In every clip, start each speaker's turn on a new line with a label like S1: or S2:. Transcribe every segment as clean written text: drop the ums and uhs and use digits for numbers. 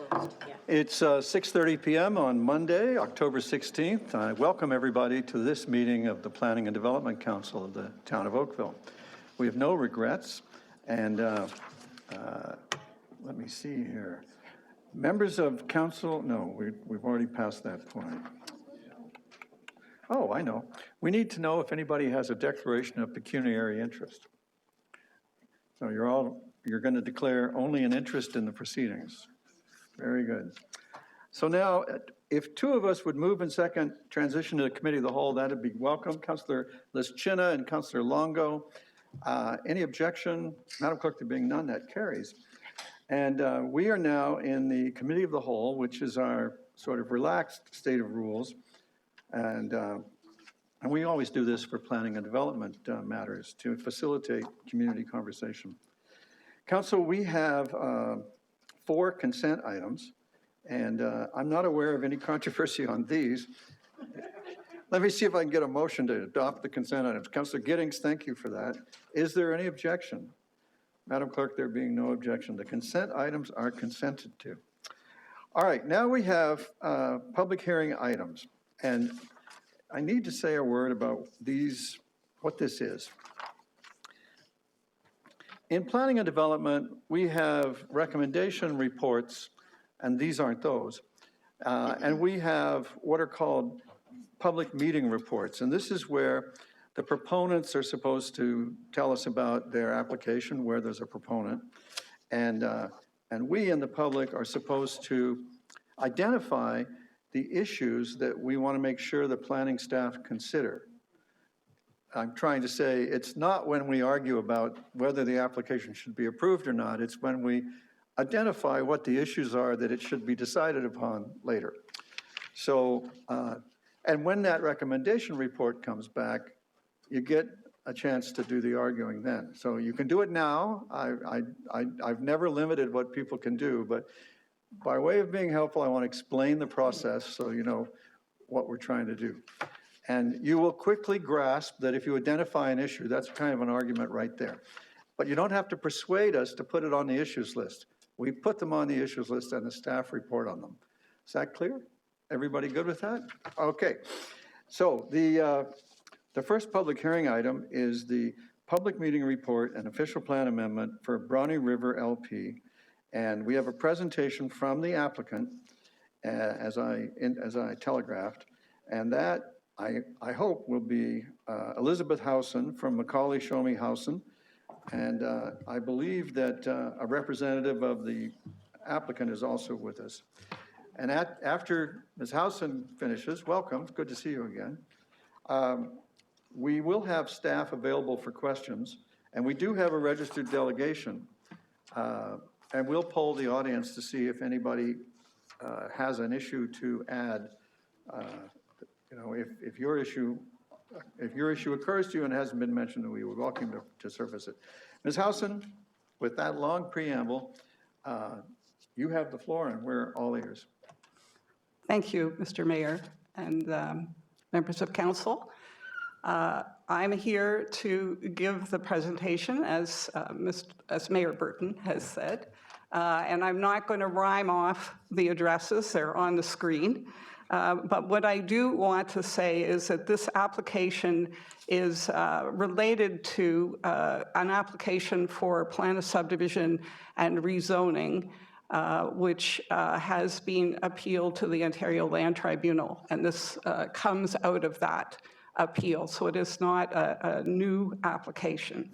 S1: closed, yeah.
S2: It's 6:30 p.m. on Monday, October 16th. I welcome everybody to this meeting of the Planning and Development Council of the Town of Oakville. We have no regrets, and let me see here. Members of council, no, we've already passed that point. Oh, I know. We need to know if anybody has a declaration of pecuniary interest. So you're going to declare only an interest in the proceedings. Very good. So now, if two of us would move and second transition to the committee of the whole, that'd be welcome. Councilor Lischina and Councilor Longo. Any objection? Madam Clerk, there being none, that carries. And we are now in the committee of the whole, which is our sort of relaxed state of rules. And we always do this for planning and development matters to facilitate community conversation. Council, we have 4 consent items, and I'm not aware of any controversy on these. Let me see if I can get a motion to adopt the consent items. Councilor Giddings, thank you for that. Is there any objection? Madam Clerk, there being no objection, the consent items are consented to. All right, now we have public hearing items, and I need to say a word about these, what this is. In planning and development, we have recommendation reports, and these aren't those. And we have what are called public meeting reports. And this is where the proponents are supposed to tell us about their application, where there's a proponent. And we in the public are supposed to identify the issues that we want to make sure the planning staff consider. I'm trying to say it's not when we argue about whether the application should be approved or not, it's when we identify what the issues are that it should be decided upon later. So, and when that recommendation report comes back, you get a chance to do the arguing then. So you can do it now. I've never limited what people can do, but by way of being helpful, I want to explain the process so you know what we're trying to do. And you will quickly grasp that if you identify an issue, that's kind of an argument right there. But you don't have to persuade us to put it on the issues list. We put them on the issues list and the staff report on them. Is that clear? Everybody good with that? Okay. So the first public hearing item is the public meeting report and official plan amendment for Brawny River LP. And we have a presentation from the applicant, as I telegraphed, and that I hope will be Elizabeth Howson from Macaulay Show Me Howson, and I believe that a representative of the applicant is also with us. And after Ms. Howson finishes, welcome, it's good to see you again. We will have staff available for questions, and we do have a registered delegation. And we'll poll the audience to see if anybody has an issue to add. You know, if your issue occurs to you and hasn't been mentioned, we would welcome you to surface it. Ms. Howson, with that long preamble, you have the floor, and we're all ears.
S3: Thank you, Mr. Mayor and members of council. I'm here to give the presentation, as Mayor Burton has said, and I'm not going to rhyme off the addresses. They're on the screen. But what I do want to say is that this application is related to an application for plan of subdivision and rezoning, which has been appealed to the Ontario Land Tribunal, and this comes out of that appeal, so it is not a new application.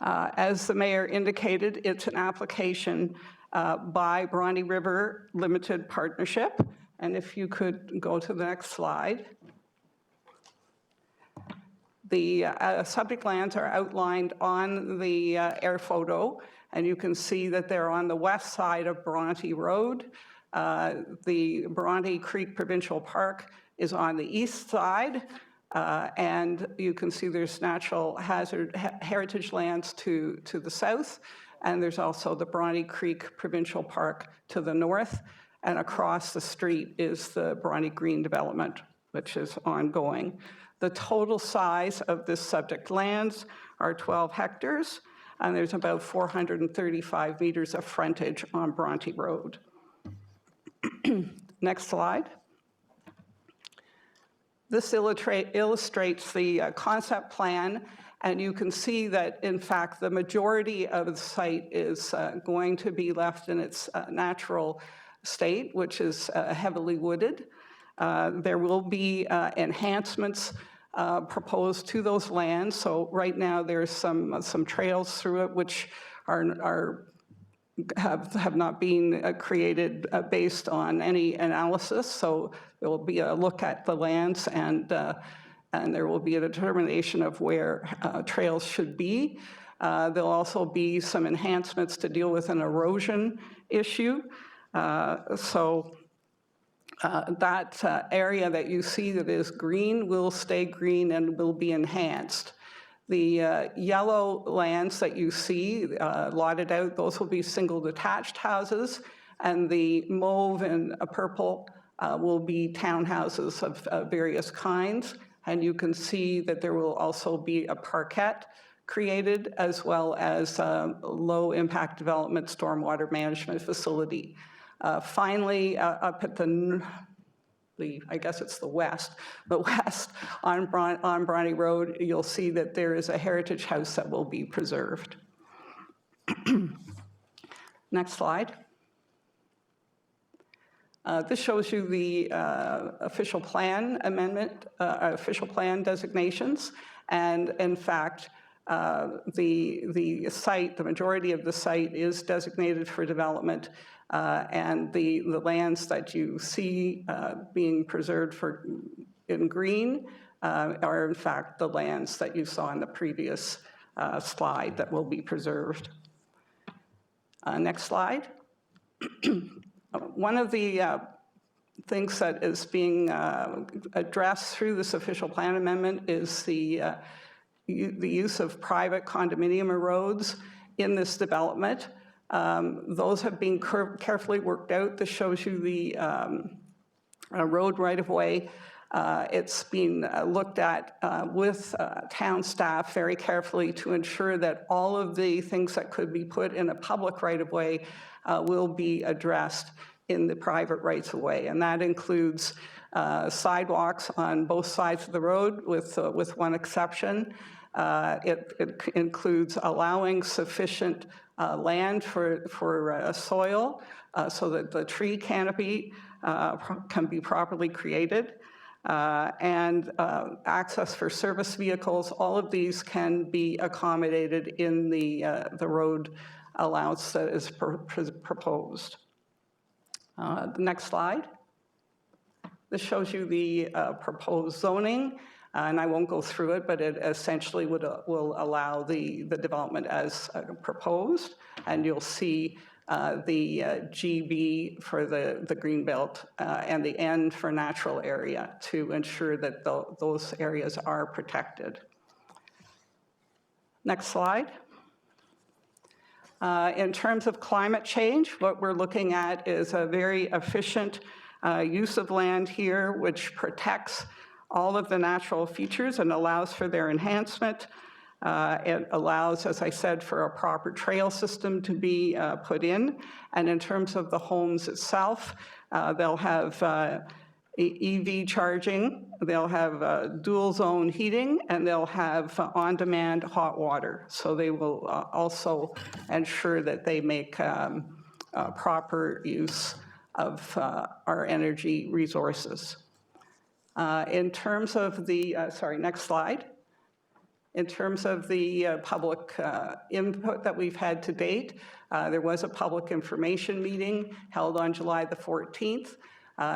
S3: As the mayor indicated, it's an application by Brawny River Limited Partnership, and if you could go to the next slide. The subject lands are outlined on the air photo, and you can see that they're on the west side of Bronte Road. The Bronte Creek Provincial Park is on the east side, and you can see there's natural heritage lands to the south, and there's also the Bronte Creek Provincial Park to the north, and across the street is the Bronte Green development, which is ongoing. The total size of this subject lands are 12 hectares, and there's about 435 meters of frontage on Bronte Road. Next slide. This illustrates the concept plan, and you can see that, in fact, the majority of the site is going to be left in its natural state, which is heavily wooded. There will be enhancements proposed to those lands. So right now there's some trails through it which have not been created based on any analysis. So there will be a look at the lands, and there will be a determination of where trails should be. There'll also be some enhancements to deal with an erosion issue. That area that you see that is green will stay green and will be enhanced. The yellow lands that you see lotted out, those will be single detached houses, and the mauve and purple will be townhouses of various kinds. And you can see that there will also be a parkette created, as well as a low impact development stormwater management facility. Finally, up at I guess it's the west, but west on Bronte Road, you'll see that there is a heritage house that will be preserved. Next slide. This shows you the official plan amendment, official plan designations, and in fact, the site, the majority of the site is designated for development, and the lands that you see being preserved in green are in fact the lands that you saw in the previous slide that will be preserved. Next slide. One of the things that is being addressed through this official plan amendment is the use of private condominium roads in this development. Those have been carefully worked out. This shows you the road right-of-way. It's been looked at with town staff very carefully to ensure that all of the things that could be put in a public right-of-way will be addressed in the private rights-of-way. And that includes sidewalks on both sides of the road with one exception. It includes allowing sufficient land for soil so that the tree canopy can be properly created, and access for service vehicles. All of these can be accommodated in the road allowance that is proposed. The next slide. This shows you the proposed zoning, and I won't go through it, but it essentially will allow the development as proposed, and you'll see the GB for the greenbelt and the N for natural area to ensure that those areas are protected. Next slide. In terms of climate change, what we're looking at is a very efficient use of land here, which protects all of the natural features and allows for their enhancement. It allows, as I said, for a proper trail system to be put in. And in terms of the homes itself, they'll have EV charging, they'll have dual zone heating, and they'll have on-demand hot water. So they will also ensure that they make proper use of our energy resources. In terms of the, next slide. In terms of the public input that we've had to date, there was a public information meeting held on July the 14th.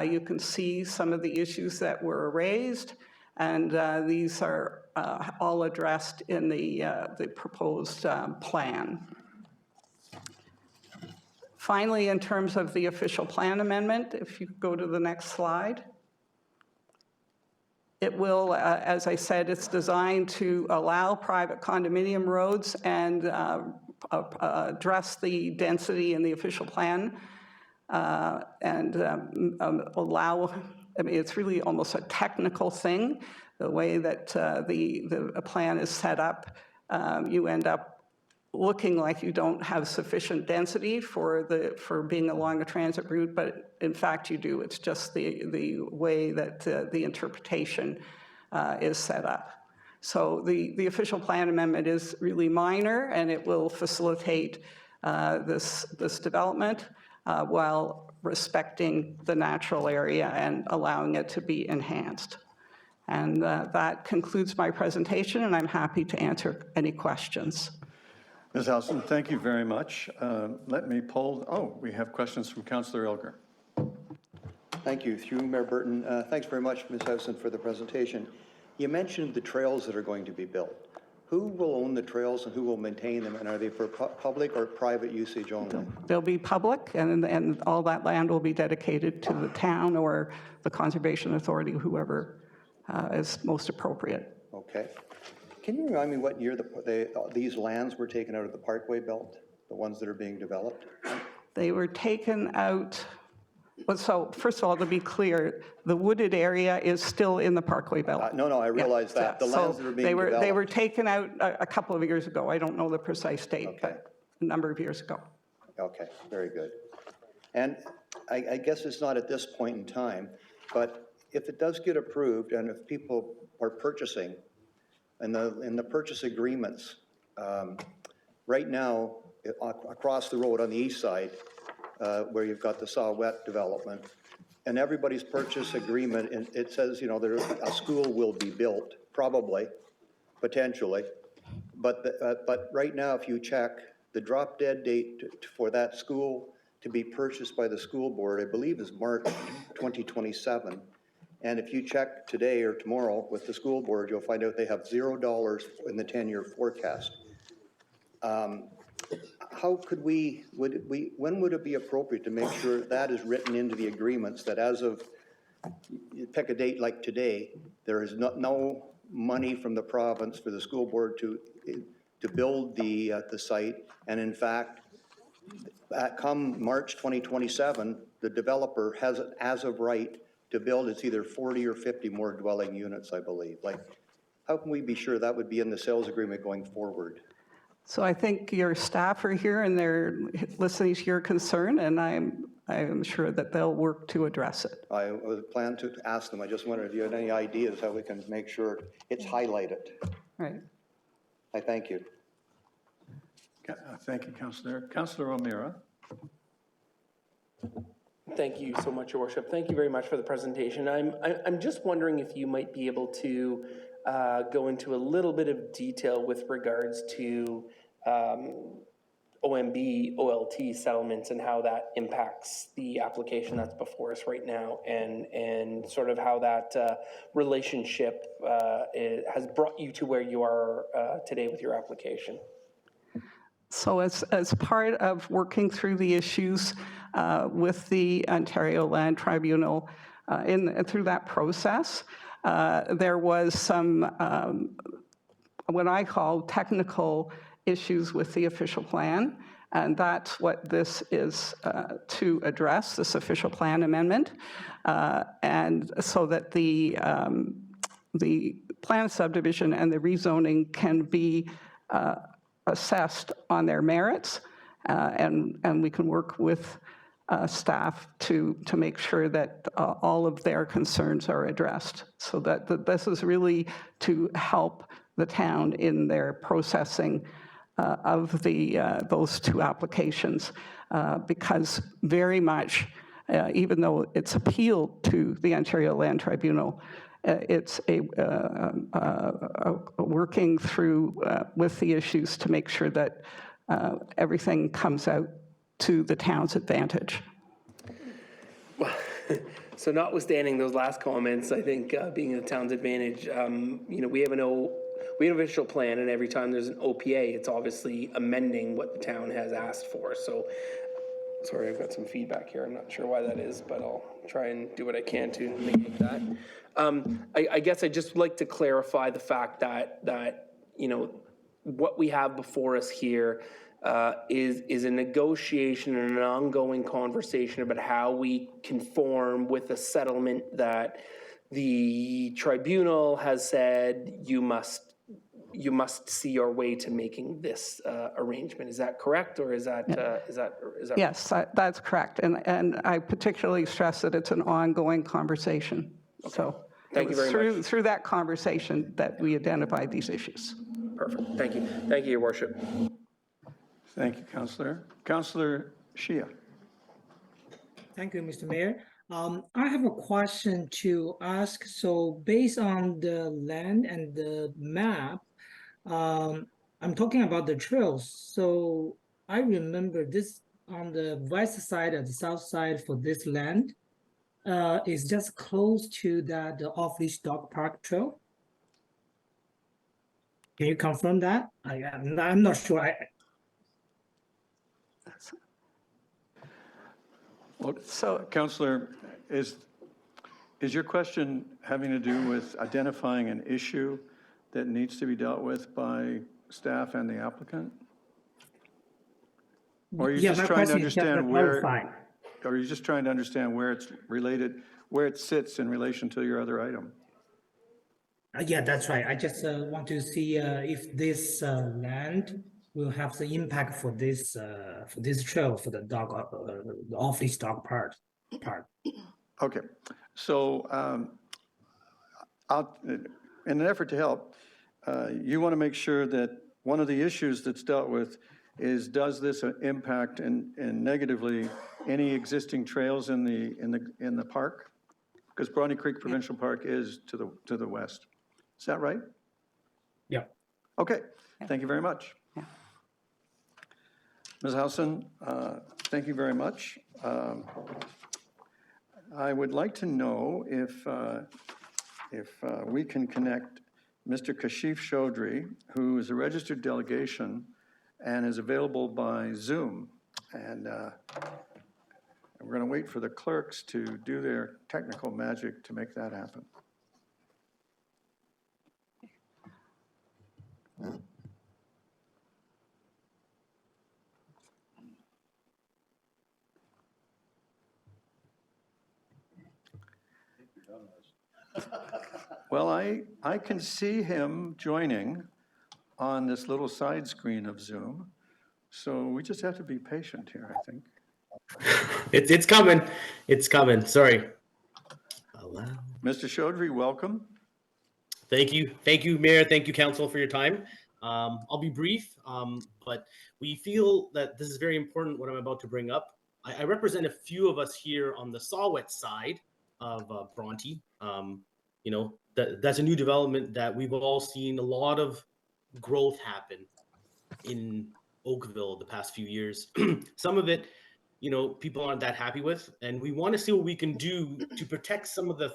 S3: You can see some of the issues that were raised, and these are all addressed in the proposed plan. Finally, in terms of the official plan amendment, if you go to the next slide, it will, as I said, it's designed to allow private condominium roads and address the density in the official plan and allow, I mean, it's really almost a technical thing, the way that the plan is set up. You end up looking like you don't have sufficient density for being along a transit route, but in fact you do. It's just the way that the interpretation is set up. So the official plan amendment is really minor, and it will facilitate this development while respecting the natural area and allowing it to be enhanced. And that concludes my presentation, and I'm happy to answer any questions.
S2: Ms. Howson, thank you very much. Let me poll, we have questions from Councillor Elger.
S1: Thank you. Through Mayor Burton, thanks very much, Ms. Howson, for the presentation. You mentioned the trails that are going to be built. Who will own the trails and who will maintain them, and are they for public or private usage only?
S3: They'll be public, and all that land will be dedicated to the town or the Conservation Authority, whoever is most appropriate.
S1: Okay. Can you remind me what year these lands were taken out of the Parkway Belt, the ones that are being developed?
S3: They were taken out, well, so first of all, to be clear, the wooded area is still in the Parkway Belt.
S1: No, I realize that. The lands that are being developed.
S3: They were taken out a couple of years ago. I don't know the precise date,
S1: Okay.
S3: but a number of years ago.
S1: Okay, very good. And I guess it's not at this point in time, but if it does get approved and if people are purchasing, in the purchase agreements, right now, across the road on the east side, where you've got the Saw-Wet development, and everybody's purchase agreement, and it says, you know, a school will be built, probably, potentially, but right now, if you check, the drop dead date for that school to be purchased by the school board, I believe, is March 2027. And if you check today or tomorrow with the school board, you'll find out they have $0 in the 10-year forecast. How could when would it be appropriate to make sure that is written into the agreements that as of, you pick a date like today, there is no money from the province for the school board to build the site, and in fact, come March 2027, the developer has it as of right to build, it's either 40 or 50 more dwelling units, I believe. Like, how can we be sure that would be in the sales agreement going forward?
S3: So I think your staff are here and they're listening to your concern, and I'm sure that they'll work to address it.
S1: I was planning to ask them. I just wondered if you had any ideas how we can make sure it's highlighted.
S3: Right.
S1: I thank you.
S2: Thank you, Councillor. Councillor O'Meara.
S4: Thank you so much, Your Worship. Thank you very much for the presentation. I'm just wondering if you might be able to go into a little bit of detail with regards to OMB, OLT settlements and how that impacts the application that's before us right now, and sort of how that relationship has brought you to where you are today with your application.
S3: So as part of working through the issues with the Ontario Land Tribunal, through that process, there was some, what I call technical issues with the official plan, and that's what this is to address, this official plan amendment, and so that the plan subdivision and the rezoning can be assessed on their merits, and we can work with staff to make sure that all of their concerns are addressed. So that this is really to help the town in their processing of those two applications, because very much, even though it's appealed to the Ontario Land Tribunal, it's working through with the issues to make sure that everything comes out to the town's advantage.
S4: Well, so notwithstanding those last comments, I think being in the town's advantage, you know, we have an official plan, and every time there's an OPA, it's obviously amending what the town has asked for. So, sorry, I've got some feedback here. I'm not sure why that is, but I'll try and do what I can to negate that. I guess I'd just like to clarify the fact that you know, what we have before us here is a negotiation and an ongoing conversation about how we conform with a settlement that the tribunal has said you must you must see your way to making this arrangement. Is that correct, or is that, is that?
S3: Yes, that's correct. And I particularly stress that it's an ongoing conversation. So
S4: Thank you very much.
S3: through that conversation that we identified these issues.
S4: Perfect. Thank you. Thank you, Your Worship.
S2: Thank you, Councillor. Councillor Shia.
S5: Thank you, Mr. Mayor. I have a question to ask. So based on the land and the map, I'm talking about the trails. So I remember this on the west side and the south side for this land is just close to that the off-leash dog park trail. Can you confirm that? I'm not sure.
S2: Well,
S3: So-
S2: Councillor, is your question having to do with identifying an issue that needs to be dealt with by staff and the applicant? Or are you just
S5: my
S2: trying to
S5: question is just
S2: understand
S5: to
S2: where,
S5: clarify.
S2: or are you just trying to understand where it's related, where it sits in relation to your other item?
S5: Yeah, that's right. I just want to see if this land will have the impact for this trail for the dog, the off-leash dog part.
S2: Okay, so in an effort to help, you want to make sure that one of the issues that's dealt with is, does this impact and negatively any existing trails in the park? Because Bronte Creek Provincial Park is to the west. Is that right?
S5: Yeah.
S2: Okay, thank you very much.
S3: Yeah.
S2: Ms. Howson, thank you very much. I would like to know if we can connect Mr. Kashif Chaudhry, who is a registered delegation and is available by Zoom. And we're going to wait for the clerks to do their technical magic to make that happen. Well, I can see him joining on this little side screen of Zoom. So we just have to be patient here, I think.
S6: It's coming. It's coming. Sorry. Allow.
S2: Mr. Chaudhry, welcome.
S6: Thank you, Mayor. Thank you, Council, for your time. I'll be brief, but we feel that this is very important, what I'm about to bring up. I represent a few of us here on the Sawet side of Bronte. You know, that's a new development that we've all seen a lot of growth happen in Oakville the past few years. Some of it, you know, people aren't that happy with, and we want to see what we can do to protect some of the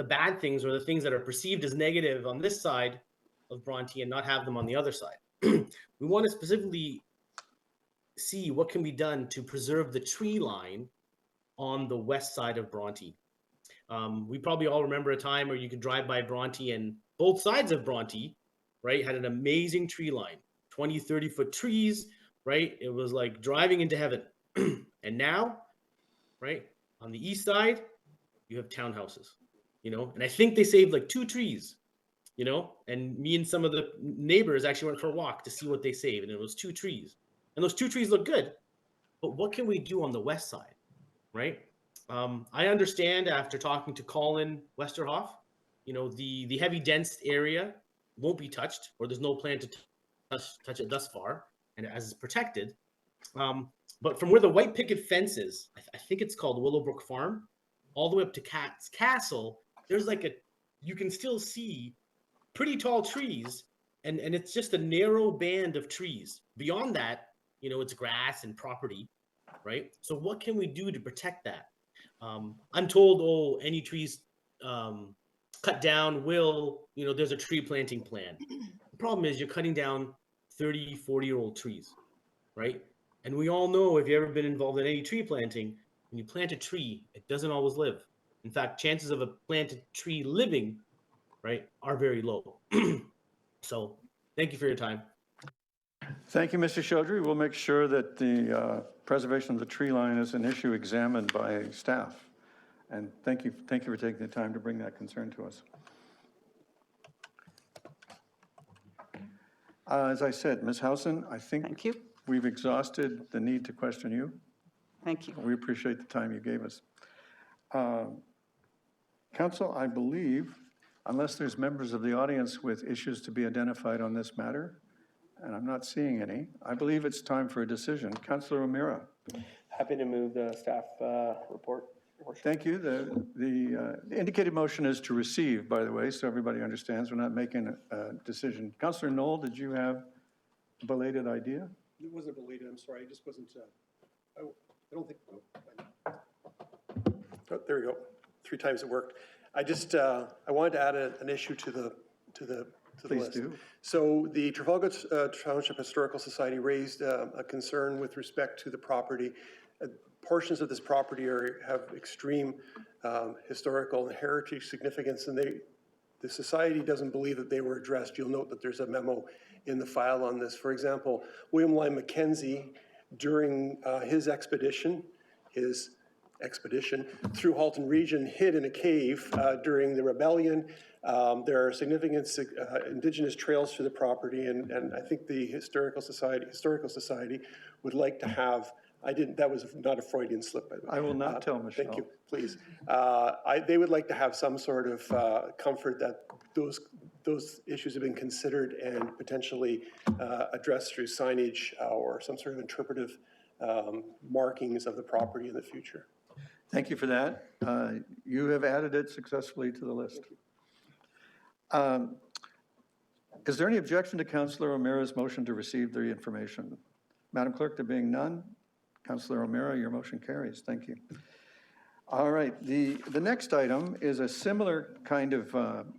S6: bad things, or the things that are perceived as negative on this side of Bronte and not have them on the other side. We want to specifically see what can be done to preserve the tree line on the west side of Bronte. We probably all remember a time where you could drive by Bronte and both sides of Bronte, right, had an amazing tree line, 20, 30-foot trees, right? It was like driving into heaven. And now, right, on the east side, you have townhouses, you know, and I think they saved like 2 trees, you know, and me and some of the neighbors actually went for a walk to see what they saved, and it was 2 trees. And those 2 trees look good, but what can we do on the west side, right? I understand after talking to Colin Westerhoff, you know, the heavy dense area won't be touched, or there's no plan to touch it thus far, and as it's protected. But from where the white picket fence is, I think it's called Willowbrook Farm, all the way up to Cat's Castle, there's like you can still see pretty tall trees, and it's just a narrow band of trees. Beyond that, you know, it's grass and property, right? So what can we do to protect that? I'm told, any trees cut down will, you know, there's a tree planting plan. The problem is you're cutting down 30, 40-year-old trees, right? And we all know, if you've ever been involved in any tree planting, when you plant a tree, it doesn't always live. In fact, chances of a planted tree living, right, are very low. So thank you for your time.
S2: Thank you, Mr. Chaudhry. We'll make sure that the preservation of the tree line is an issue examined by staff. And thank you for taking the time to bring that concern to us. As I said, Ms. Housen, I think
S3: Thank you.
S2: we've exhausted the need to question you.
S3: Thank you.
S2: We appreciate the time you gave us. Council, I believe, unless there's members of the audience with issues to be identified on this matter, and I'm not seeing any, I believe it's time for a decision. Councilor O'Meara.
S4: Happy to move the staff report. Your Worship.
S2: Thank you. The indicated motion is to receive, by the way, so everybody understands. We're not making a decision. Councilor Knoll, did you have a belated idea?
S7: It wasn't belated, I'm sorry, I just wasn't, I don't think, oh, there we go, 3 times it worked. I just, I wanted to add an issue to the
S2: Please
S7: list.
S2: do.
S7: So the Trafalgar Township Historical Society raised a concern with respect to the property. Portions of this property have extreme historical and heritage significance, and the society doesn't believe that they were addressed. You'll note that there's a memo in the file on this. For example, William Lyon Mackenzie, during his expedition through Halton Region, hid in a cave during the rebellion. There are significant indigenous trails through the property, and I think the Historical Society would like to have, that was not a Freudian slip, by the way.
S2: I will not tell Michelle.
S7: Thank you, please. They would like to have some sort of comfort that those issues have been considered and potentially addressed through signage or some sort of interpretive markings of the property in the future.
S2: Thank you for that. You have added it successfully to the list. Is there any objection to Councilor O'Meara's motion to receive the information? Madam Clerk, there being none, Councilor O'Meara, your motion carries. Thank you. All right, the next item is a similar kind of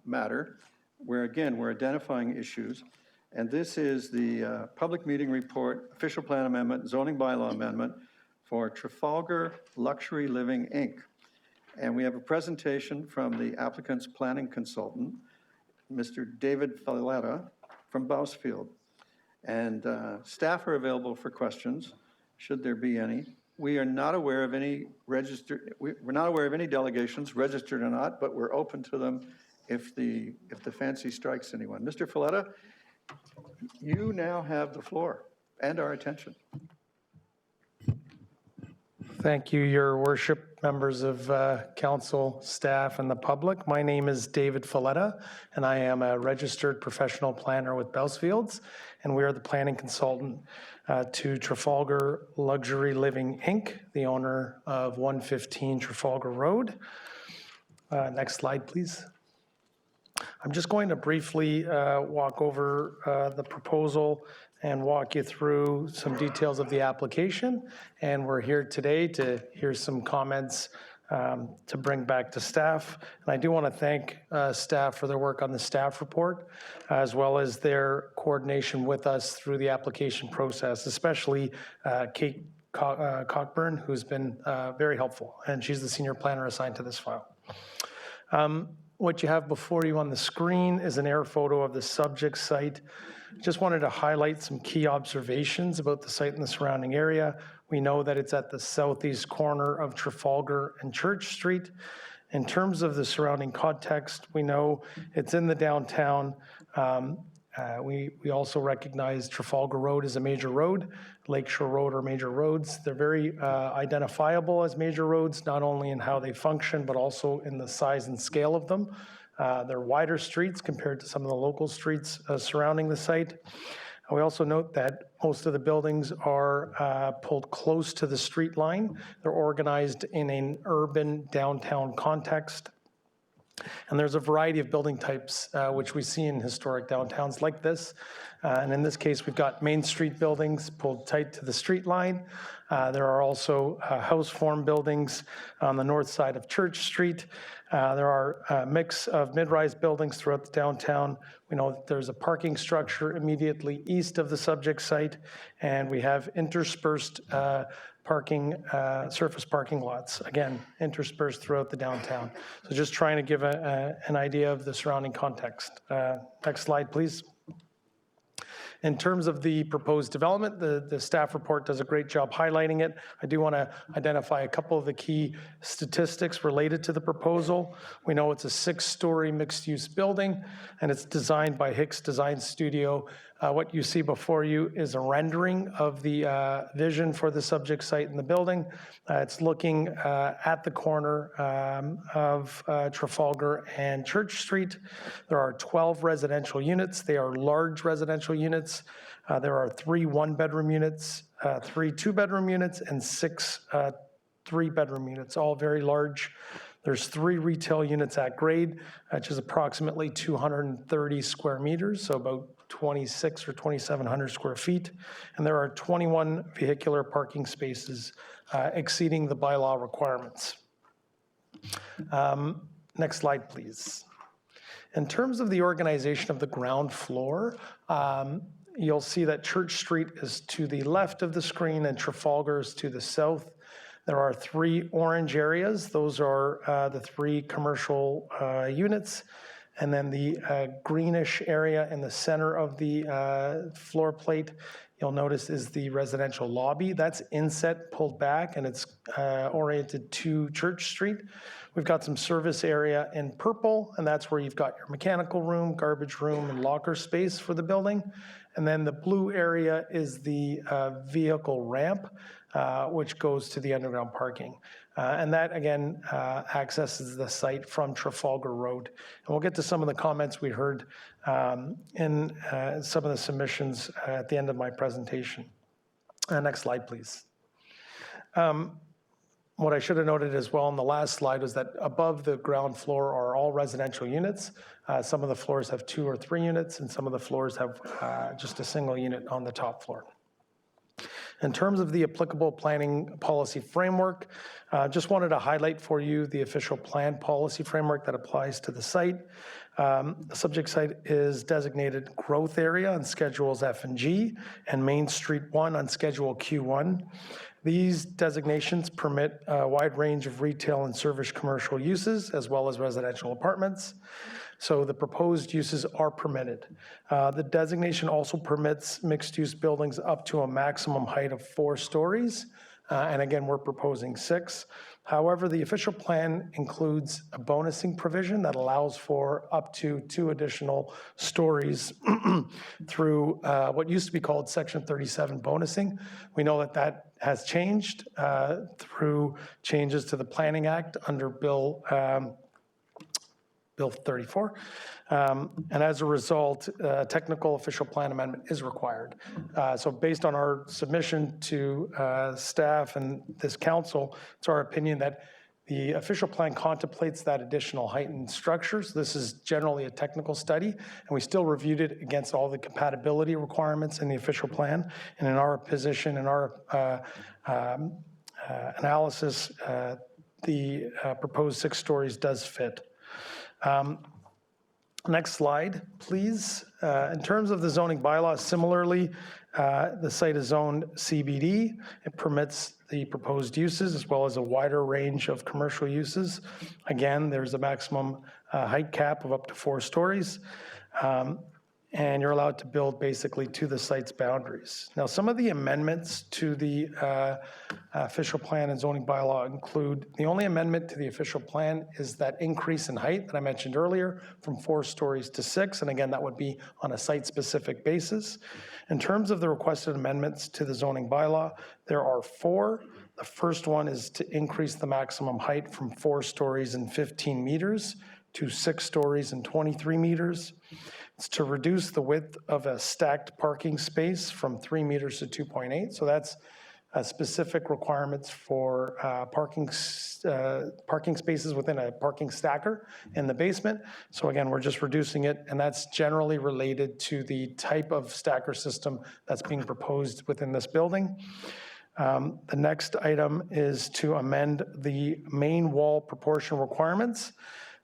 S2: matter where, again, we're identifying issues. And this is the public meeting report, official plan amendment, zoning bylaw amendment for Trafalgar Luxury Living, Inc. And we have a presentation from the applicant's planning consultant, Mr. David Falletta from Bousfield. And staff are available for questions, should there be any. We are not aware of any we're not aware of any delegations, registered or not, but we're open to them if the fancy strikes anyone. Mr. Falletta, you now have the floor and our attention.
S8: Thank you, Your Worship, members of council, staff, and the public. My name is David Falletta, and I am a registered professional planner with Bousfields, and we are the planning consultant to Trafalgar Luxury Living, Inc., the owner of 115 Trafalgar Road. Next slide, please. I'm just going to briefly walk over the proposal and walk you through some details of the application. And we're here today to hear some comments to bring back to staff. And I do want to thank staff for their work on the staff report, as well as their coordination with us through the application process, especially Kate Cockburn, who's been very helpful, and she's the senior planner assigned to this file. What you have before you on the screen is an air photo of the subject site. Just wanted to highlight some key observations about the site and the surrounding area. We know that it's at the southeast corner of Trafalgar and Church Street. In terms of the surrounding context, we know it's in the downtown. We also recognize Trafalgar Road as a major road. Lakeshore Road are major roads. They're very identifiable as major roads, not only in how they function, but also in the size and scale of them. They're wider streets compared to some of the local streets surrounding the site. We also note that most of the buildings are pulled close to the street line. They're organized in an urban downtown context. And there's a variety of building types which we see in historic downtowns like this. And in this case, we've got Main Street buildings pulled tight to the street line. There are also house form buildings on the north side of Church Street. There are a mix of mid-rise buildings throughout the downtown. We know that there's a parking structure immediately east of the subject site, and we have interspersed surface parking lots, again, interspersed throughout the downtown. So just trying to give an idea of the surrounding context. Next slide, please. In terms of the proposed development, the staff report does a great job highlighting it. I do want to identify a couple of the key statistics related to the proposal. We know it's a 6-story mixed-use building, and it's designed by Hicks Design Studio What you see before you is a rendering of the vision for the subject site in the building. It's looking at the corner of Trafalgar and Church Street. There are 12 residential units. They are large residential units. There are 3 one-bedroom units, 3 two-bedroom units, and 6 three-bedroom units, all very large. There's 3 retail units at grade, which is approximately 230 square meters, so about 26 or 2,700 square feet. And there are 21 vehicular parking spaces exceeding the bylaw requirements. Next slide, please. In terms of the organization of the ground floor, you'll see that Church Street is to the left of the screen and Trafalgar is to the south. There are 3 orange areas. Those are the 3 commercial units. And then the greenish area in the center of the floor plate, you'll notice, is the residential lobby. That's inset pulled back, and it's oriented to Church Street. We've got some service area in purple, and that's where you've got your mechanical room, garbage room, and locker space for the building. And then the blue area is the vehicle ramp, which goes to the underground parking. And that, again, accesses the site from Trafalgar Road. And we'll get to some of the comments we heard in some of the submissions at the end of my presentation. Next slide, please. What I should have noted as well on the last slide was that above the ground floor are all residential units. Some of the floors have 2 or 3 units, and some of the floors have just a single unit on the top floor. In terms of the applicable planning policy framework, just wanted to highlight for you the official plan policy framework that applies to the site. The subject site is designated growth area on schedules F and G and Main Street 1 on schedule Q1. These designations permit a wide range of retail and service commercial uses as well as residential apartments. So the proposed uses are permitted. The designation also permits mixed-use buildings up to a maximum height of 4 stories. And again, we're proposing 6. However, the official plan includes a bonusing provision that allows for up to 2 additional stories through what used to be called Section 37 bonusing. We know that that has changed through changes to the Planning Act under Bill 34. And as a result, a technical official plan amendment is required. So based on our submission to staff and this council, it's our opinion that the official plan contemplates that additional heightened structures. This is generally a technical study, and we still reviewed it against all the compatibility requirements in the official plan. And in our position, in our analysis, the proposed 6 stories does fit. Next slide, please. In terms of the zoning bylaws, similarly, the site is zoned CBD. It permits the proposed uses as well as a wider range of commercial uses. Again, there's a maximum height cap of up to 4 stories. And you're allowed to build basically to the site's boundaries. Now, some of the amendments to the official plan and zoning bylaw include, the only amendment to the official plan is that increase in height that I mentioned earlier from 4 stories to 6. And again, that would be on a site-specific basis. In terms of the requested amendments to the zoning bylaw, there are 4. The first one is to increase the maximum height from 4 stories and 15 meters to 6 stories and 23 meters. It's to reduce the width of a stacked parking space from 3 meters to 2.8. So that's specific requirements for parking spaces within a parking stacker in the basement. So again, we're just reducing it, and that's generally related to the type of stacker system that's being proposed within this building. The next item is to amend the main wall proportion requirements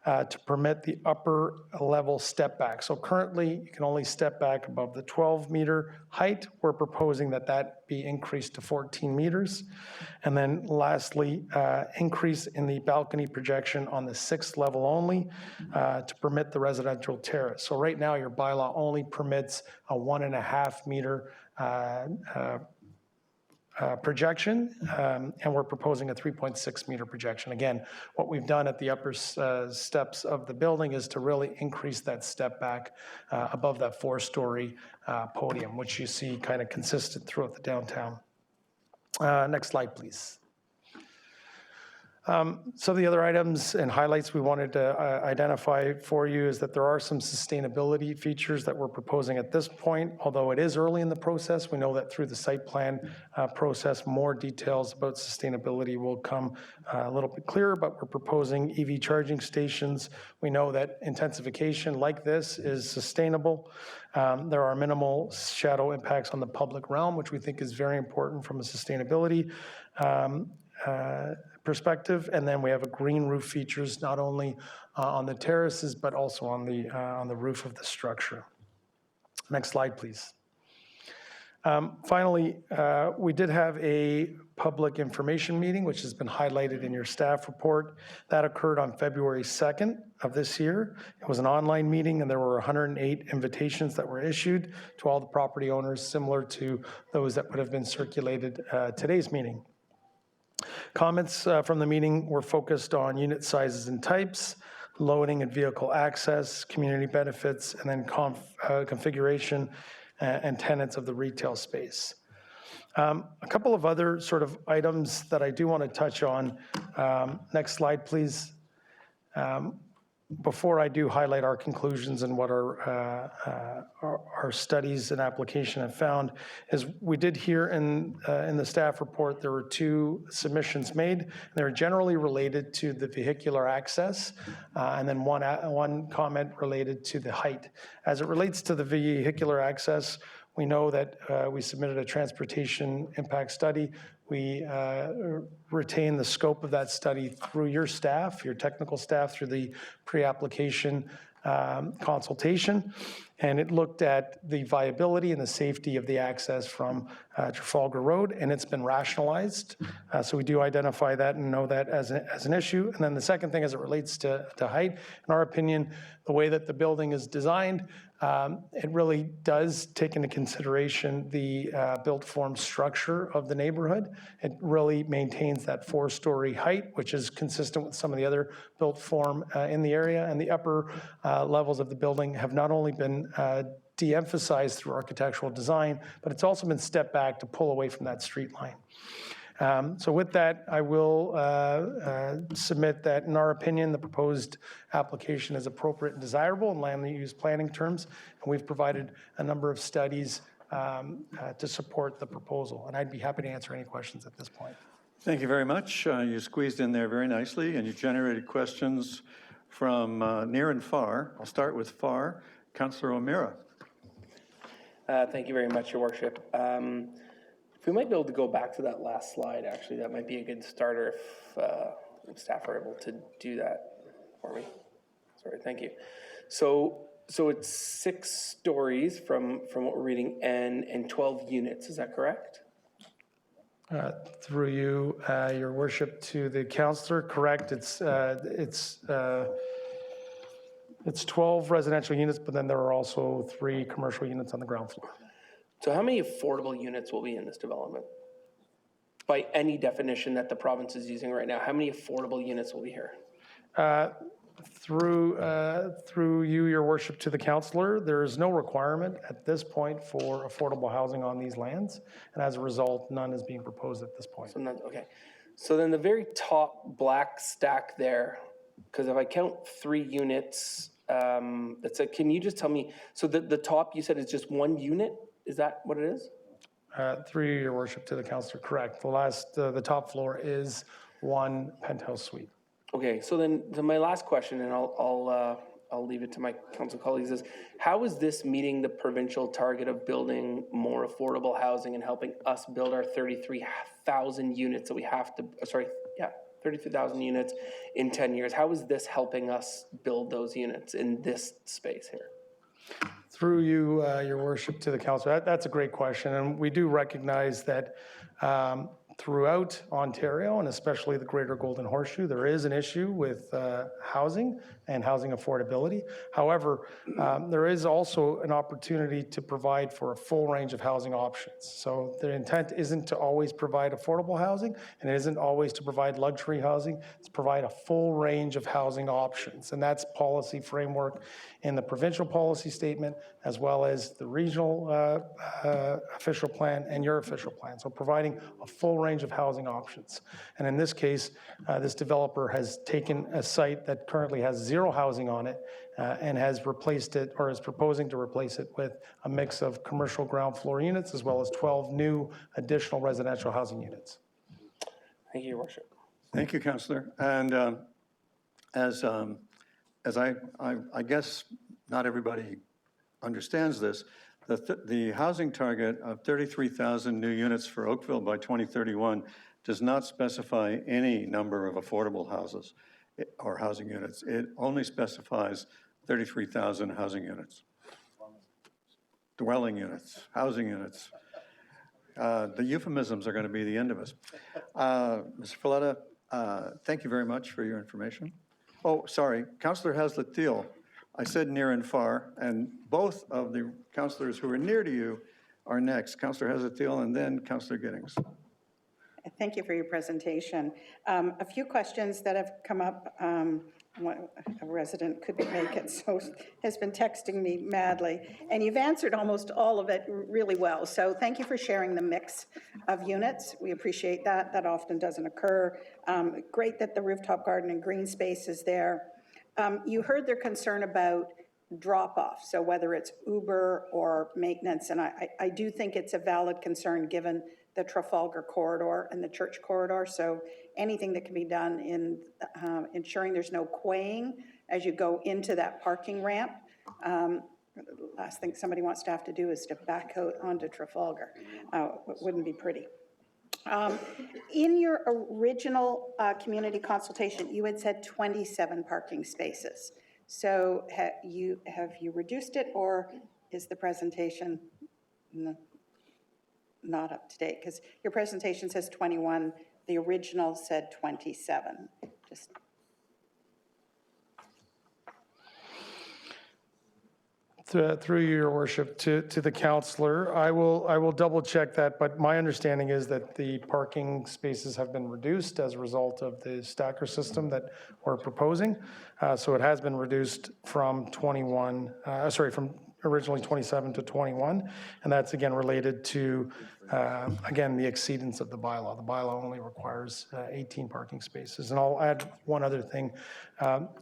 S8: to permit the upper level step back. So currently, you can only step back above the 12-meter height. We're proposing that that be increased to 14 meters. And then lastly, increase in the balcony projection on the 6th level only to permit the residential terrace. So right now, your bylaw only permits a 1.5 meter projection, and we're proposing a 3.6 meter projection. Again, what we've done at the upper steps of the building is to really increase that step back above that 4-story podium, which you see kind of consistent throughout the downtown. Next slide, please. Some of the other items and highlights we wanted to identify for you is that there are some sustainability features that we're proposing at this point. Although it is early in the process, we know that through the site plan process, more details about sustainability will come a little bit clearer, but we're proposing EV charging stations. We know that intensification like this is sustainable. There are minimal shadow impacts on the public realm, which we think is very important from a sustainability perspective. And then we have a green roof features not only on the terraces, but also on the roof of the structure. Next slide, please. Finally, we did have a public information meeting, which has been highlighted in your staff report. That occurred on February 2nd of this year. It was an online meeting, and there were 108 invitations that were issued to all the property owners, similar to those that would have been circulated today's meeting. Comments from the meeting were focused on unit sizes and types, loading and vehicle access, community benefits, and then configuration and tenants of the retail space. A couple of other sort of items that I do want to touch on. Next slide, please. Before I do highlight our conclusions and what our studies and application have found, is we did hear in the staff report there were 2 submissions made. They're generally related to the vehicular access, and then one comment related to the height. As it relates to the vehicular access, we know that we submitted a transportation impact study. We retain the scope of that study through your staff, your technical staff, through the pre-application consultation. And it looked at the viability and the safety of the access from Trafalgar Road, and it's been rationalized. So we do identify that and know that as an issue. And then the second thing, as it relates to height, in our opinion, the way that the building is designed, it really does take into consideration the built form structure of the neighborhood. It really maintains that 4-story height, which is consistent with some of the other built form in the area. And the upper levels of the building have not only been de-emphasized through architectural design, but it's also been stepped back to pull away from that street line. So with that, I will submit that, in our opinion, the proposed application is appropriate and desirable in land use planning terms, and we've provided a number of studies to support the proposal. And I'd be happy to answer any questions at this point.
S2: Thank you very much. You squeezed in there very nicely, and you generated questions from near and far. I'll start with far. Councillor O'Meara.
S4: Thank you very much, Your Worship. If we might be able to go back to that last slide, actually, that might be a good starter if staff are able to do that for me. Sorry, thank you. So it's 6 stories from what we're reading and 12 units, is that correct?
S8: Through you, Your Worship, to the councillor, correct. It's 12 residential units, but then there are also 3 commercial units on the ground floor.
S4: So how many affordable units will be in this development? By any definition that the province is using right now, how many affordable units will be here?
S8: Through you, Your Worship, to the councillor, there is no requirement at this point for affordable housing on these lands, and as a result, none is being proposed at this point.
S4: So none, okay. So then the very top black stack there, because if I count 3 units, that's a, can you just tell me, so the top you said is just 1 unit? Is that what it is?
S8: Through you, Your Worship, to the councillor, correct. The top floor is 1 penthouse suite.
S4: Okay, so then my last question, and I'll leave it to my council colleagues, is how is this meeting the provincial target of building more affordable housing and helping us build our 33,000 units that we have to, 33,000 units in 10 years? How is this helping us build those units in this space here?
S8: Through you, Your Worship, to the council, that's a great question, and we do recognize that throughout Ontario, and especially the Greater Golden Horseshoe, there is an issue with housing and housing affordability. However, there is also an opportunity to provide for a full range of housing options. So the intent isn't to always provide affordable housing, and it isn't always to provide luxury housing. It's provide a full range of housing options, and that's policy framework in the provincial policy statement, as well as the regional official plan and your official plan. So providing a full range of housing options. And in this case, this developer has taken a site that currently has 0 housing on it and has replaced it, or is proposing to replace it with a mix of commercial ground floor units as well as 12 new additional residential housing units.
S4: Thank you, Your Worship.
S2: Thank you, Councillor. And as I guess not everybody understands this, the housing target of 33,000 new units for Oakville by 2031 does not specify any number of affordable houses or housing units. It only specifies 33,000 housing units. Dwelling units, housing units. The euphemisms are going to be the end of us. Mr. Filletta, thank you very much for your information. Oh, sorry, Councillor Hazlet-Thiel. I said near and far, and both of the councillors who are near to you are next. Councillor Hazlet-Thiel and then Councillor Giddings.
S9: Thank you for your presentation. A few questions that have come up. A resident couldn't make it, so has been texting me madly. And you've answered almost all of it really well. So thank you for sharing the mix of units. We appreciate that. That often doesn't occur. Great that the rooftop garden and green space is there. You heard their concern about drop-off, so whether it's Uber or maintenance, and I do think it's a valid concern given the Trafalgar corridor and the church corridor, so anything that can be done in ensuring there's no quaying as you go into that parking ramp. Last thing somebody wants to have to do is to back out onto Trafalgar. It wouldn't be pretty. In your original community consultation, you had said 27 parking spaces. So have you reduced it, or is the presentation not up to date? Because your presentation says 21, the original said 27. Just
S8: Through your worship to the councillor, I will double check that, but my understanding is that the parking spaces have been reduced as a result of the stacker system that we're proposing. So it has been reduced from from originally 27 to 21, and that's again related to again the exceedance of the bylaw. The bylaw only requires 18 parking spaces. And I'll add one other thing.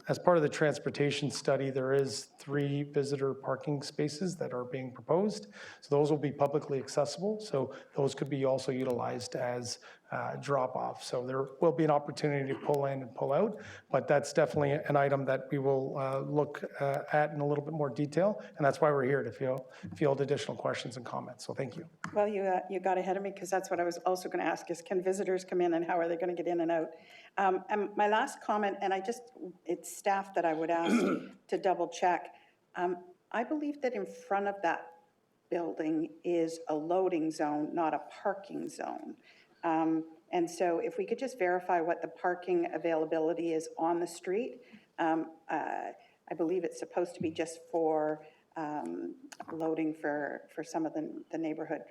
S8: As part of the transportation study, there is 3 visitor parking spaces that are being proposed. So those will be publicly accessible. So those could be also utilized as drop-off. So there will be an opportunity to pull in and pull out, but that's definitely an item that we will look at in a little bit more detail. And that's why we're here, to field additional questions and comments. So thank you.
S9: well, you got ahead of me, because that's what I was also going to ask is, can visitors come in and how are they going to get in and out? And my last comment, and it's staff that I would ask to double check. I believe that in front of that building is a loading zone, not a parking zone. And so if we could just verify what the parking availability is on the street. I believe it's supposed to be just for loading for some of the neighborhood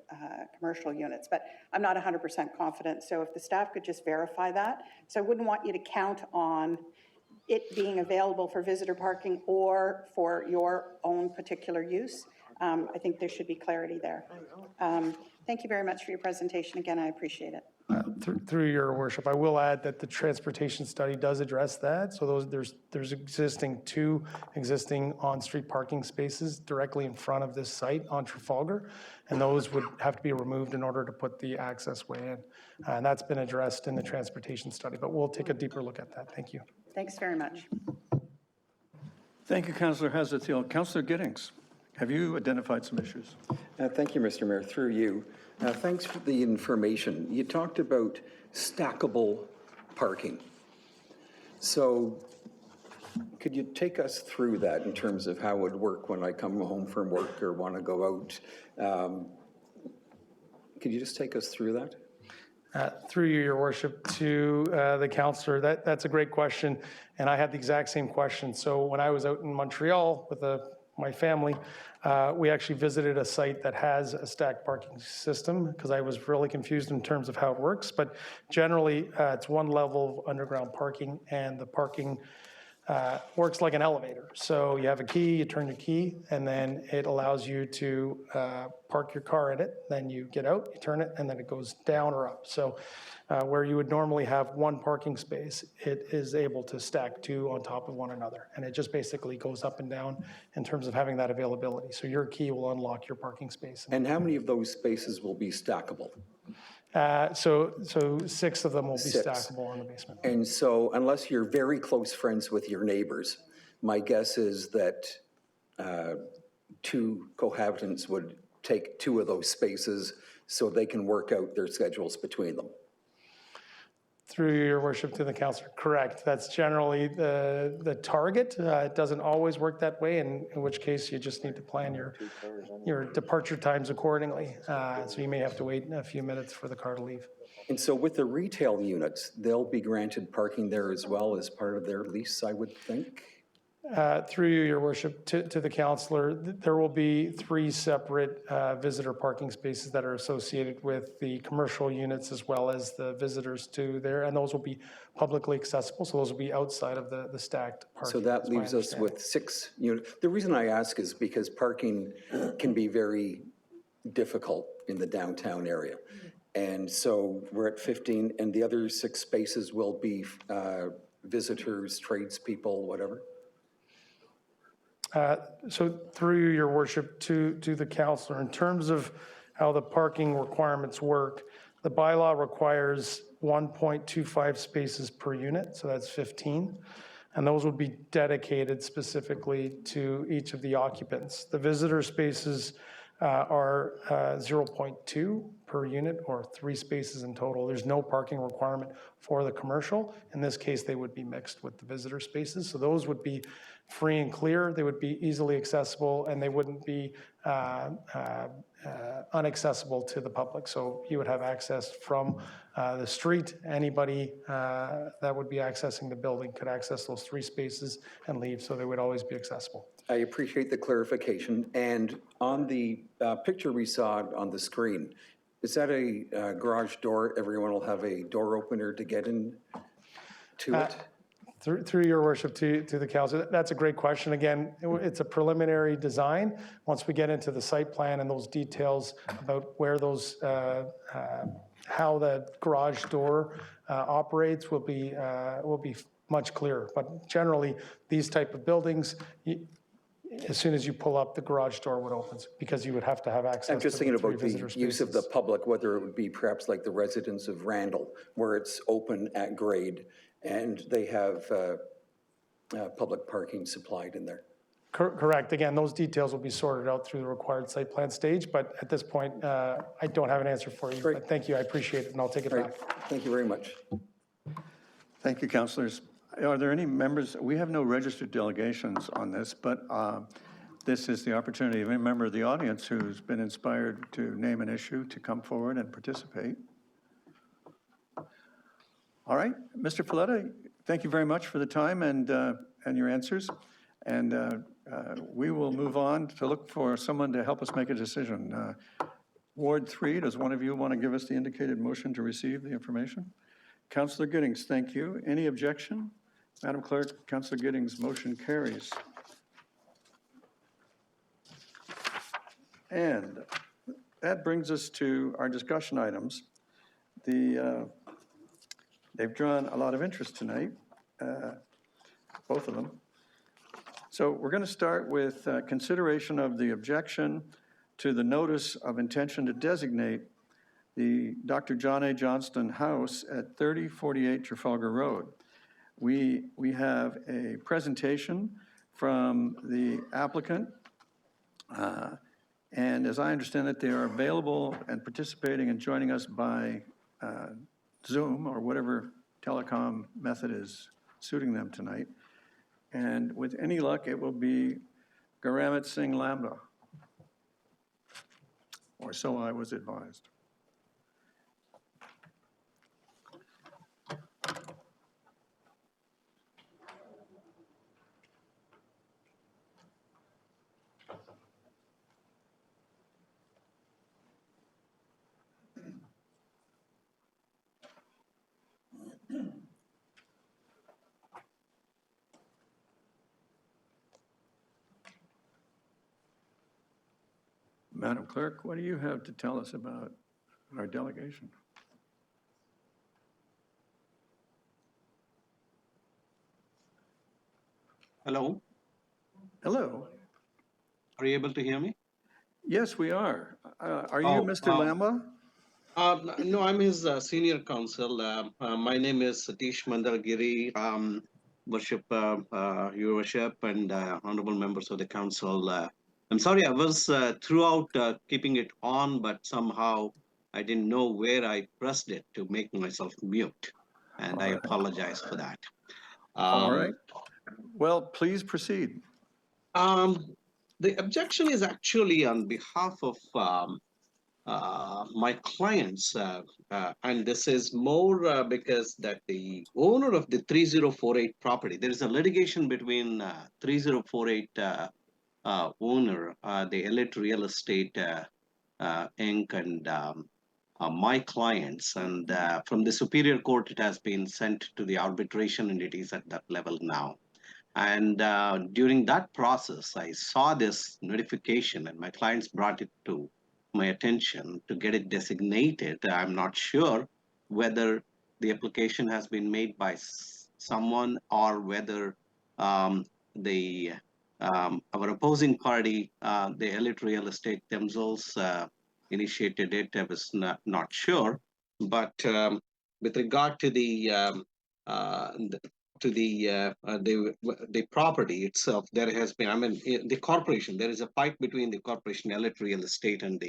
S9: commercial units, but I'm not 100% confident. So if the staff could just verify that. So I wouldn't want you to count on it being available for visitor parking or for your own particular use. I think there should be clarity there. Thank you very much for your presentation. Again, I appreciate it.
S8: Through your worship, I will add that the transportation study does address that. So there's 2 existing on-street parking spaces directly in front of this site on Trafalgar, and those would have to be removed in order to put the access way in. And that's been addressed in the transportation study, but we'll take a deeper look at that. Thank you.
S9: Thanks very much.
S2: Thank you, Councillor Hazlet-Thiel. Councillor Giddings, have you identified some issues?
S10: Thank you, Mr. Mayor. Through you. Thanks for the information. You talked about stackable parking. So could you take us through that in terms of how it would work when I come home from work or want to go out? Could you just take us through that?
S8: Through you, Your Worship, to the councillor, that's a great question, and I had the exact same question. So when I was out in Montreal with my family, we actually visited a site that has a stacked parking system because I was really confused in terms of how it works. But generally, it's one level of underground parking, and the parking works like an elevator. So you have a key, you turn your key, and then it allows you to park your car in it. Then you get out, you turn it, and then it goes down or up. So where you would normally have one parking space, it is able to stack two on top of one another. And it just basically goes up and down in terms of having that availability. So your key will unlock your parking space.
S10: And how many of those spaces will be stackable?
S8: So 6 of them will be
S10: 6.
S8: stackable in the basement.
S10: And so unless you're very close friends with your neighbors, my guess is that 2 cohabitants would take 2 of those spaces so they can work out their schedules between them.
S8: Through your worship to the councillor, correct. That's generally the target. It doesn't always work that way, in which case you just need to plan your departure times accordingly. So you may have to wait a few minutes for the car to leave.
S10: And so with the retail units, they'll be granted parking there as well as part of their lease, I would think?
S8: Through you, your worship, to the councillor, there will be 3 separate visitor parking spaces that are associated with the commercial units as well as the visitors to there, and those will be publicly accessible, so those will be outside of the stacked parking.
S10: So that leaves us with 6 units. The reason I ask is because parking can be very difficult in the downtown area. And so we're at 15, and the other 6 spaces will be visitors, tradespeople, whatever?
S8: So through you, your worship, to the councillor, in terms of how the parking requirements work, the bylaw requires 1.25 spaces per unit, so that's 15. And those would be dedicated specifically to each of the occupants. The visitor spaces are 0.2 per unit, or 3 spaces in total. There's no parking requirement for the commercial. In this case, they would be mixed with the visitor spaces. So those would be free and clear. They would be easily accessible, and they wouldn't be unaccessible to the public. So you would have access from the street. Anybody that would be accessing the building could access those 3 spaces and leave, so they would always be accessible.
S10: I appreciate the clarification. And on the picture we saw on the screen, is that a garage door? Everyone will have a door opener to get in to it?
S8: Through your worship to the council, that's a great question. Again, it's a preliminary design. Once we get into the site plan and those details about where those, how the garage door operates will be much clearer. But generally, these type of buildings, as soon as you pull up, the garage door would open because you would have to have access.
S10: I'm just thinking
S8: to the
S10: about
S8: 3
S10: the
S8: visitor
S10: use of the
S8: spaces.
S10: public, whether it would be perhaps like the residents of Randall, where it's open at grade and they have public parking supplied in there.
S8: Correct. Again, those details will be sorted out through the required site plan stage, but at this point, I don't have an answer for you. But thank you, I appreciate it, and I'll take it
S10: All
S8: back.
S10: right, thank you very much.
S2: Thank you, councillors. Are there any members? We have no registered delegations on this, but this is the opportunity of any member of the audience who's been inspired to name an issue to come forward and participate. All right, Mr. Folletta, thank you very much for the time and your answers. And we will move on to look for someone to help us make a decision. Ward 3, does one of you want to give us the indicated motion to receive the information? Councillor Giddings, thank you. Any objection? Madam Clerk, Councillor Giddings' motion carries. And that brings us to our discussion items. They've drawn a lot of interest tonight, both of them. So we're going to start with consideration of the objection to the notice of intention to designate the Dr. John A. Johnston House at 3048 Trafalgar Road. We have a presentation from the applicant, and as I understand it, they are available and participating and joining us by Zoom or whatever telecom method is suiting them tonight. And with any luck, it will be Gurmeet Singh Lambda, or so I was advised. Madam Clerk, what do you have to tell us about our delegation?
S11: Hello,
S2: Hello.
S11: are you able to hear me?
S2: Yes, we are. Are you
S11: Oh,
S2: Mr. Lamba?
S11: No, I'm his senior counsel. My name is Satish Mandargiri. Worship, Your Worship, and honorable members of the council. I'm sorry, I was throughout keeping it on, but somehow I didn't know where I pressed it to make myself mute, and I apologize for that.
S2: All right. Well, please proceed.
S11: Um, the objection is actually on behalf of my clients, and this is more because that the owner of the 3048 property, there is a litigation between 3048 owner, the Elite Real Estate Inc. and my clients, and from the Superior Court, it has been sent to the arbitration, and it is at that level now. And during that process, I saw this notification, and my clients brought it to my attention to get it designated. I'm not sure whether the application has been made by someone or whether um, the our opposing party, the Elite Real Estate themselves, initiated it. I was not sure, but with regard to the property itself, there has been, I mean, the corporation, there is a fight between the corporation, Elite Real Estate, and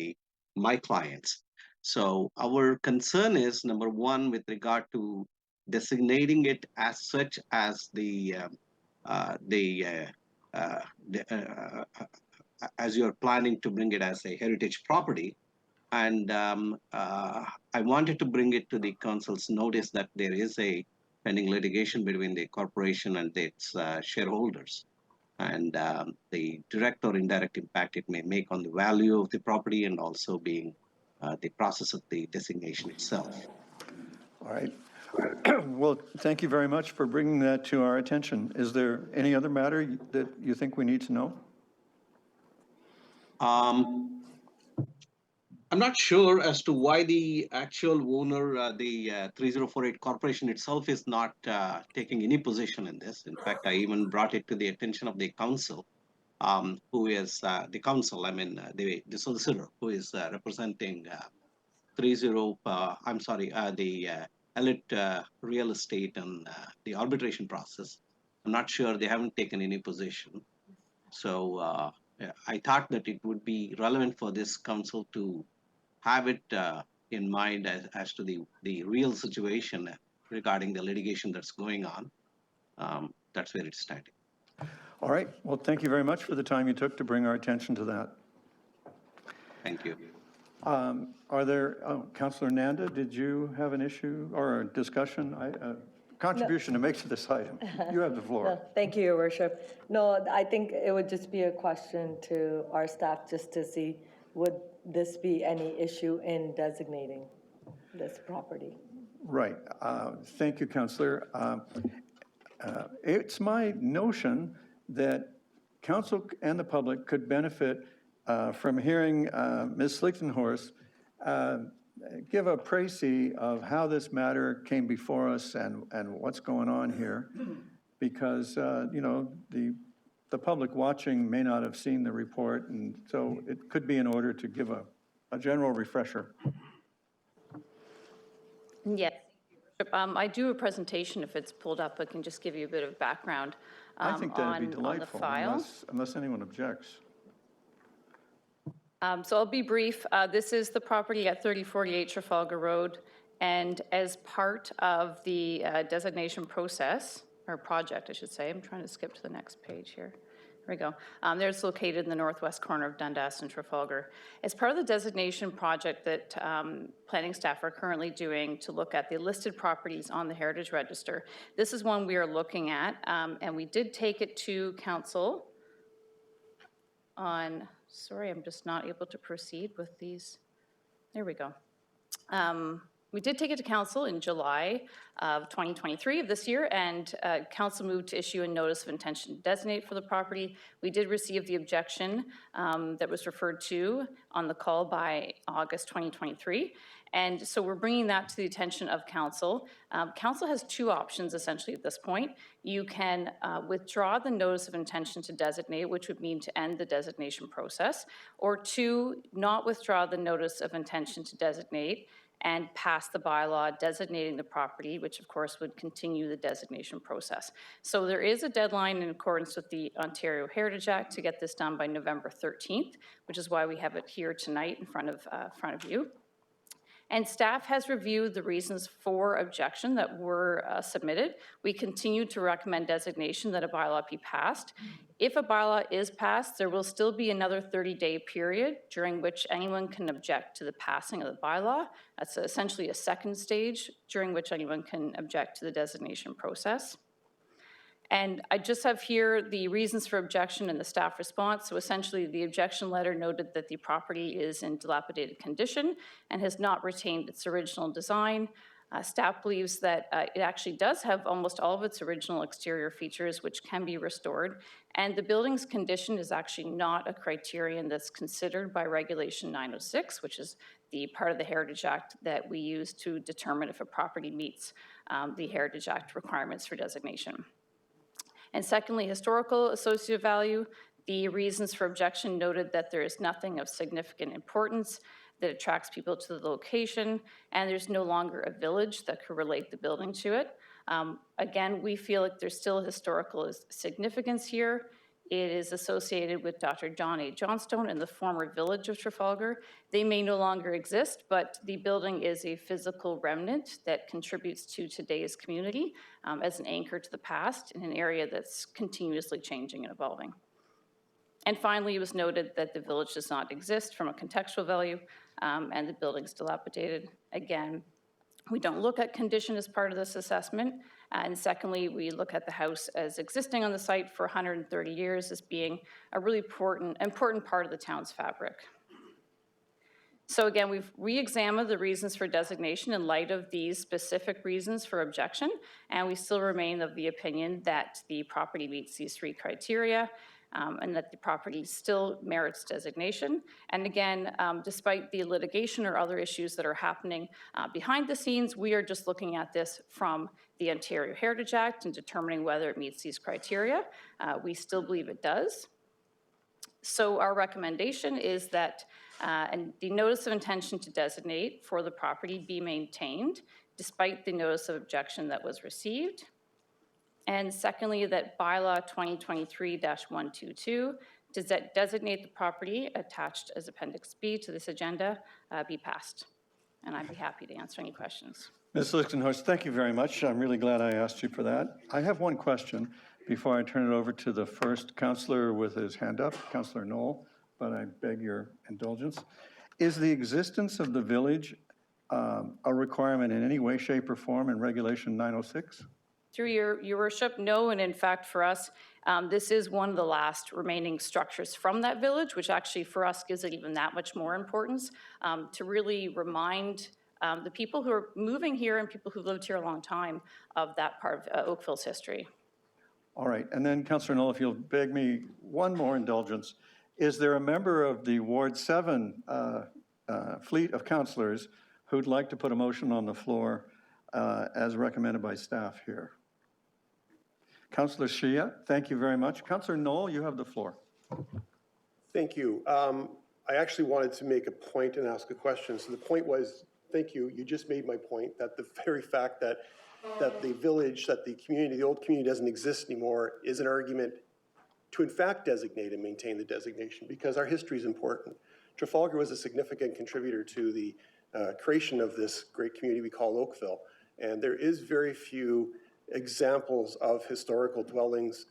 S11: my clients. So our concern is, number one, with regard to designating it as such as as you're planning to bring it as a heritage property. And I wanted to bring it to the council's notice that there is a pending litigation between the corporation and its shareholders. And the direct or indirect impact it may make on the value of the property and also being the process of the designation itself.
S2: All right. Well, thank you very much for bringing that to our attention. Is there any other matter that you think we need to know?
S11: I'm not sure as to why the actual owner, the 3048 corporation itself, is not taking any position in this. In fact, I even brought it to the attention of the council, who is the council, I mean, the solicitor, who is representing the Elite Real Estate and the arbitration process. I'm not sure, they haven't taken any position. So yeah, I thought that it would be relevant for this council to have it in mind as to the real situation regarding the litigation that's going on. That's where it's standing.
S2: All right. Well, thank you very much for the time you took to bring our attention to that.
S11: Thank you.
S2: Are there, Councillor Nanda, did you have an issue or a discussion, contribution to make to this item? You have the floor.
S12: No, thank you, Your Worship. No, I think it would just be a question to our staff just to see, would this be any issue in designating this property?
S2: Right. Thank you, Councillor. It's my notion that council and the public could benefit from hearing Ms. Lichtenhorst give a précis of how this matter came before us and what's going on here, because, you know, the public watching may not have seen the report, and so it could be in order to give a general refresher.
S13: Yes. I do a presentation, if it's pulled up, I can just give you a bit of background
S2: I think that'd be
S13: on the
S2: delightful,
S13: file.
S2: unless anyone objects.
S13: So I'll be brief. This is the property at 3048 Trafalgar Road, and as part of the designation process, or project, I should say, I'm trying to skip to the next page here. Here we go. There's located in the northwest corner of Dundas and Trafalgar. As part of the designation project that planning staff are currently doing to look at the listed properties on the Heritage Register, this is one we are looking at, and we did take it to council on, sorry, I'm just not able to proceed with these. There we go. We did take it to council in July of 2023 of this year, and council moved to issue a notice of intention to designate for the property. We did receive the objection that was referred to on the call by August 2023. And so we're bringing that to the attention of council. Council has two options essentially at this point. You can withdraw the notice of intention to designate, which would mean to end the designation process, or two, not withdraw the notice of intention to designate and pass the bylaw designating the property, which of course would continue the designation process. So there is a deadline in accordance with the Ontario Heritage Act to get this done by November 13th, which is why we have it here tonight in front of you. And staff has reviewed the reasons for objection that were submitted. We continue to recommend designation that a bylaw be passed. If a bylaw is passed, there will still be another 30-day period during which anyone can object to the passing of the bylaw. That's essentially a second stage during which anyone can object to the designation process. And I just have here the reasons for objection and the staff response. So essentially, the objection letter noted that the property is in dilapidated condition and has not retained its original design. Staff believes that it actually does have almost all of its original exterior features, which can be restored. And the building's condition is actually not a criterion that's considered by Regulation 906, which is the part of the Heritage Act that we use to determine if a property meets the Heritage Act requirements for designation. And secondly, historical associative value. The reasons for objection noted that there is nothing of significant importance that attracts people to the location, and there's no longer a village that could relate the building to it. Again, we feel like there's still historical significance here. It is associated with Dr. John A. Johnstone and the former village of Trafalgar. They may no longer exist, but the building is a physical remnant that contributes to today's community as an anchor to the past in an area that's continuously changing and evolving. And finally, it was noted that the village does not exist from a contextual value and the building's dilapidated. Again, we don't look at condition as part of this assessment. And secondly, we look at the house as existing on the site for 130 years as being a really important part of the town's fabric. So again, we've re-examined the reasons for designation in light of these specific reasons for objection, and we still remain of the opinion that the property meets these three criteria. And that the property still merits designation. And again, despite the litigation or other issues that are happening behind the scenes, we are just looking at this from the Ontario Heritage Act and determining whether it meets these criteria. We still believe it does. So our recommendation is that and the notice of intention to designate for the property be maintained despite the notice of objection that was received. And secondly, that bylaw 2023-122 does that designate the property attached as Appendix B to this agenda be passed. And I'd be happy to answer any questions.
S2: Ms. Lichtenhorst, thank you very much. I'm really glad I asked you for that. I have one question before I turn it over to the first councillor with his hand up, Councillor Knoll, but I beg your indulgence. Is the existence of the village a requirement in any way, shape, or form in Regulation 906?
S13: Through your worship, no, and in fact for us, this is one of the last remaining structures from that village, which actually for us gives it even that much more importance to really remind the people who are moving here and people who've lived here a long time of that part of Oakville's history.
S2: All right, and then Councillor Knoll, if you'll beg me one more indulgence, is there a member of the Ward 7 fleet of councillors who'd like to put a motion on the floor as recommended by staff here? Councillor Shia, thank you very much. Councillor Knoll, you have the floor.
S7: Thank you. I actually wanted to make a point and ask a question. So the point was, thank you, you just made my point, that the very fact that the village, that the community, the old community doesn't exist anymore is an argument to in fact designate and maintain the designation, because our history is important. Trafalgar was a significant contributor to the creation of this great community we call Oakville. And there is very few examples of historical dwellings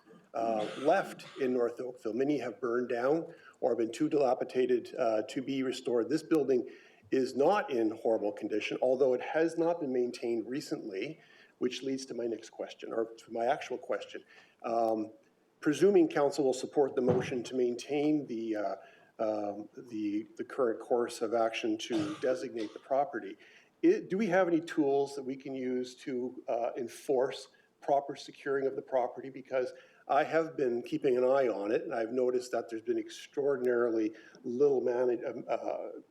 S7: left in North Oakville. Many have burned down or been too dilapidated to be restored. This building is not in horrible condition, although it has not been maintained recently, which leads to my next question, or to my actual question. Presuming council will support the motion to maintain the current course of action to designate the property, Do we have any tools that we can use to enforce proper securing of the property? Because I have been keeping an eye on it, and I've noticed that there's been extraordinarily little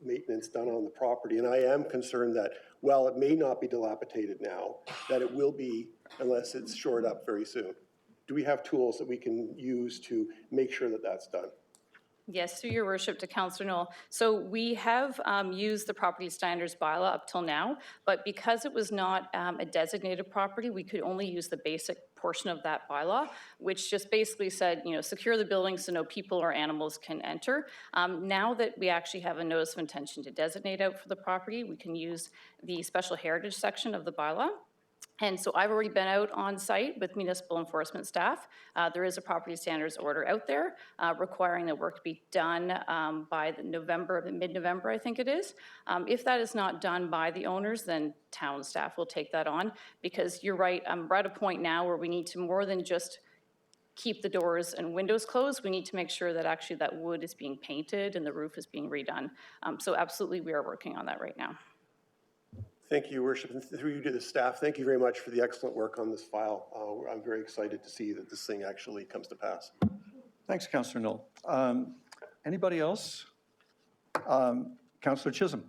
S7: maintenance done on the property. And I am concerned that while it may not be dilapidated now, that it will be unless it's shored up very soon. Do we have tools that we can use to make sure that that's done?
S13: Yes, through your worship to Councillor Knoll. So we have used the property standards bylaw up till now, but because it was not a designated property, we could only use the basic portion of that bylaw, which just basically said, you know, secure the building so no people or animals can enter. Now that we actually have a notice of intention to designate out for the property, we can use the special heritage section of the bylaw. And so I've already been out on site with municipal enforcement staff. There is a property standards order out there requiring the work to be done by mid-November, I think it is. If that is not done by the owners, then town staff will take that on, because you're right, we're at a point now where we need to more than just keep the doors and windows closed. We need to make sure that actually that wood is being painted and the roof is being redone. So absolutely, we are working on that right now.
S7: Thank you, Your Worship, and through you to the staff, thank you very much for the excellent work on this file. I'm very excited to see that this thing actually comes to pass.
S2: Thanks, Councillor Knoll. Anybody else? Councillor Chisholm.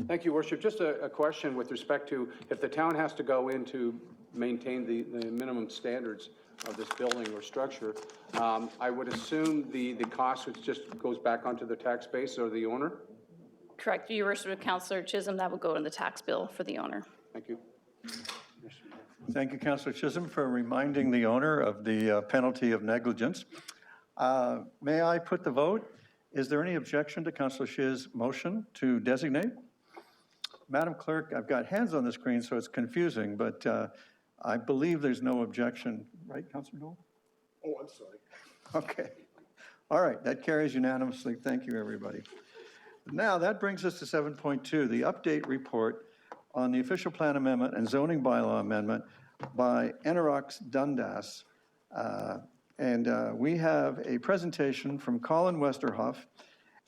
S14: Thank you, Worship. Just a question with respect to if the town has to go in to maintain the minimum standards of this building or structure, I would assume the cost which just goes back onto the tax base or the owner?
S13: Correct, Your Worship, Councillor Chisholm, that will go in the tax bill for the owner.
S14: Thank you.
S2: Thank you, Councillor Chisholm, for reminding the owner of the penalty of negligence. May I put the vote? Is there any objection to Councillor Shiz's motion to designate? Madam Clerk, I've got hands on the screen, so it's confusing, but I believe there's no objection. Right, Councillor Knoll?
S7: Oh, I'm sorry.
S2: Okay. All right, that carries unanimously. Thank you, everybody. Now, that brings us to 7.2, the update report on the official plan amendment and zoning bylaw amendment by Enorox Dundas. We have a presentation from Colin Westerhoff,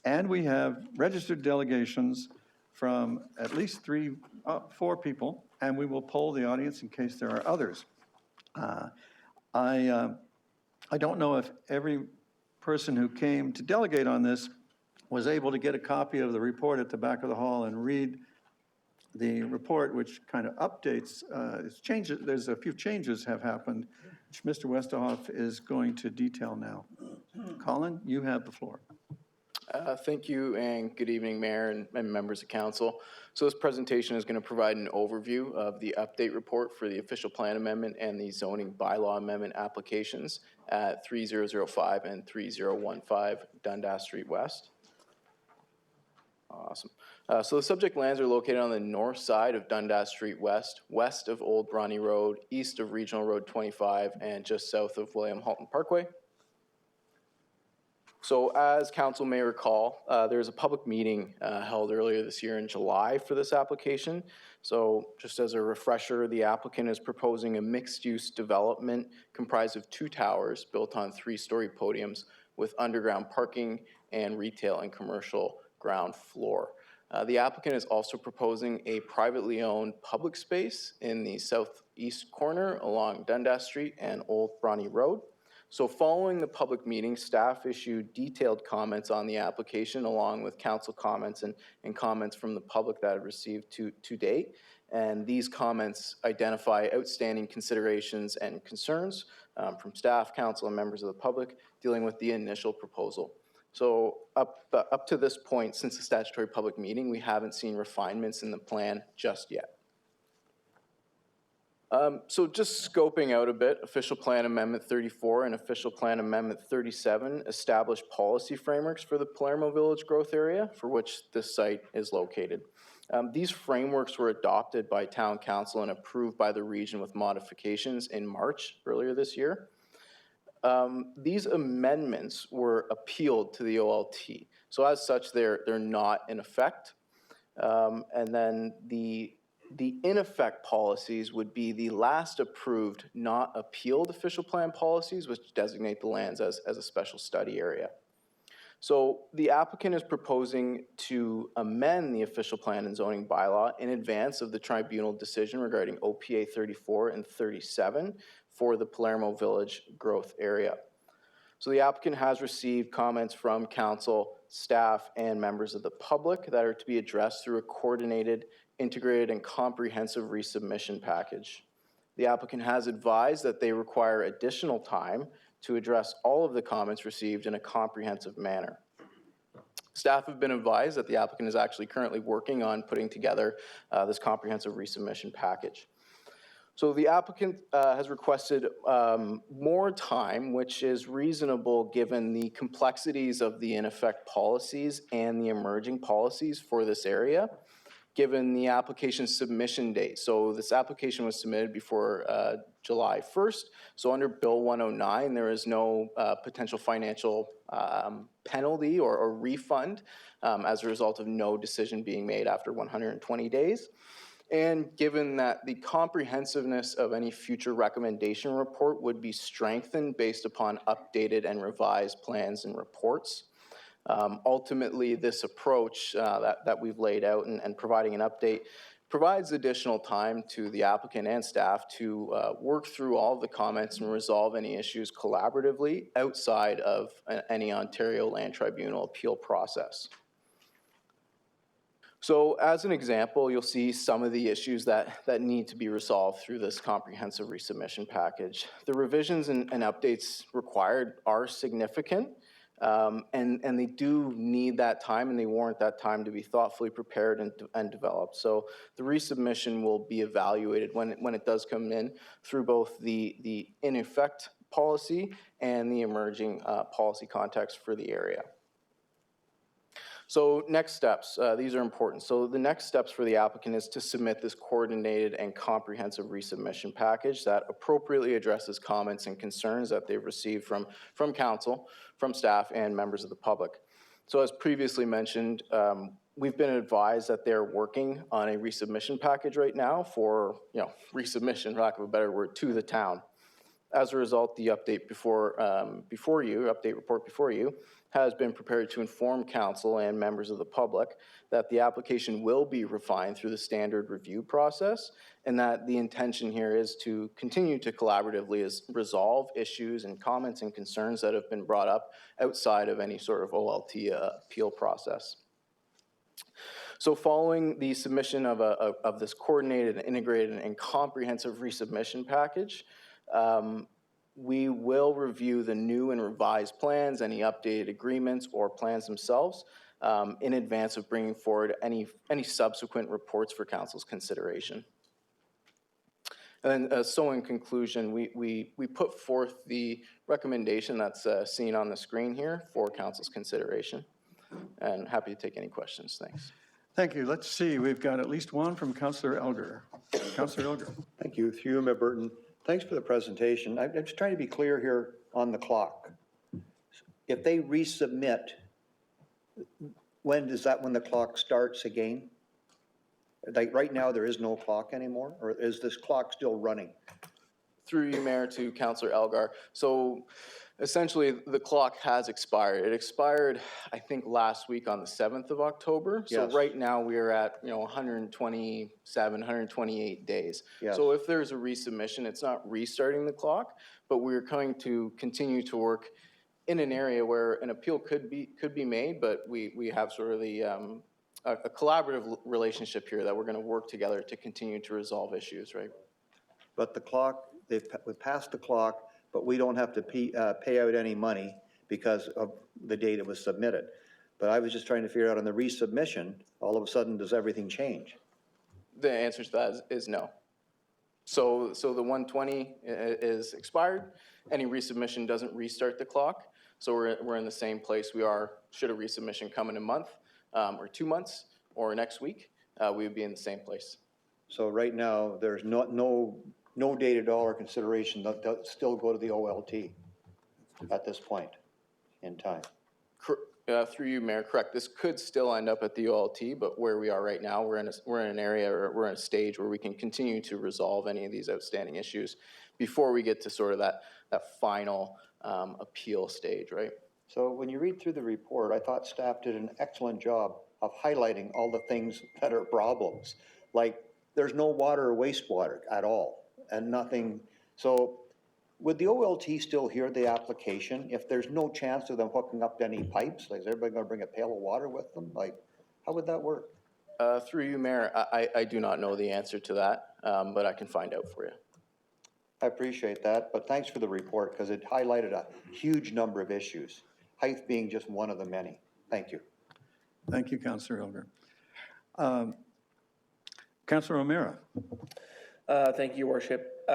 S2: and we have registered delegations from at least 4 people, and we will poll the audience in case there are others. I don't know if every person who came to delegate on this was able to get a copy of the report at the back of the hall and read the report, which kind of updates, changes. There's a few changes have happened, which Mr. Westerhoff is going to detail now. Colin, you have the floor.
S15: Thank you, and good evening, Mayor and members of council. So this presentation is going to provide an overview of the update report for the official plan amendment and the zoning bylaw amendment applications at 3005 and 3015 Dundas Street West. Awesome. So the subject lands are located on the north side of Dundas Street West, west of Old Bronny Road, east of Regional Road 25, and just south of William Halton Parkway. So as council may recall, there was a public meeting held earlier this year in July for this application. So just as a refresher, the applicant is proposing a mixed-use development comprised of 2 towers built on 3-story podiums with underground parking and retail and commercial ground floor. The applicant is also proposing a privately owned public space in the southeast corner along Dundas Street and Old Bronny Road. So following the public meeting, staff issued detailed comments on the application along with council comments and comments from the public that have received to date. And these comments identify outstanding considerations and concerns from staff, council, and members of the public dealing with the initial proposal. So up to this point, since the statutory public meeting, we haven't seen refinements in the plan just yet. So just scoping out a bit, Official Plan Amendment 34 and Official Plan Amendment 37 establish policy frameworks for the Palermo Village growth area for which this site is located. These frameworks were adopted by Town Council and approved by the region with modifications in March earlier this year. These amendments were appealed to the OLT. So as such, they're not in effect. And then the in effect policies would be the last approved, not appealed official plan policies, which designate the lands as a special study area. So the applicant is proposing to amend the official plan and zoning bylaw in advance of the tribunal decision regarding OPA 34 and 37 for the Palermo Village growth area. So the applicant has received comments from council, staff, and members of the public that are to be addressed through a coordinated, integrated, and comprehensive resubmission package. The applicant has advised that they require additional time to address all of the comments received in a comprehensive manner. Staff have been advised that the applicant is actually currently working on putting together this comprehensive resubmission package. So the applicant has requested more time, which is reasonable given the complexities of the in-effect policies and the emerging policies for this area, given the application submission date. So this application was submitted before July 1st. So under Bill 109, there is no potential financial penalty or refund as a result of no decision being made after 120 days. And given that the comprehensiveness of any future recommendation report would be strengthened based upon updated and revised plans and reports. Ultimately, this approach that we've laid out and providing an update provides additional time to the applicant and staff to work through all of the comments and resolve any issues collaboratively outside of any Ontario Land Tribunal appeal process. So as an example, you'll see some of the issues that need to be resolved through this comprehensive resubmission package. The revisions and updates required are significant, and they do need that time, and they warrant that time to be thoughtfully prepared and developed. So the resubmission will be evaluated when it does come in through both the in-effect policy and the emerging policy context for the area. So next steps, these are important. So the next steps for the applicant is to submit this coordinated and comprehensive resubmission package that appropriately addresses comments and concerns that they've received from council, from staff, and members of the public. So as previously mentioned, we've been advised that they're working on a resubmission package right now for, resubmission, for lack of a better word, to the town. As a result, the update update report before you, has been prepared to inform council and members of the public that the application will be refined through the standard review process, and that the intention here is to continue to collaboratively resolve issues and comments and concerns that have been brought up outside of any sort of OLT appeal process. So following the submission of this coordinated, integrated, and comprehensive resubmission package, we will review the new and revised plans, any updated agreements or plans themselves in advance of bringing forward any subsequent reports for council's consideration. And then, so in conclusion, we put forth the recommendation that's seen on the screen here for council's consideration. And happy to take any questions. Thanks.
S2: Thank you. Let's see. We've got at least one from Councillor Elgar. Councillor Elgar.
S1: Thank you. Through you, Mayor Burton. Thanks for the presentation. I'm just trying to be clear here on the clock. If they resubmit, when the clock starts again? Like right now, there is no clock anymore, or is this clock still running?
S15: Through you, Mayor, to Councillor Elgar. So essentially, the clock has expired. It expired, I think, last week on the 7th of October.
S1: Yes.
S15: So right now, we are at 127, 128 days.
S1: Yes.
S15: So if there's a resubmission, it's not restarting the clock, but we're going to continue to work in an area where an appeal could be made, but we have sort of the a collaborative relationship here that we're going to work together to continue to resolve issues, right?
S1: But the clock, we've passed the clock, but we don't have to pay out any money because of the date it was submitted. But I was just trying to figure out on the resubmission, all of a sudden, does everything change?
S15: The answer to that is no. So the 120 is expired. Any resubmission doesn't restart the clock. So we're in the same place we are. Should a resubmission come in a month or 2 months or next week, we would be in the same place.
S1: So right now, there's no data dollar consideration that still go to the OLT at this point in time.
S15: Through you, Mayor, correct. This could still end up at the OLT, but where we are right now, we're in an area, or we're in a stage where we can continue to resolve any of these outstanding issues before we get to sort of that final appeal stage, right?
S1: So when you read through the report, I thought staff did an excellent job of highlighting all the things that are problems. Like, there's no water or wastewater at all, and nothing. So would the OLT still hear the application if there's no chance of them hooking up to any pipes? Like, is everybody gonna bring a pail of water with them? Like, how would that work?
S15: Through you, Mayor, I do not know the answer to that, but I can find out for you.
S1: I appreciate that, but thanks for the report, because it highlighted a huge number of issues, height being just one of the many. Thank you.
S2: Thank you, Councillor Elgar. Councillor O'Meara.
S4: Thank you, Your Worship.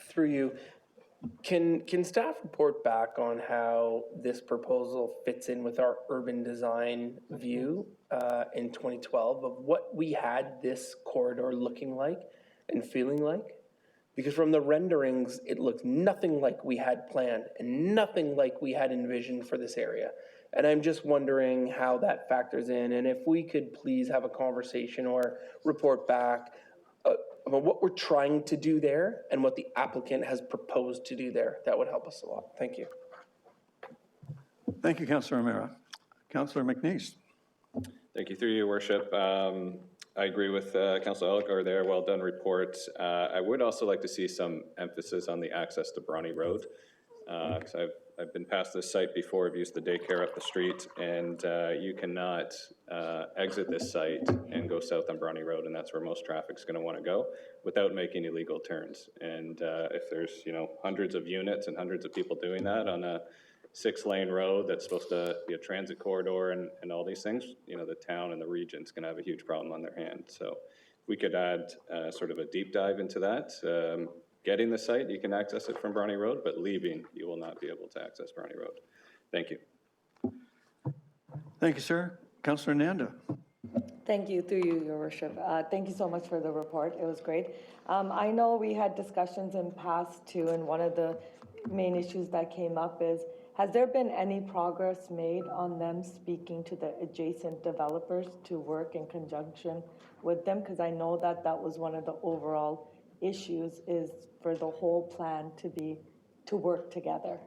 S4: Through you, can staff report back on how this proposal fits in with our urban design view in 2012 of what we had this corridor looking like and feeling like? Because from the renderings, it looked nothing like we had planned and nothing like we had envisioned for this area. And I'm just wondering how that factors in, and if we could please have a conversation or report back about what we're trying to do there and what the applicant has proposed to do there. That would help us a lot. Thank you.
S2: Thank you, Councillor O'Meara. Councillor McNeese.
S16: Thank you, through your worship. I agree with Councillor Elgar there. Well done report. I would also like to see some emphasis on the access to Bronte Road, because I've been past this site before. I've used the daycare up the street, and you cannot exit this site and go south on Bronte Road, and that's where most traffic's going to want to go without making illegal turns. And if there's, you know, hundreds of units and hundreds of people doing that on a 6-lane road that's supposed to be a transit corridor and all these things, you know, the town and the region's going to have a huge problem on their hands. So we could add sort of a deep dive into that. Getting the site, you can access it from Bronte Road, but leaving, you will not be able to access Bronte Road. Thank you.
S2: Thank you, sir. Councillor Nanda.
S12: Thank you, through you, Your Worship. Thank you so much for the report. It was great. I know we had discussions in past too, and one of the main issues that came up is, has there been any progress made on them speaking to the adjacent developers to work in conjunction with them? Because I know that that was one of the overall issues, is for the whole plan to work together.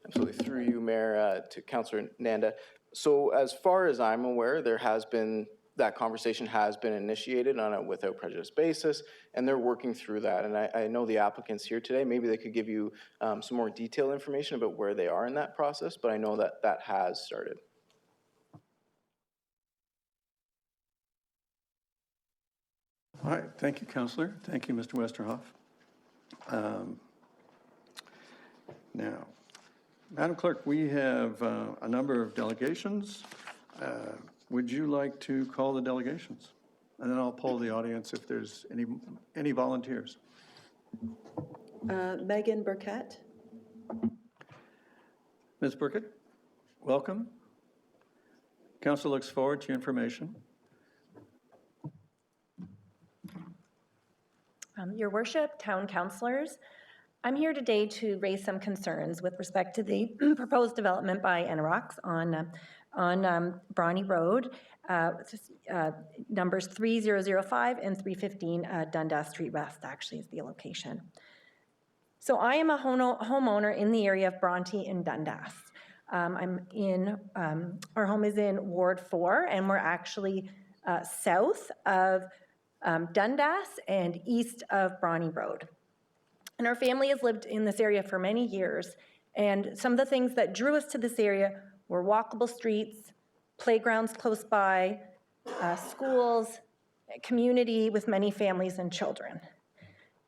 S15: Absolutely. Through you, Mayor, to Councillor Nanda. So as far as I'm aware, there has been, that conversation has been initiated on a without prejudice basis, and they're working through that. And I know the applicants here today, maybe they could give you some more detailed information about where they are in that process, but I know that that has started.
S2: All right, thank you, Councillor. Thank you, Mr. Westerhoff. Now, Madam Clerk, we have a number of delegations. Would you like to call the delegations? And then I'll poll the audience if there's any volunteers.
S17: Megan Burkett.
S2: Ms. Burkett, welcome. Council looks forward to your information.
S18: Your Worship, town councillors, I'm here today to raise some concerns with respect to the proposed development by Enrox on Bronte Road, numbers 3005 and 315 Dundas Street West, actually, is the location. So I am a homeowner in the area of Bronte and Dundas. Our home is in Ward 4, and we're actually south of Dundas and east of Bronte Road. And our family has lived in this area for many years, and some of the things that drew us to this area were walkable streets, playgrounds close by, schools, community with many families and children.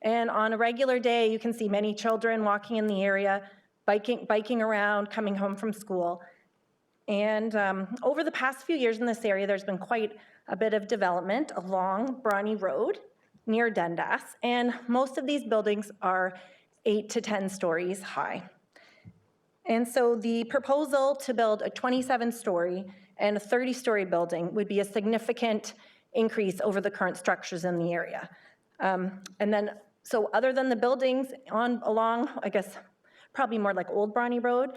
S18: And on a regular day, you can see many children walking in the area, biking around, coming home from school. And over the past few years in this area, there's been quite a bit of development along Bronte Road near Dundas, and most of these buildings are 8 to 10 stories high. And so the proposal to build a 27-story and a 30-story building would be a significant increase over the current structures in the area. And then, so other than the buildings along, I guess, probably more like Old Bronte Road,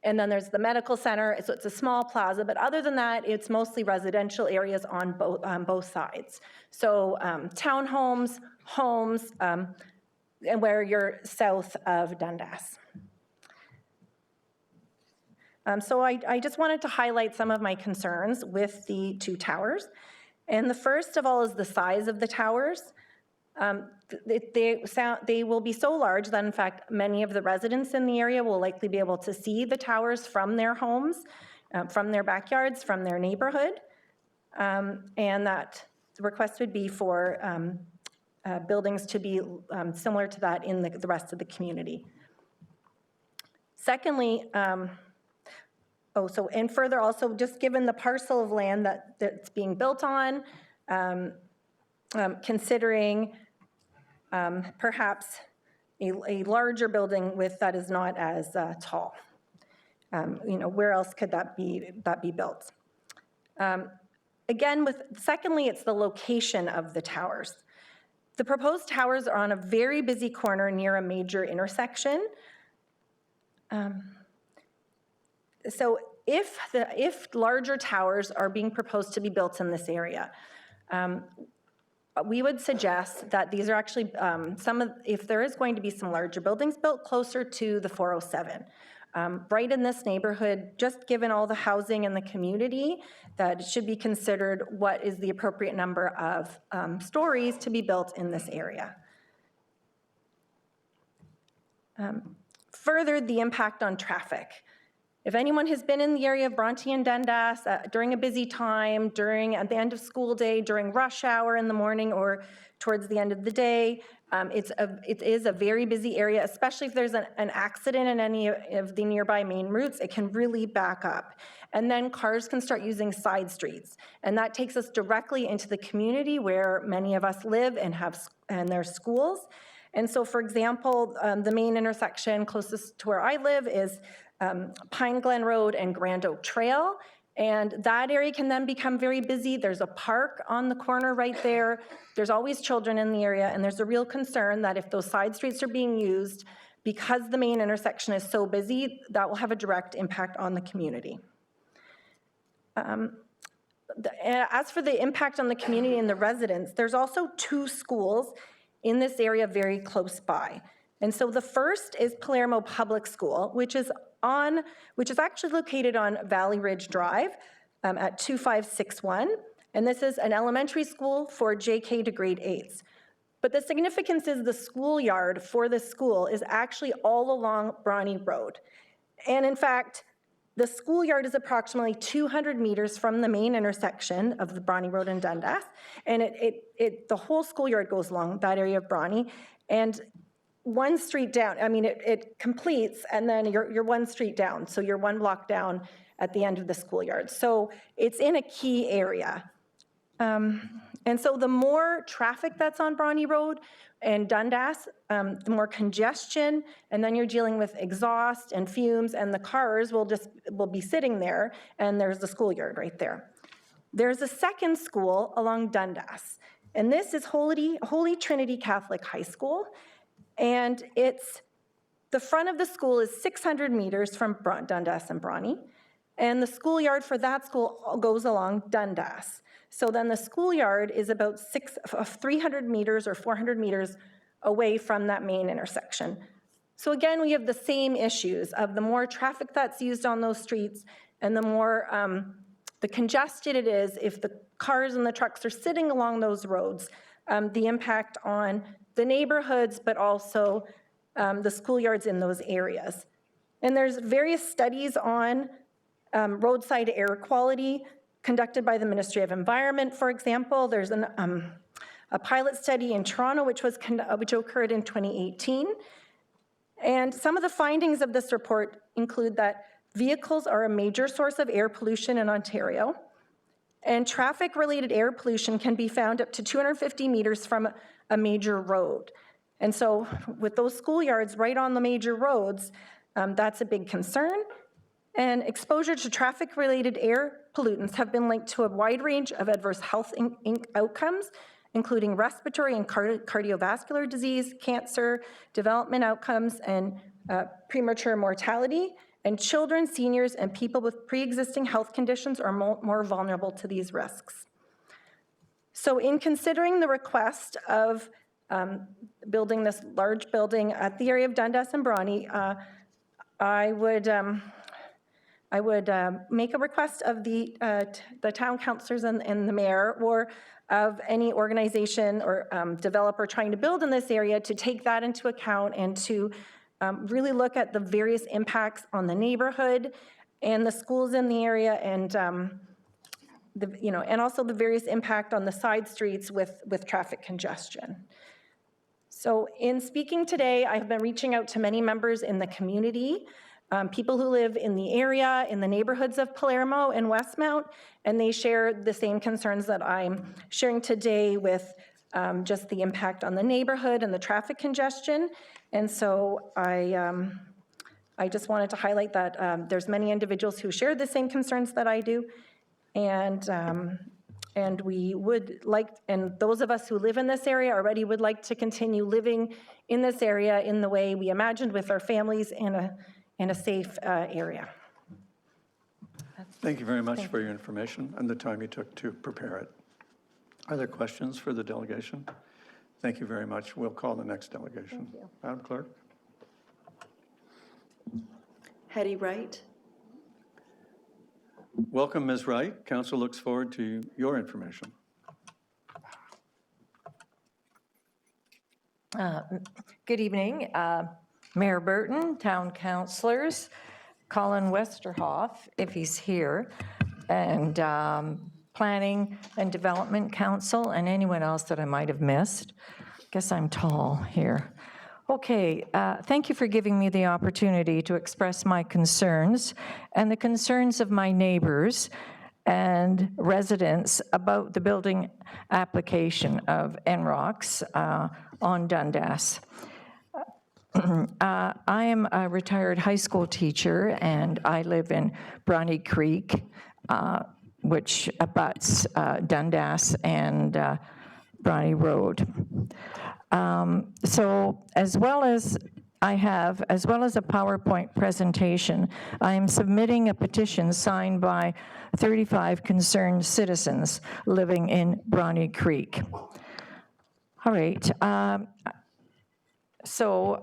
S18: and then there's the medical center, so it's a small plaza, but other than that, it's mostly residential areas on both sides. So townhomes, homes, and where you're south of Dundas. So I just wanted to highlight some of my concerns with the two towers. And the first of all is the size of the towers. They will be so large that, in fact, many of the residents in the area will likely be able to see the towers from their homes, from their backyards, from their neighborhood. And that the request would be for buildings to be similar to that in the rest of the community. Secondly, and further also, just given the parcel of land that's being built on, considering perhaps a larger building that is not as tall. Where else could that be built? Again, secondly, it's the location of the towers. The proposed towers are on a very busy corner near a major intersection. So if larger towers are being proposed to be built in this area, we would suggest that these are actually if there is going to be some larger buildings built closer to the 407. Right in this neighborhood, just given all the housing in the community, that it should be considered what is the appropriate number of stories to be built in this area. Further, the impact on traffic. If anyone has been in the area of Bronte and Dundas during a busy time, at the end of school day, during rush hour in the morning or towards the end of the day, it is a very busy area, especially if there's an accident in any of the nearby main routes. It can really back up. And then cars can start using side streets. And that takes us directly into the community where many of us live and there's schools. And so, for example, the main intersection closest to where I live is Pine Glen Road and Grand Oak Trail. And that area can then become very busy. There's a park on the corner right there. There's always children in the area, and there's a real concern that if those side streets are being used, because the main intersection is so busy, that will have a direct impact on the community. As for the impact on the community and the residents, there's also 2 schools in this area very close by. And so the first is Palermo Public School, which is actually located on Valley Ridge Drive at 2561. And this is an elementary school for JK to grade 8s. But the significance is the schoolyard for this school is actually all along Bronte Road. And in fact, the schoolyard is approximately 200 meters from the main intersection of the Bronte Road and Dundas. And the whole schoolyard goes along that area of Bronte. And one street down, it completes, and then you're one street down. So you're 1 block down at the end of the schoolyard. So it's in a key area. And so the more traffic that's on Bronte Road and Dundas, the more congestion, and then you're dealing with exhaust and fumes, and the cars will be sitting there, and there's the schoolyard right there. There's a second school along Dundas, and this is Holy Trinity Catholic High School. And the front of the school is 600 meters from Dundas and Bronte, and the schoolyard for that school goes along Dundas. So then the schoolyard is about 300 meters or 400 meters away from that main intersection. So again, we have the same issues of the more traffic that's used on those streets and the more the congested it is if the cars and the trucks are sitting along those roads, the impact on the neighborhoods, but also the schoolyards in those areas. And there's various studies on roadside air quality conducted by the Ministry of Environment, for example. There's a pilot study in Toronto, which occurred in 2018. And some of the findings of this report include that vehicles are a major source of air pollution in Ontario, and traffic-related air pollution can be found up to 250 meters from a major road. And so with those schoolyards right on the major roads, that's a big concern. And exposure to traffic-related air pollutants have been linked to a wide range of adverse health outcomes, including respiratory and cardiovascular disease, cancer, development outcomes, and premature mortality. And children, seniors, and people with pre-existing health conditions are more vulnerable to these risks. So in considering the request of building this large building at the area of Dundas and Bronte, I would I would make a request of the town councilors and the mayor, or of any organization or developer trying to build in this area, to take that into account and to really look at the various impacts on the neighborhood and the schools in the area, and and also the various impact on the side streets with traffic congestion. So in speaking today, I've been reaching out to many members in the community, people who live in the area, in the neighborhoods of Palermo and Westmount, and they share the same concerns that I'm sharing today with just the impact on the neighborhood and the traffic congestion. And so I just wanted to highlight that there's many individuals who share the same concerns that I do, and we would like, and those of us who live in this area already would like to continue living in this area in the way we imagined, with our families in a safe area.
S2: Thank you very much for your information and the time you took to prepare it. Are there questions for the delegation? Thank you very much. We'll call the next delegation. Madam Clerk.
S17: Hetty Wright.
S2: Welcome, Ms. Wright. Council looks forward to your information.
S19: Good evening, Mayor Burton, town councilors, Colin Westerhoff, if he's here, and Planning and Development Council, and anyone else that I might have missed. Guess I'm tall here. Okay, thank you for giving me the opportunity to express my concerns and the concerns of my neighbors and residents about the building application of NROX on Dundas. I am a retired high school teacher, and I live in Bronte Creek, which abuts Dundas and Bronte Road. So as well as a PowerPoint presentation, I am submitting a petition signed by 35 concerned citizens living in Bronte Creek. All right. So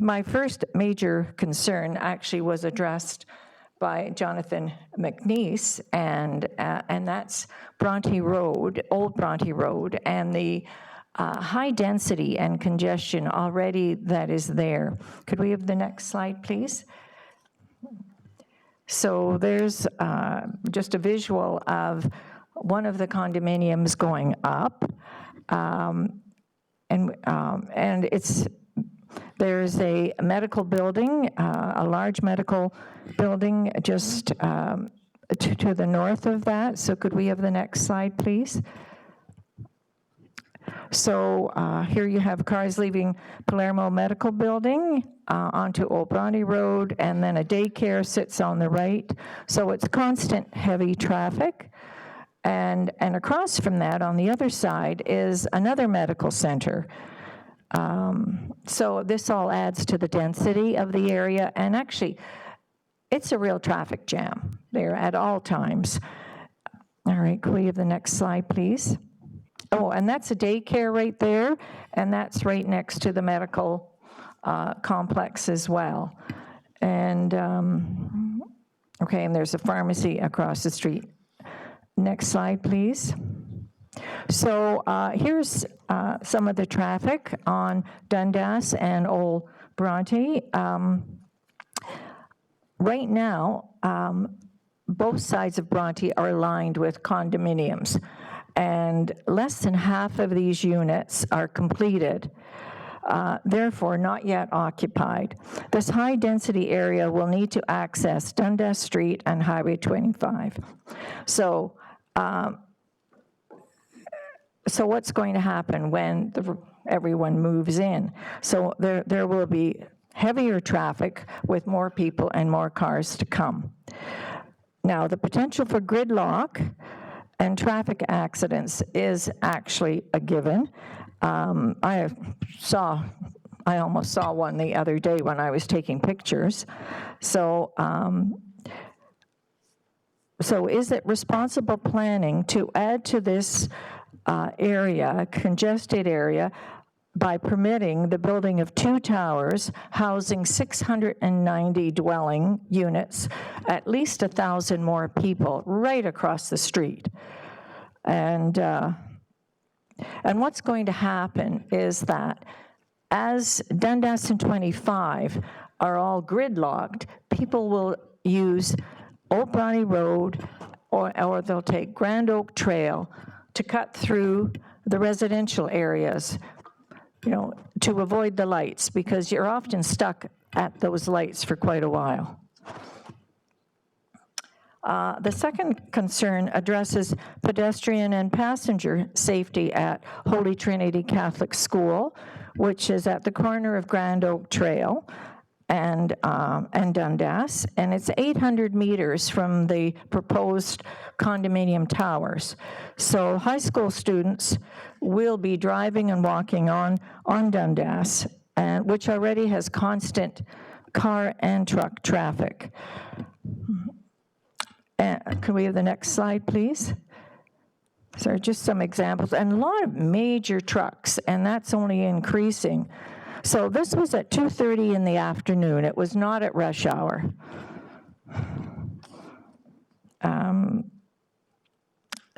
S19: my first major concern actually was addressed by Jonathan McNeese, and that's Bronte Road, Old Bronte Road, and the high density and congestion already that is there. Could we have the next slide, please? So there's just a visual of one of the condominiums going up, and there's a medical building, a large medical building just to the north of that. So could we have the next slide, please? So here you have cars leaving Palermo Medical Building onto Old Bronte Road, and then a daycare sits on the right. So it's constant heavy traffic. And across from that, on the other side, is another medical center. So this all adds to the density of the area, and actually, it's a real traffic jam there at all times. All right, could we have the next slide, please? Oh, and that's a daycare right there, and that's right next to the medical complex as well. And, okay, and there's a pharmacy across the street. Next slide, please. So here's some of the traffic on Dundas and Old Bronte. Right now, both sides of Bronte are lined with condominiums, and less than half of these units are completed, therefore not yet occupied. This high-density area will need to access Dundas Street and Highway 25. So what's going to happen when everyone moves in? So there will be heavier traffic with more people and more cars to come. Now, the potential for gridlock and traffic accidents is actually a given. I almost saw one the other day when I was taking pictures. So is it responsible planning to add to this area, a congested area, by permitting the building of 2 towers housing 690 dwelling units, at least 1,000 more people right across the street. And what's going to happen is that as Dundas and 25 are all gridlocked, people will use Old Bronny Road or they'll take Grand Oak Trail to cut through the residential areas, you know, to avoid the lights, because you're often stuck at those lights for quite a while. The second concern addresses pedestrian and passenger safety at Holy Trinity Catholic School, which is at the corner of Grand Oak Trail and Dundas, and it's 800 meters from the proposed condominium towers. So high school students will be driving and walking on Dundas, which already has constant car and truck traffic. Can we have the next slide, please? So just some examples, and a lot of major trucks, and that's only increasing. So this was at 2:30 in the afternoon. It was not at rush hour.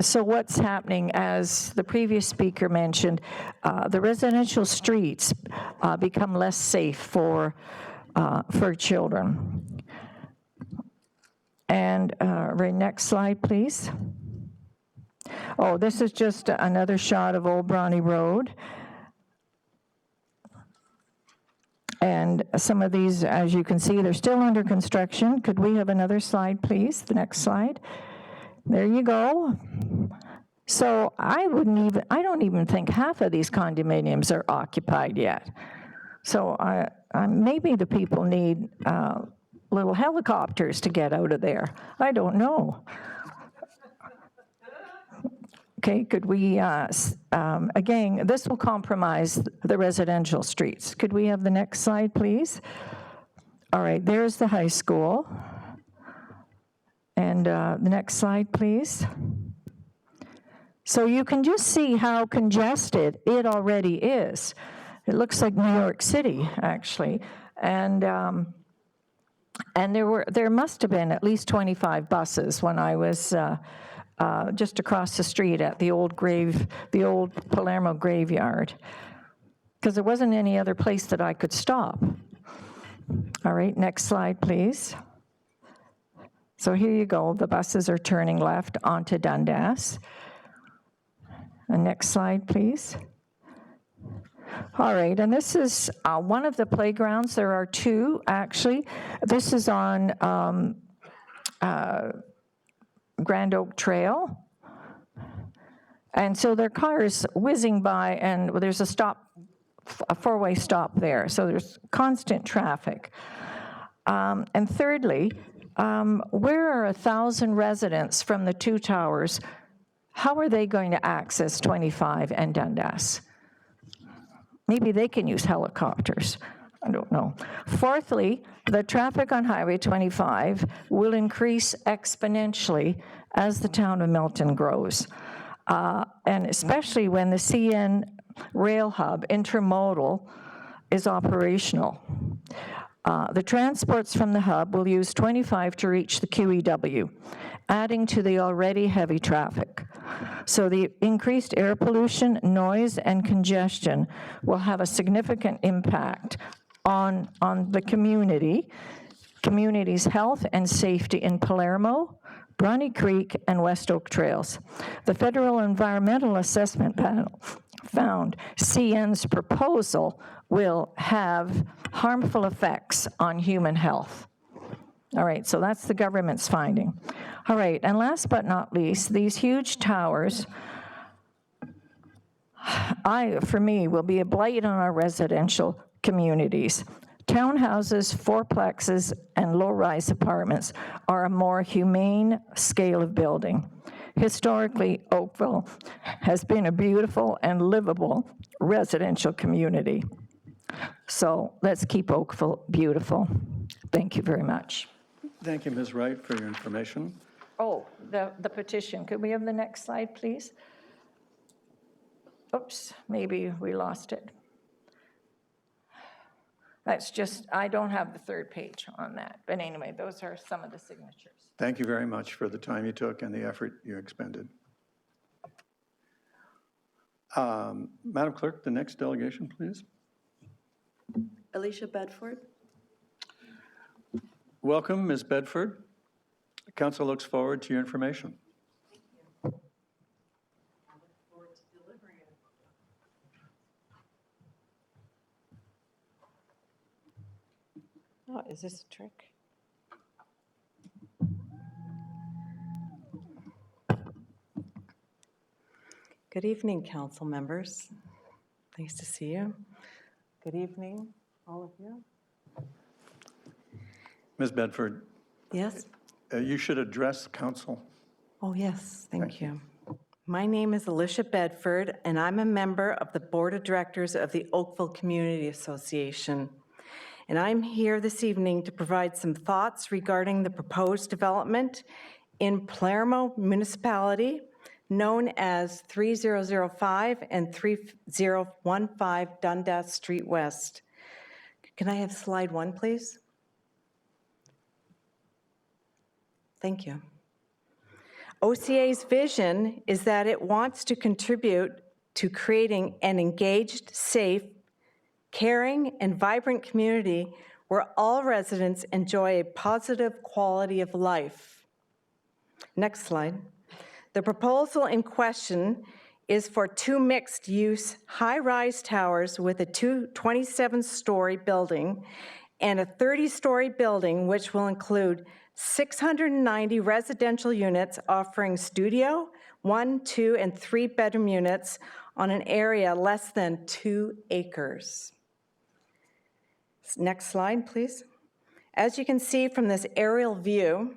S19: So what's happening, as the previous speaker mentioned, the residential streets become less safe for children. And right, next slide, please. Oh, this is just another shot of Old Bronny Road. And some of these, as you can see, they're still under construction. Could we have another slide, please? The next slide. There you go. So I don't even think half of these condominiums are occupied yet. So maybe the people need little helicopters to get out of there. I don't know. Okay, could we, again, this will compromise the residential streets. Could we have the next slide, please? All right, there's the high school. And the next slide, please. So you can just see how congested it already is. It looks like New York City, actually. And there must have been at least 25 buses when I was just across the street at the old Palermo graveyard, because there wasn't any other place that I could stop. All right, next slide, please. So here you go. The buses are turning left onto Dundas. And next slide, please. All right, and this is one of the playgrounds. There are 2, actually. This is on Grand Oak Trail. And so there are cars whizzing by, and there's a 4-way stop there. So there's constant traffic. And thirdly, where are 1,000 residents from the 2 towers? How are they going to access 25 and Dundas? Maybe they can use helicopters. I don't know. Fourthly, the traffic on Highway 25 will increase exponentially as the town of Milton grows, and especially when the CN rail hub intermodal is operational. The transports from the hub will use 25 to reach the QEW, adding to the already heavy traffic. So the increased air pollution, noise, and congestion will have a significant impact on the community's health and safety in Palermo, Bronny Creek, and West Oak Trails. The Federal Environmental Assessment Panel found CN's proposal will have harmful effects on human health. All right, so that's the government's finding. All right, and last but not least, these huge towers, for me, will be a blight on our residential communities. Townhouses, fourplexes, and low-rise apartments are a more humane scale of building. Historically, Oakville has been a beautiful and livable residential community. So let's keep Oakville beautiful. Thank you very much.
S2: Thank you, Ms. Wright, for your information.
S19: Oh, the petition. Could we have the next slide, please? Oops, maybe we lost it. That's just, I don't have the third page on that. But anyway, those are some of the signatures.
S2: Thank you very much for the time you took and the effort you expended. Madam Clerk, the next delegation, please.
S17: Alicia Bedford.
S2: Welcome, Ms. Bedford. Council looks forward to your information.
S20: Oh, is this a trick? Good evening, council members. Nice to see you. Good evening, all of you.
S2: Ms. Bedford,
S20: Yes?
S2: you should address council.
S20: Oh, yes, thank you. My name is Alicia Bedford, and I'm a member of the Board of Directors of the Oakville Community Association. And I'm here this evening to provide some thoughts regarding the proposed development in Palermo Municipality, known as 3005 and 3015 Dundas Street West. Can I have slide 1, please? Thank you. OCA's vision is that it wants to contribute to creating an engaged, safe, caring, and vibrant community where all residents enjoy a positive quality of life. Next slide. The proposal in question is for 2 mixed-use high-rise towers with a 27-story building and a 30-story building, which will include 690 residential units offering studio, 1, 2, and 3-bedroom units on an area less than 2 acres. Next slide, please. As you can see from this aerial view,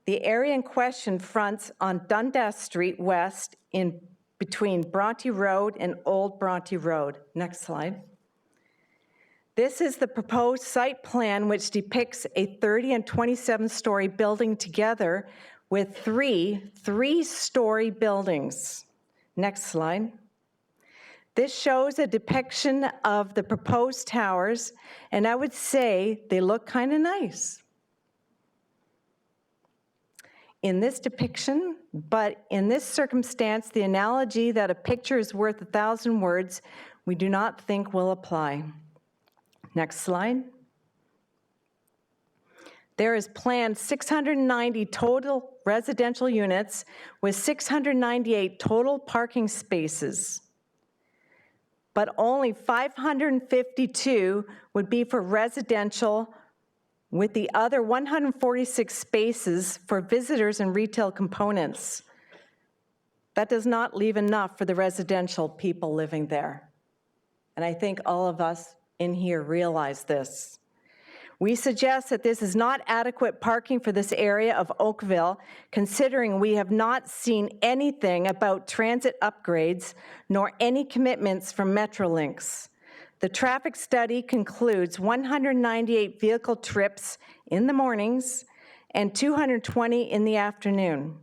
S20: the area in question fronts on Dundas Street West in between Bronte Road and Old Bronte Road. Next slide. This is the proposed site plan, which depicts a 30 and 27-story building together with 3 3-story buildings. Next slide. This shows a depiction of the proposed towers, and I would say they look kind of nice in this depiction, but in this circumstance, the analogy that a picture is worth 1,000 words, we do not think will apply. Next slide. There is planned 690 total residential units with 698 total parking spaces, but only 552 would be for residential, with the other 146 spaces for visitors and retail components. That does not leave enough for the residential people living there. And I think all of us in here realize this. We suggest that this is not adequate parking for this area of Oakville, considering we have not seen anything about transit upgrades nor any commitments from Metrolinx. The traffic study concludes 198 vehicle trips in the mornings and 220 in the afternoon.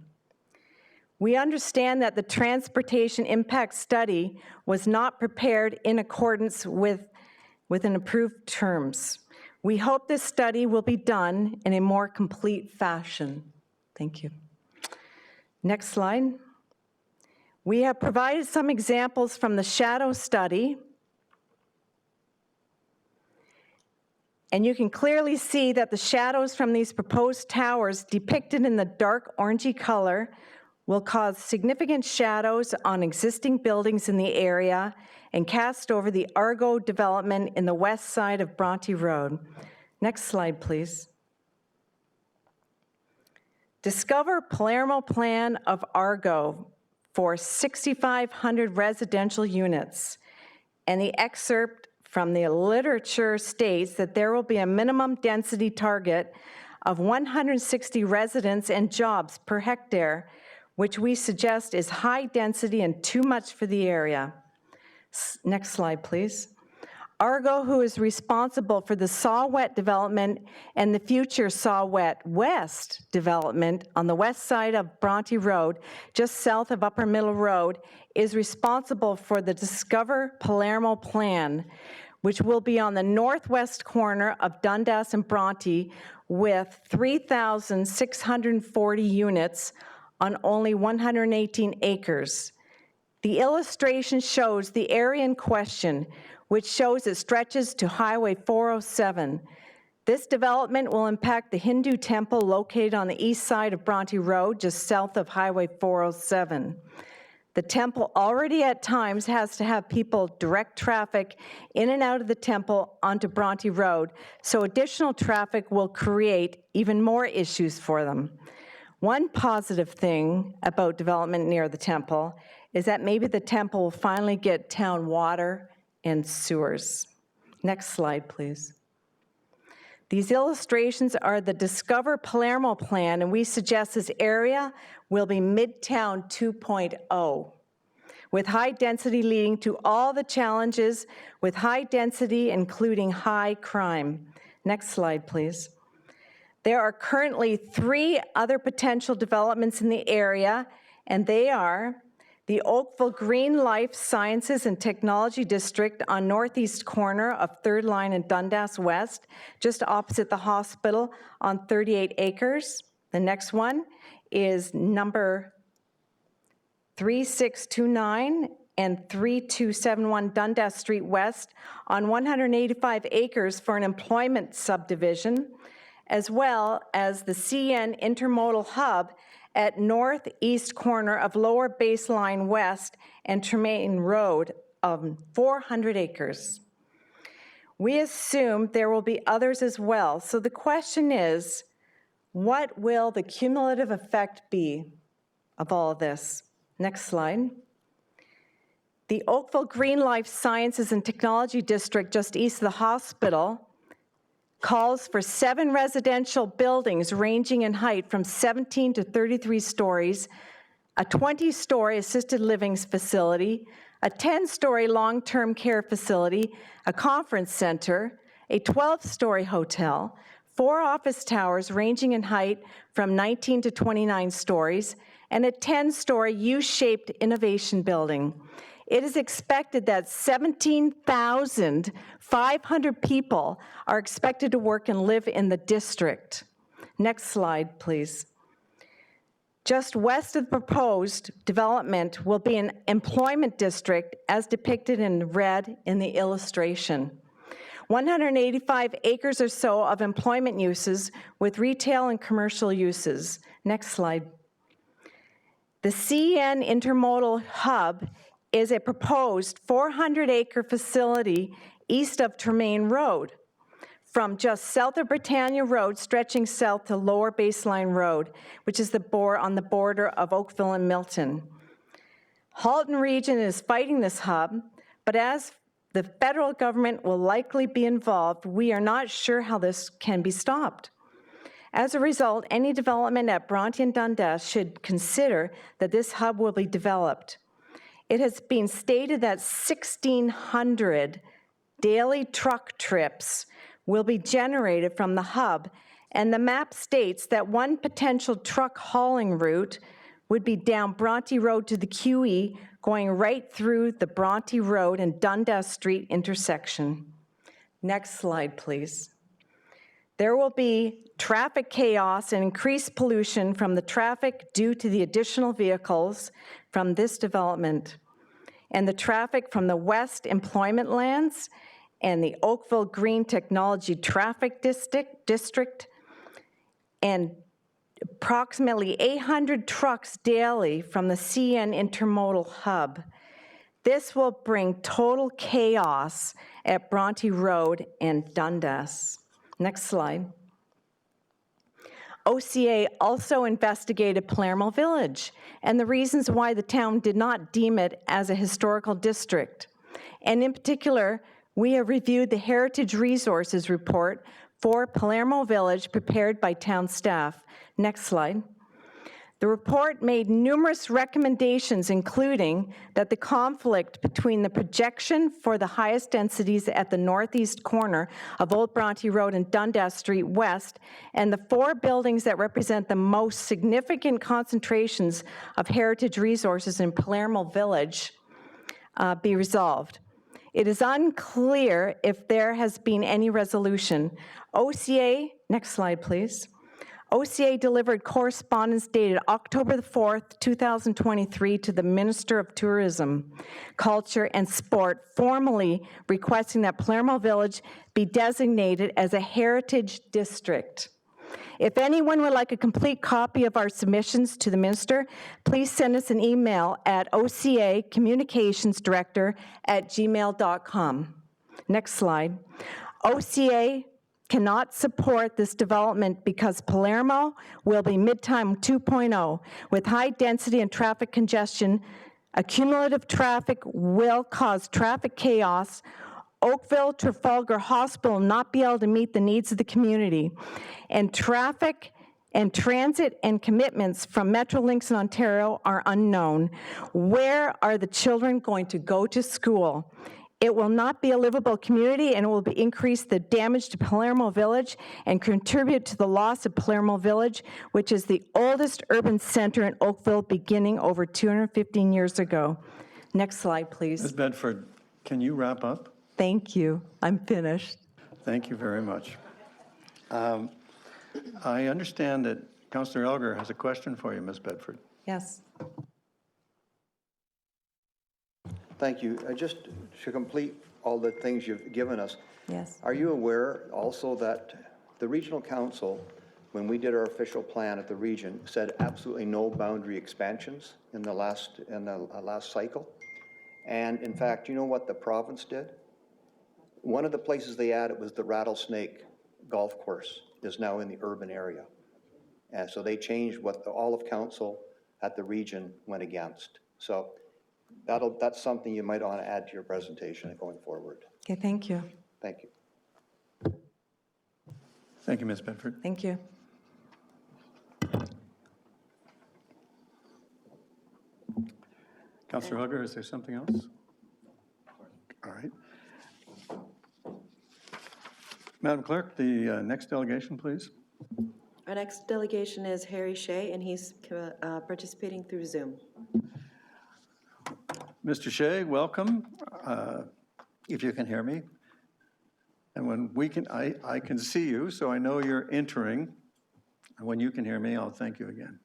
S20: We understand that the transportation impact study was not prepared in accordance with an approved terms. We hope this study will be done in a more complete fashion. Thank you. Next slide. We have provided some examples from the shadow study, and you can clearly see that the shadows from these proposed towers depicted in the dark orangey color will cause significant shadows on existing buildings in the area and cast over the Argo development in the west side of Bronte Road. Next slide, please. Discover Palermo plan of Argo for 6,500 residential units. And the excerpt from the literature states that there will be a minimum density target of 160 residents and jobs per hectare, which we suggest is high density and too much for the area. Next slide, please. Argo, who is responsible for the Saw Wet development and the future Saw Wet West development on the west side of Bronte Road, just south of Upper Middle Road, is responsible for the Discover Palermo plan, which will be on the northwest corner of Dundas and Bronte with 3,640 units on only 118 acres. The illustration shows the area in question, which shows it stretches to Highway 407. This development will impact the Hindu temple located on the east side of Bronte Road, just south of Highway 407. The temple already at times has to have people direct traffic in and out of the temple onto Bronte Road, so additional traffic will create even more issues for them. One positive thing about development near the temple is that maybe the temple will finally get town water and sewers. Next slide, please. These illustrations are the Discover Palermo plan, and we suggest this area will be Midtown 2.0, with high density leading to all the challenges with high density, including high crime. Next slide, please. There are currently 3 other potential developments in the area, and they are the Oakville Green Life Sciences and Technology District on northeast corner of 3rd Line and Dundas West, just opposite the hospital on 38 acres. The next one is number 3629 and 3271 Dundas Street West on 185 acres for an employment subdivision, as well as the CN Intermodal Hub at northeast corner of Lower Baseline West and Tremaine Road of 400 acres. We assume there will be others as well. So the question is, what will the cumulative effect be of all of this? Next slide. The Oakville Green Life Sciences and Technology District just east of the hospital calls for 7 residential buildings ranging in height from 17 to 33 stories, a 20-story assisted living facility, a 10-story long-term care facility, a conference center, a 12-story hotel, 4 office towers ranging in height from 19 to 29 stories, and a 10-story U-shaped innovation building. It is expected that 17,500 people are expected to work and live in the district. Next slide, please. Just west of the proposed development will be an employment district as depicted in red in the illustration. 185 acres or so of employment uses with retail and commercial uses. Next slide. The CN Intermodal Hub is a proposed 400-acre facility east of Tremaine Road, from just south of Britannia Road, stretching south to Lower Baseline Road, which is on the border of Oakville and Milton. Halton Region is fighting this hub, but as the federal government will likely be involved, we are not sure how this can be stopped. As a result, any development at Bronte and Dundas should consider that this hub will be developed. It has been stated that 1,600 daily truck trips will be generated from the hub, and the map states that one potential truck hauling route would be down Bronte Road to the QE, going right through the Bronte Road and Dundas Street intersection. Next slide, please. There will be traffic chaos and increased pollution from the traffic due to the additional vehicles from this development, and the traffic from the West Employment Lands and the Oakville Green Technology Traffic District, and approximately 800 trucks daily from the CN Intermodal Hub. This will bring total chaos at Bronte Road and Dundas. Next slide. OCA also investigated Palermo Village and the reasons why the town did not deem it as a historical district. And in particular, we have reviewed the Heritage Resources Report for Palermo Village prepared by town staff. Next slide. The report made numerous recommendations, including that the conflict between the projection for the highest densities at the northeast corner of Old Bronte Road and Dundas Street West and the 4 buildings that represent the most significant concentrations of heritage resources in Palermo Village be resolved. It is unclear if there has been any resolution. OCA, next slide, please. OCA delivered correspondence dated October the 4th, 2023 to the Minister of Tourism, Culture and Sport, formally requesting that Palermo Village be designated as a heritage district. If anyone would like a complete copy of our submissions to the minister, please send us an email at ocacommunicationsdirector@gmail.com. Next slide. OCA cannot support this development because Palermo will be Midtown 2.0 with high density and traffic congestion. Accumulative traffic will cause traffic chaos. Oakville Trafalgar Hospital will not be able to meet the needs of the community. And traffic and transit and commitments from Metrolinx in Ontario are unknown. Where are the children going to go to school? It will not be a livable community, and it will increase the damage to Palermo Village and contribute to the loss of Palermo Village, which is the oldest urban center in Oakville beginning over 215 years ago. Next slide, please.
S2: Ms. Bedford, can you wrap up?
S20: Thank you. I'm finished.
S2: Thank you very much. I understand that Councillor Elgar has a question for you, Ms. Bedford.
S20: Yes.
S1: Thank you. Just to complete all the things you've given us,
S20: Yes.
S1: are you aware also that the regional council, when we did our official plan at the region, said absolutely no boundary expansions in the last cycle? And in fact, you know what the province did? One of the places they added was the Rattlesnake Golf Course is now in the urban area. And so they changed what all of council at the region went against. So that's something you might want to add to your presentation going forward.
S20: Okay, thank you.
S1: Thank you.
S2: Thank you, Ms. Bedford.
S20: Thank you.
S2: Councillor Elgar, is there something else? All right. Madam Clerk, the next delegation, please.
S17: Our next delegation is Harry Shea, and he's participating through Zoom.
S2: Mr. Shea, welcome, if you can hear me. And when we can, I can see you, so I know you're entering. And when you can hear me, I'll thank you again.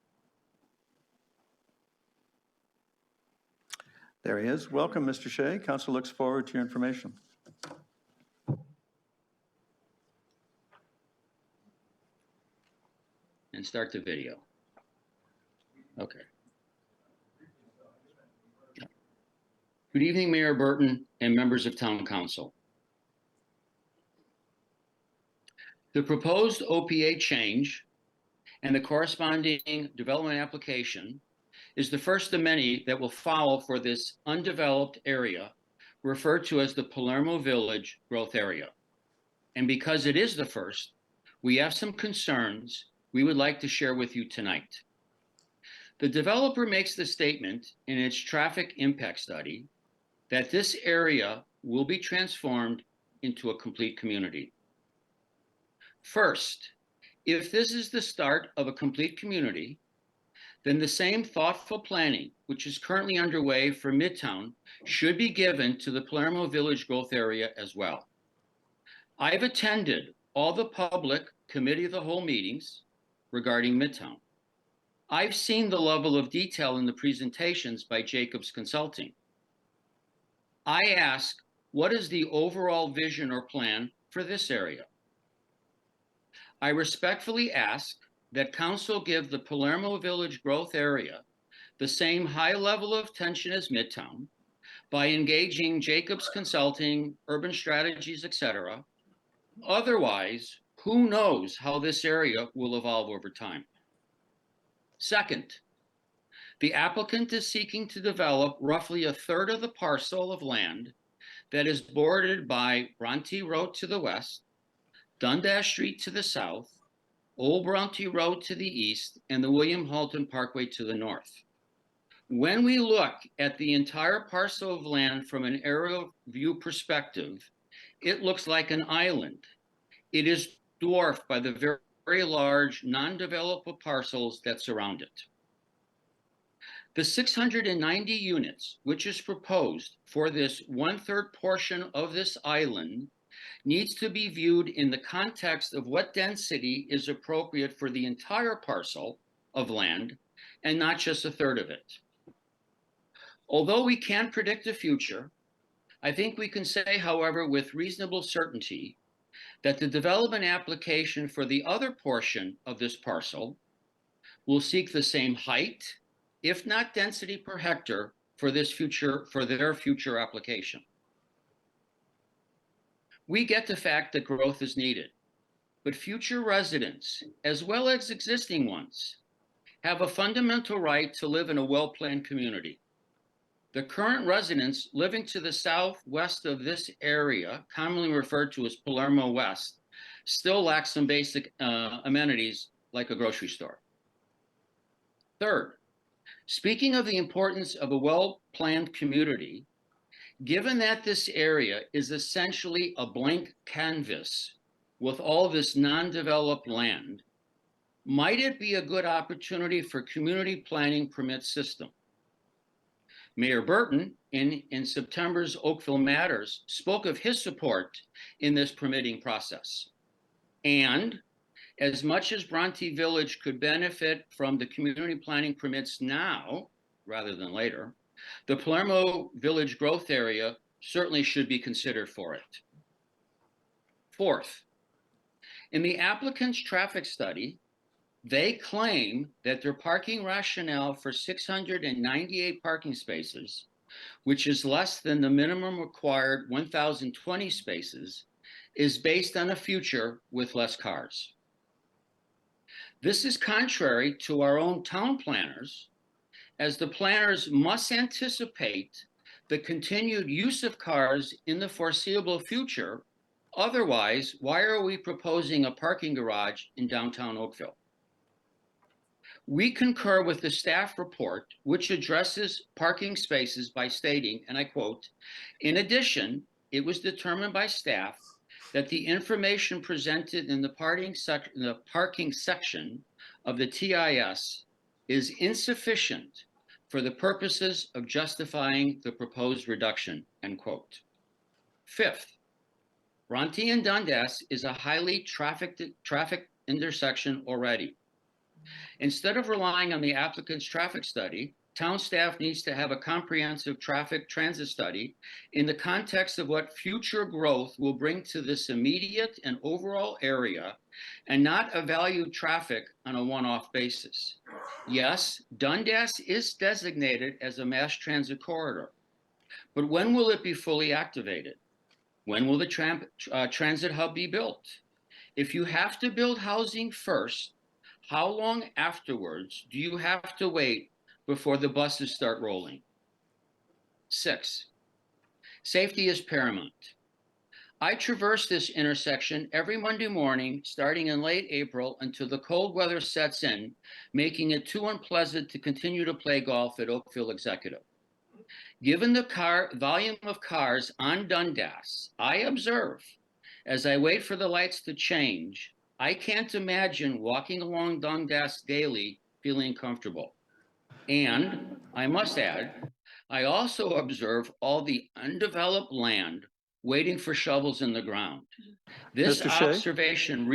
S2: There he is. Welcome, Mr. Shea. Council looks forward to your information.
S21: And start the video. Okay. Good evening, Mayor Burton and members of Town Council. The proposed OPA change and the corresponding development application is the first of many that will follow for this undeveloped area referred to as the Palermo Village growth area. And because it is the first, we have some concerns we would like to share with you tonight. The developer makes the statement in its traffic impact study that this area will be transformed into a complete community. First, if this is the start of a complete community, then the same thoughtful planning, which is currently underway for Midtown, should be given to the Palermo Village growth area as well. I've attended all the public committee of the whole meetings regarding Midtown. I've seen the level of detail in the presentations by Jacobs Consulting. I ask, what is the overall vision or plan for this area? I respectfully ask that Council give the Palermo Village growth area the same high level of attention as Midtown by engaging Jacobs Consulting, Urban Strategies, etc. Otherwise, who knows how this area will evolve over time? Second, the applicant is seeking to develop roughly a third of the parcel of land that is bordered by Bronte Road to the west, Dundas Street to the south, Old Bronte Road to the east, and the William Halton Parkway to the north. When we look at the entire parcel of land from an aerial view perspective, it looks like an island. It is dwarfed by the very large non-developable parcels that surround it. The 690 units, which is proposed for this 1/3 portion of this island, needs to be viewed in the context of what density is appropriate for the entire parcel of land and not just 1/3 of it. Although we can't predict the future, I think we can say, however, with reasonable certainty that the development application for the other portion of this parcel will seek the same height, if not density per hectare, for their future application. We get the fact that growth is needed, but future residents, as well as existing ones, have a fundamental right to live in a well-planned community. The current residents living to the southwest of this area, commonly referred to as Palermo West, still lack some basic amenities like a grocery store. Third, speaking of the importance of a well-planned community, given that this area is essentially a blank canvas with all this non-developed land, might it be a good opportunity for community planning permit system? Mayor Burton, in September's Oakville Matters, spoke of his support in this permitting process. And as much as Bronte Village could benefit from the community planning permits now, rather than later, the Palermo Village growth area certainly should be considered for it. Fourth, in the applicant's traffic study, they claim that their parking rationale for 698 parking spaces, which is less than the minimum required 1,020 spaces, is based on a future with less cars. This is contrary to our own town planners, as the planners must anticipate the continued use of cars in the foreseeable future. Otherwise, why are we proposing a parking garage in downtown Oakville? We concur with the staff report, which addresses parking spaces by stating, and I quote, "In addition, it was determined by staff that the information presented in the parking section of the TIS is insufficient for the purposes of justifying the proposed reduction," end quote. Fifth, Bronte and Dundas is a highly trafficked intersection already. Instead of relying on the applicant's traffic study, town staff needs to have a comprehensive traffic transit study in the context of what future growth will bring to this immediate and overall area, and not evaluate traffic on a one-off basis. Yes, Dundas is designated as a mass transit corridor, but when will it be fully activated? When will the transit hub be built? If you have to build housing first, how long afterwards do you have to wait before the buses start rolling? 6, safety is paramount. I traverse this intersection every Monday morning, starting in late April until the cold weather sets in, making it too unpleasant to continue to play golf at Oakville Executive. Given the volume of cars on Dundas, I observe, as I wait for the lights to change, I can't imagine walking along Dundas daily feeling comfortable. And I must add, I also observe all the undeveloped land waiting for shovels in the ground. This
S2: Mr. Shea?
S21: observation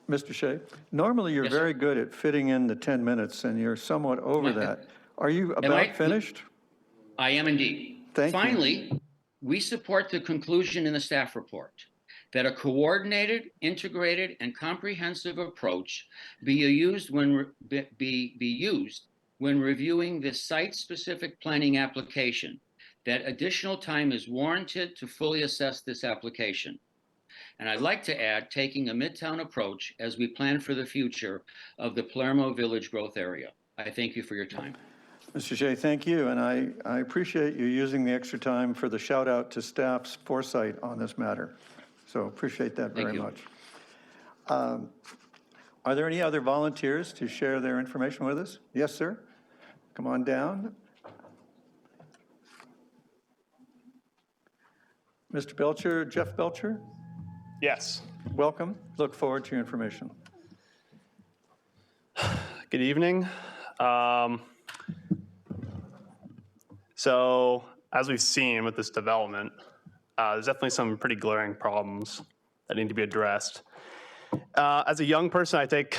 S2: Mr. Shea, normally you're very good at fitting in the 10 minutes, and you're somewhat over that. Are you about finished?
S21: I am indeed.
S2: Thank you.
S21: Finally, we support the conclusion in the staff report that a coordinated, integrated, and comprehensive approach be used when reviewing the site-specific planning application, that additional time is warranted to fully assess this application. And I'd like to add, taking a Midtown approach as we plan for the future of the Palermo Village growth area. I thank you for your time.
S2: Mr. Shea, thank you, and I appreciate you using the extra time for the shout out to staff's foresight on this matter. So appreciate that very much. Are there any other volunteers to share their information with us? Yes, sir. Come on down. Mr. Belcher, Jeff Belcher?
S5: Yes.
S2: Welcome. Look forward to your information.
S5: Good evening. So as we've seen with this development, there's definitely some pretty glaring problems that need to be addressed. As a young person, I take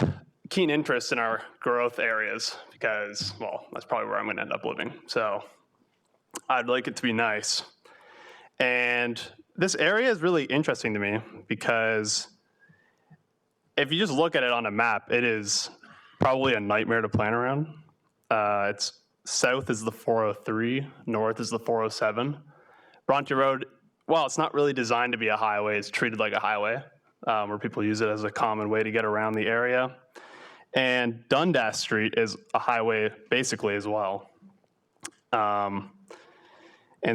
S5: keen interest in our growth areas because, well, that's probably where I'm going to end up living. So I'd like it to be nice. And this area is really interesting to me because if you just look at it on a map, it is probably a nightmare to plan around. It's south is the 403, north is the 407. Bronte Road, well, it's not really designed to be a highway. It's treated like a highway, where people use it as a common way to get around the area. And Dundas Street is a highway basically as well. And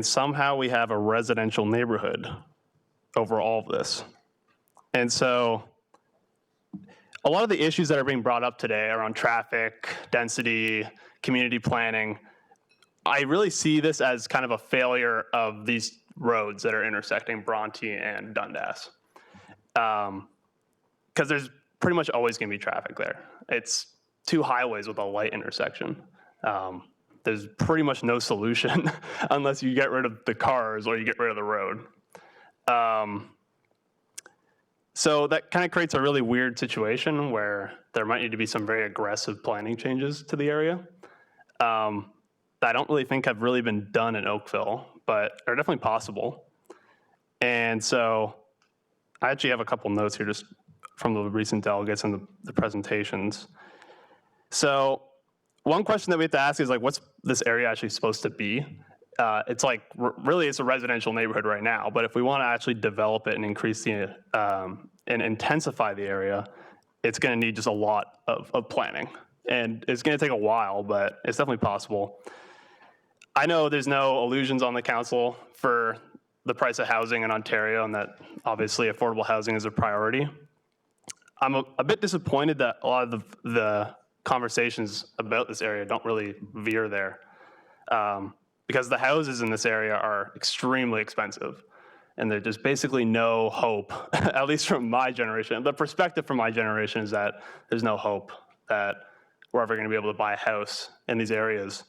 S5: somehow we have a residential neighborhood over all of this. And so a lot of the issues that are being brought up today around traffic, density, community planning, I really see this as kind of a failure of these roads that are intersecting Bronte and Dundas. Because there's pretty much always going to be traffic there. It's two highways with a light intersection. There's pretty much no solution unless you get rid of the cars or you get rid of the road. So that kind of creates a really weird situation where there might need to be some very aggressive planning changes to the area that I don't really think have really been done in Oakville, but are definitely possible. And so I actually have a couple notes here just from the recent delegates and the presentations. So one question that we have to ask is like, what's this area actually supposed to be? It's like, really it's a residential neighborhood right now, but if we want to actually develop it and increase the, and intensify the area, it's going to need just a lot of planning. And it's going to take a while, but it's definitely possible. I know there's no illusions on the council for the price of housing in Ontario and that obviously affordable housing is a priority. I'm a bit disappointed that a lot of the conversations about this area don't really veer there because the houses in this area are extremely expensive and there's just basically no hope, at least from my generation. The perspective from my generation is that there's no hope that we're ever going to be able to buy a house in these areas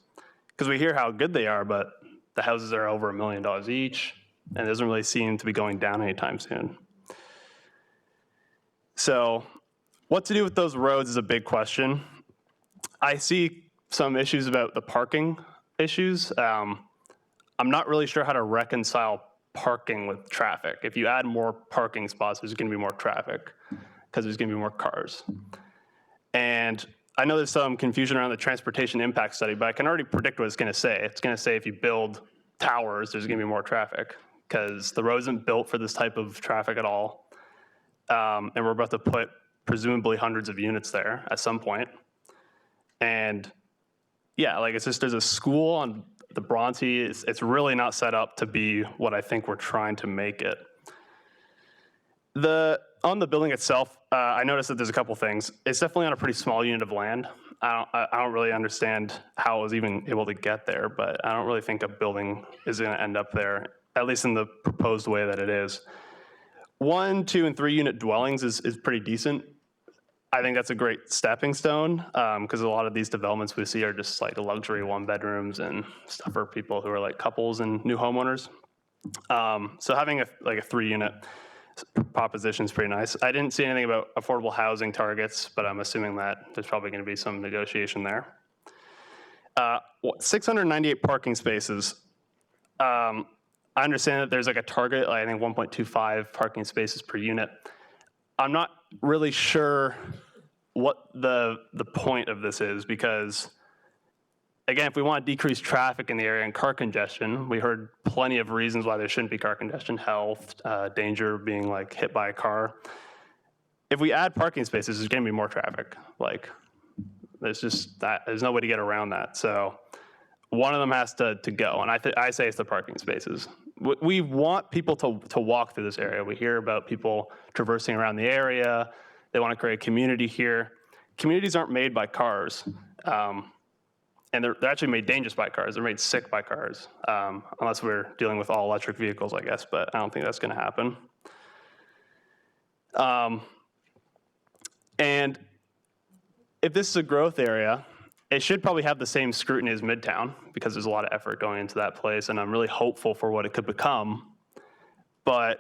S5: because we hear how good they are, but the houses are over $1 million each and it doesn't really seem to be going down anytime soon. So what to do with those roads is a big question. I see some issues about the parking issues. I'm not really sure how to reconcile parking with traffic. If you add more parking spots, there's going to be more traffic because there's going to be more cars. And I know there's some confusion around the transportation impact study, but I can already predict what it's going to say. It's going to say if you build towers, there's going to be more traffic because the road isn't built for this type of traffic at all. And we're about to put presumably hundreds of units there at some point. And yeah, like it's just, there's a school on the Bronte. It's really not set up to be what I think we're trying to make it. On the building itself, I noticed that there's a couple things. It's definitely on a pretty small unit of land. I don't really understand how it was even able to get there, but I don't really think a building is going to end up there, at least in the proposed way that it is. 1, 2, and 3 unit dwellings is pretty decent. I think that's a great stepping stone because a lot of these developments we see are just like luxury 1-bedrooms and stuff for people who are like couples and new homeowners. So having a 3-unit proposition is pretty nice. I didn't see anything about affordable housing targets, but I'm assuming that there's probably going to be some negotiation there. 698 parking spaces. I understand that there's like a target, I think 1.25 parking spaces per unit. I'm not really sure what the point of this is because, again, if we want to decrease traffic in the area and car congestion, we heard plenty of reasons why there shouldn't be car congestion, health, danger of being like hit by a car. If we add parking spaces, there's going to be more traffic. Like there's no way to get around that. So one of them has to go, and I say it's the parking spaces. We want people to walk through this area. We hear about people traversing around the area. They want to create a community here. Communities aren't made by cars, and they're actually made dangerous by cars. They're made sick by cars, unless we're dealing with all electric vehicles, I guess, but I don't think that's going to happen. And if this is a growth area, it should probably have the same scrutiny as Midtown because there's a lot of effort going into that place, and I'm really hopeful for what it could become. But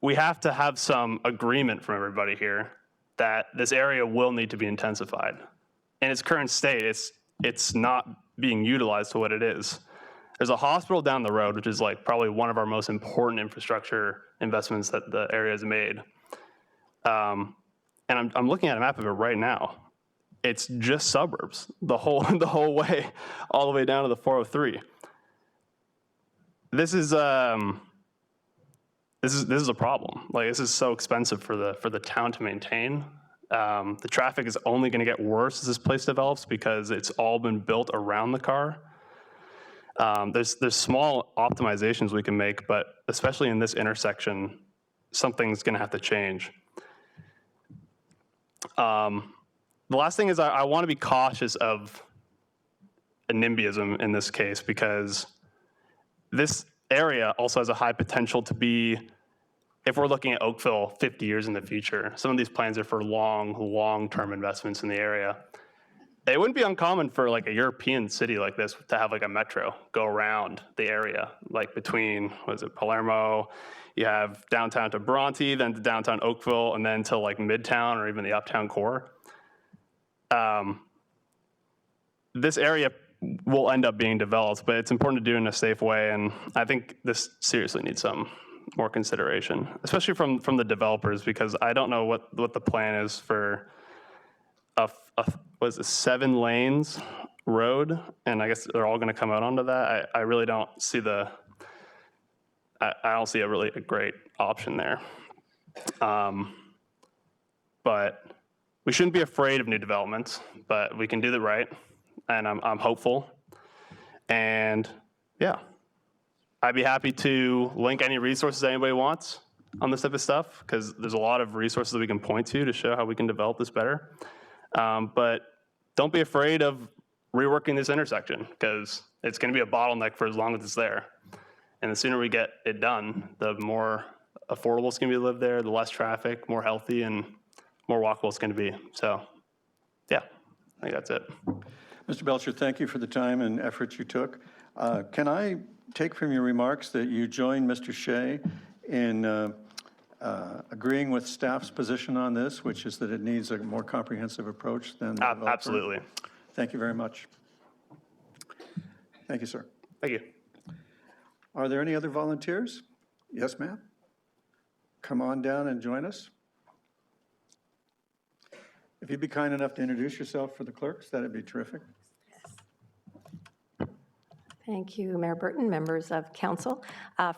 S5: we have to have some agreement from everybody here that this area will need to be intensified. In its current state, it's not being utilized to what it is. There's a hospital down the road, which is like probably one of our most important infrastructure investments that the area has made. And I'm looking at a map of it right now. It's just suburbs the whole way, all the way down to the 403. This is a problem. Like, this is so expensive for the town to maintain. The traffic is only going to get worse as this place develops because it's all been built around the car. There's small optimizations we can make, but especially in this intersection, something's going to have to change. The last thing is I want to be cautious of a NIMBYism in this case, because this area also has a high potential to be, if we're looking at Oakville 50 years in the future, some of these plans are for long-term investments in the area. It wouldn't be uncommon for like a European city like this to have like a metro go around the area, like between, Palermo, you have downtown to Bronte, then to downtown Oakville, and then to like Midtown or even the Uptown core. This area will end up being developed, but it's important to do it in a safe way, and I think this seriously needs some more consideration, especially from the developers, because I don't know what the plan is for a 7 lanes road, and I guess they're all going to come out onto that. I really don't see I don't see a great option there. But we shouldn't be afraid of new developments, but we can do it right, and I'm hopeful. And yeah, I'd be happy to link any resources anybody wants on this type of stuff, because there's a lot of resources that we can point to show how we can develop this better. But don't be afraid of reworking this intersection, because it's going to be a bottleneck for as long as it's there. And the sooner we get it done, the more affordable it's going to be to live there, the less traffic, more healthy, and more walkable it's going to be. So, yeah, I think that's it.
S2: Mr. Belcher, thank you for the time and effort you took. Can I take from your remarks that you join Mr. Shea in agreeing with staff's position on this, which is that it needs a more comprehensive approach than the developer?
S5: Absolutely.
S2: Thank you very much. Thank you, sir.
S5: Thank you.
S2: Are there any other volunteers? Yes, ma'am. Come on down and join us. If you'd be kind enough to introduce yourself for the clerks, that'd be terrific.
S6: Thank you, Mayor Burton, members of council.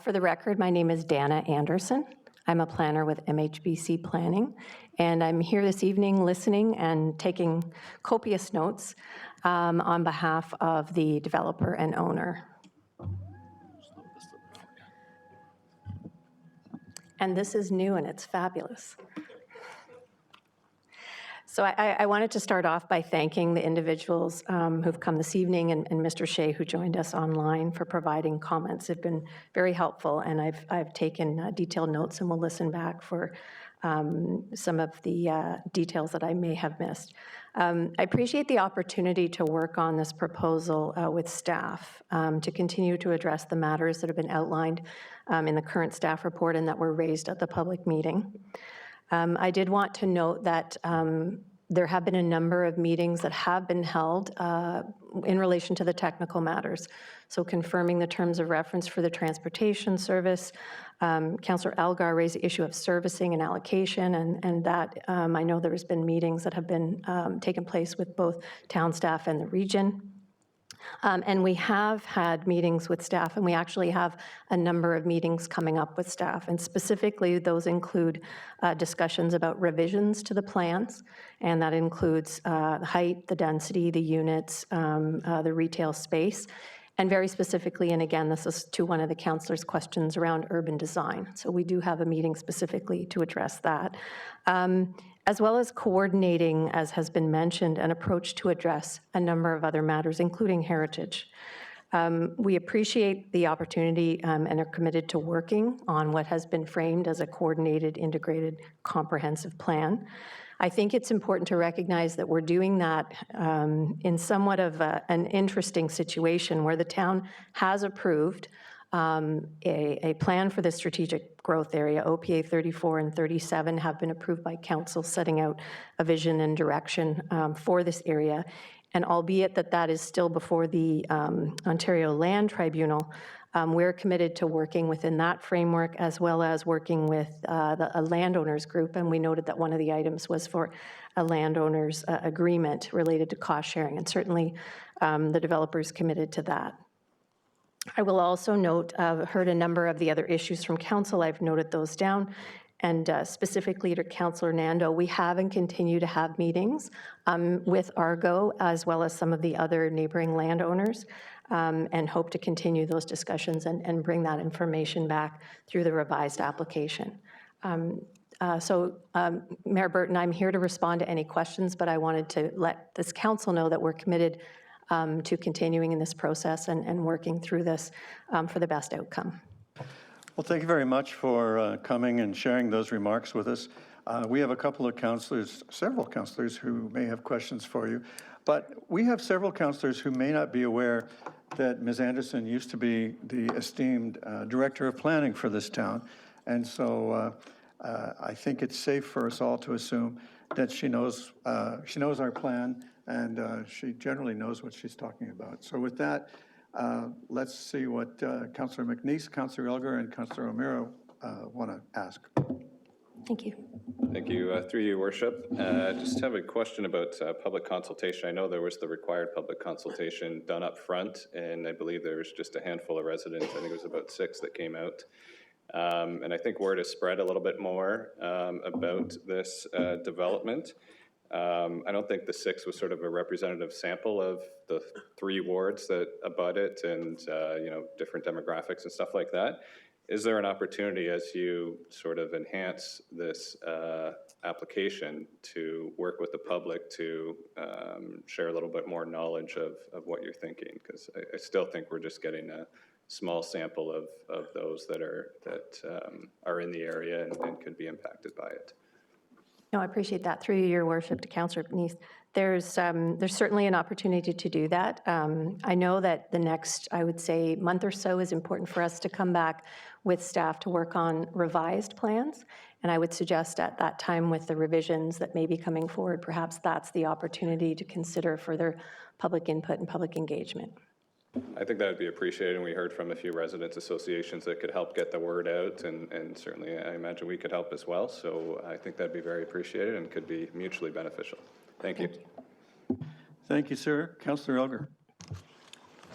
S6: For the record, my name is Dana Anderson. I'm a planner with MHBC Planning, and I'm here this evening listening and taking copious notes on behalf of the developer and owner. And this is new and it's fabulous. So I wanted to start off by thanking the individuals who've come this evening and Mr. Shea, who joined us online, for providing comments. They've been very helpful, and I've taken detailed notes and will listen back for some of the details that I may have missed. I appreciate the opportunity to work on this proposal with staff to continue to address the matters that have been outlined in the current staff report and that were raised at the public meeting. I did want to note that there have been a number of meetings that have been held in relation to the technical matters. So confirming the terms of reference for the transportation service. Councillor Elgar raised the issue of servicing and allocation, and that I know there has been meetings that have been taken place with both town staff and the region. And we have had meetings with staff, and we actually have a number of meetings coming up with staff. And specifically, those include discussions about revisions to the plans, and that includes the height, the density, the units, the retail space, and very specifically, and again, this is to one of the councillors' questions around urban design. So we do have a meeting specifically to address that. As well as coordinating, as has been mentioned, an approach to address a number of other matters, including heritage. We appreciate the opportunity and are committed to working on what has been framed as a coordinated, integrated, comprehensive plan. I think it's important to recognize that we're doing that in somewhat of an interesting situation where the town has approved a plan for the strategic growth area. OPA 34 and 37 have been approved by council, setting out a vision and direction for this area. And albeit that is still before the Ontario Land Tribunal, we're committed to working within that framework as well as working with a landowners group. And we noted that one of the items was for a landowners agreement related to cost sharing. And certainly the developer's committed to that. I will also note, I've heard a number of the other issues from council. I've noted those down. And specifically to Councillor Nando, we have and continue to have meetings with Argo as well as some of the other neighboring landowners, and hope to continue those discussions and bring that information back through the revised application. Mayor Burton, I'm here to respond to any questions, but I wanted to let this council know that we're committed to continuing in this process and working through this for the best outcome.
S2: Well, thank you very much for coming and sharing those remarks with us. We have a couple of councillors, several councillors who may have questions for you, but we have several councillors who may not be aware that Ms. Anderson used to be the esteemed Director of Planning for this town. And so I think it's safe for us all to assume that she knows our plan, and she generally knows what she's talking about. So with that, let's see what Councillor McNeice, Councillor Elgar, and Councillor O'Meara want to ask.
S6: Thank you.
S16: Thank you. Through you, Worship. Just have a question about public consultation. I know there was the required public consultation done up front, and I believe there was just a handful of residents. I think it was about 6 that came out. And I think word has spread a little bit more about this development. I don't think the 6 was sort of a representative sample of the 3 wards that abut it and, different demographics and stuff like that. Is there an opportunity as you sort of enhance this application to work with the public to share a little bit more knowledge of what you're thinking? Because I still think we're just getting a small sample of those that are in the area and could be impacted by it.
S6: No, I appreciate that. Through your worship to Councillor McNeice, there's certainly an opportunity to do that. I know that the next, I would say, month or so is important for us to come back with staff to work on revised plans. And I would suggest at that time with the revisions that may be coming forward, perhaps that's the opportunity to consider further public input and public engagement.
S16: I think that would be appreciated, and we heard from a few residents associations that could help get the word out, and certainly I imagine we could help as well. So I think that'd be very appreciated and could be mutually beneficial. Thank you.
S2: Thank you, sir. Councillor Elgar.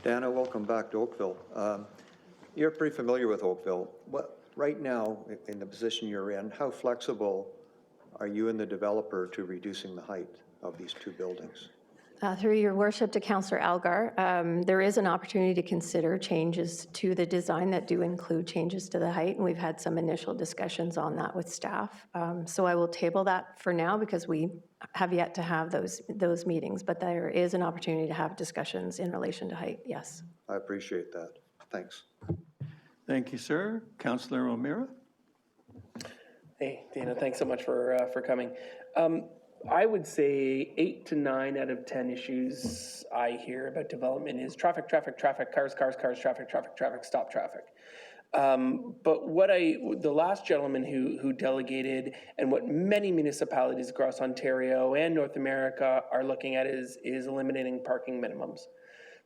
S1: Dana, welcome back to Oakville. You're pretty familiar with Oakville. Right now, in the position you're in, how flexible are you and the developer to reducing the height of these 2 buildings?
S6: Through your worship to Councillor Elgar, there is an opportunity to consider changes to the design that do include changes to the height, and we've had some initial discussions on that with staff. So I will table that for now because we have yet to have those meetings, but there is an opportunity to have discussions in relation to height, yes.
S1: I appreciate that. Thanks.
S2: Thank you, sir. Councillor O'Meara.
S4: Hey, Dana, thanks so much for coming. I would say 8 to 9 out of 10 issues I hear about development is traffic, cars, traffic, stop traffic. But the last gentleman who delegated and what many municipalities across Ontario and North America are looking at is eliminating parking minimums.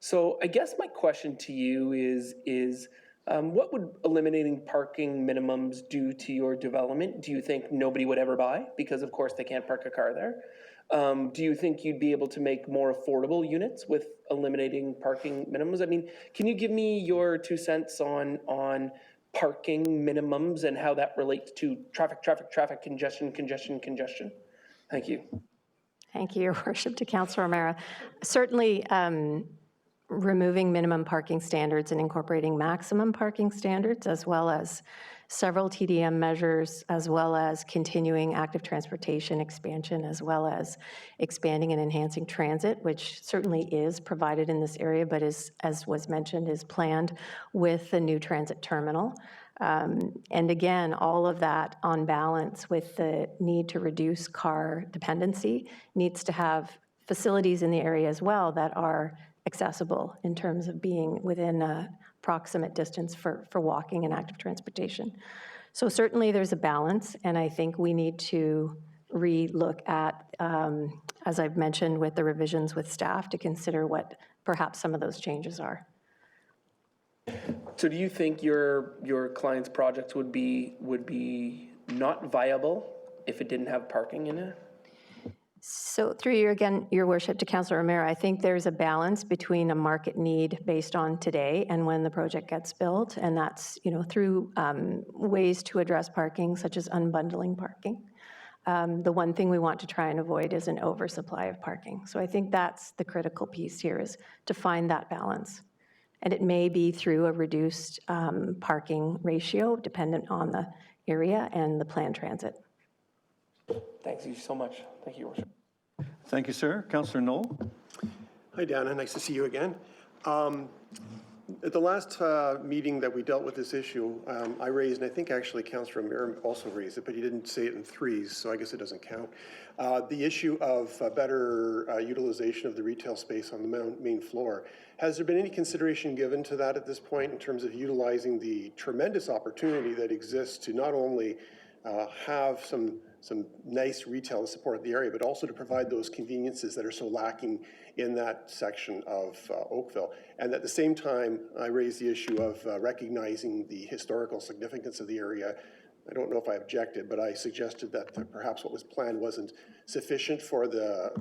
S4: So I guess my question to you is what would eliminating parking minimums do to your development? Do you think nobody would ever buy because, of course, they can't park a car there? Do you think you'd be able to make more affordable units with eliminating parking minimums? I mean, can you give me your 2 cents on parking minimums and how that relates to traffic, congestion? Thank you.
S6: Thank you, Your Worship, to Councillor O'Meara. Certainly, removing minimum parking standards and incorporating maximum parking standards, as well as several TDM measures, as well as continuing active transportation expansion, as well as expanding and enhancing transit, which certainly is provided in this area, but is, as was mentioned, is planned with the new transit terminal. And again, all of that on balance with the need to reduce car dependency needs to have facilities in the area as well that are accessible in terms of being within a proximate distance for walking and active transportation. So certainly there's a balance, and I think we need to re-look at, as I've mentioned with the revisions with staff, to consider what perhaps some of those changes are.
S4: So do you think your client's projects would be not viable if it didn't have parking in it?
S6: So through you again, Your Worship, to Councillor O'Meara, I think there's a balance between a market need based on today and when the project gets built, and that's, you know, through ways to address parking, such as unbundling parking. The one thing we want to try and avoid is an oversupply of parking. So I think that's the critical piece here, is to find that balance. And it may be through a reduced parking ratio, dependent on the area and the planned transit.
S4: Thank you so much. Thank you, Your Worship.
S2: Thank you, sir. Councillor Knoll?
S7: Hi, Dana. Nice to see you again. At the last meeting that we dealt with this issue, I raised, and I think actually Councillor O'Meara also raised it, but he didn't say it in threes, so I guess it doesn't count. The issue of better utilization of the retail space on the main floor. Has there been any consideration given to that at this point in terms of utilizing the tremendous opportunity that exists to not only have some nice retail to support the area, but also to provide those conveniences that are so lacking in that section of Oakville? And at the same time, I raised the issue of recognizing the historical significance of the area. I don't know if I objected, but I suggested that perhaps what was planned wasn't sufficient for the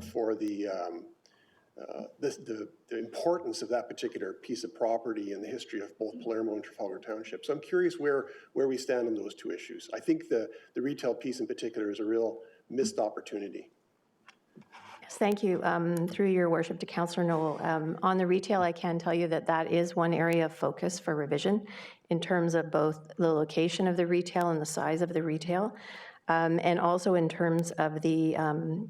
S7: importance of that particular piece of property in the history of both Palermo and Trafalgar Township. So I'm curious where we stand on those two issues. I think the retail piece in particular is a real missed opportunity.
S6: Yes, thank you. Through Your Worship, to Councillor Knoll, on the retail, I can tell you that that is one area of focus for revision in terms of both the location of the retail and the size of the retail. And also in terms of the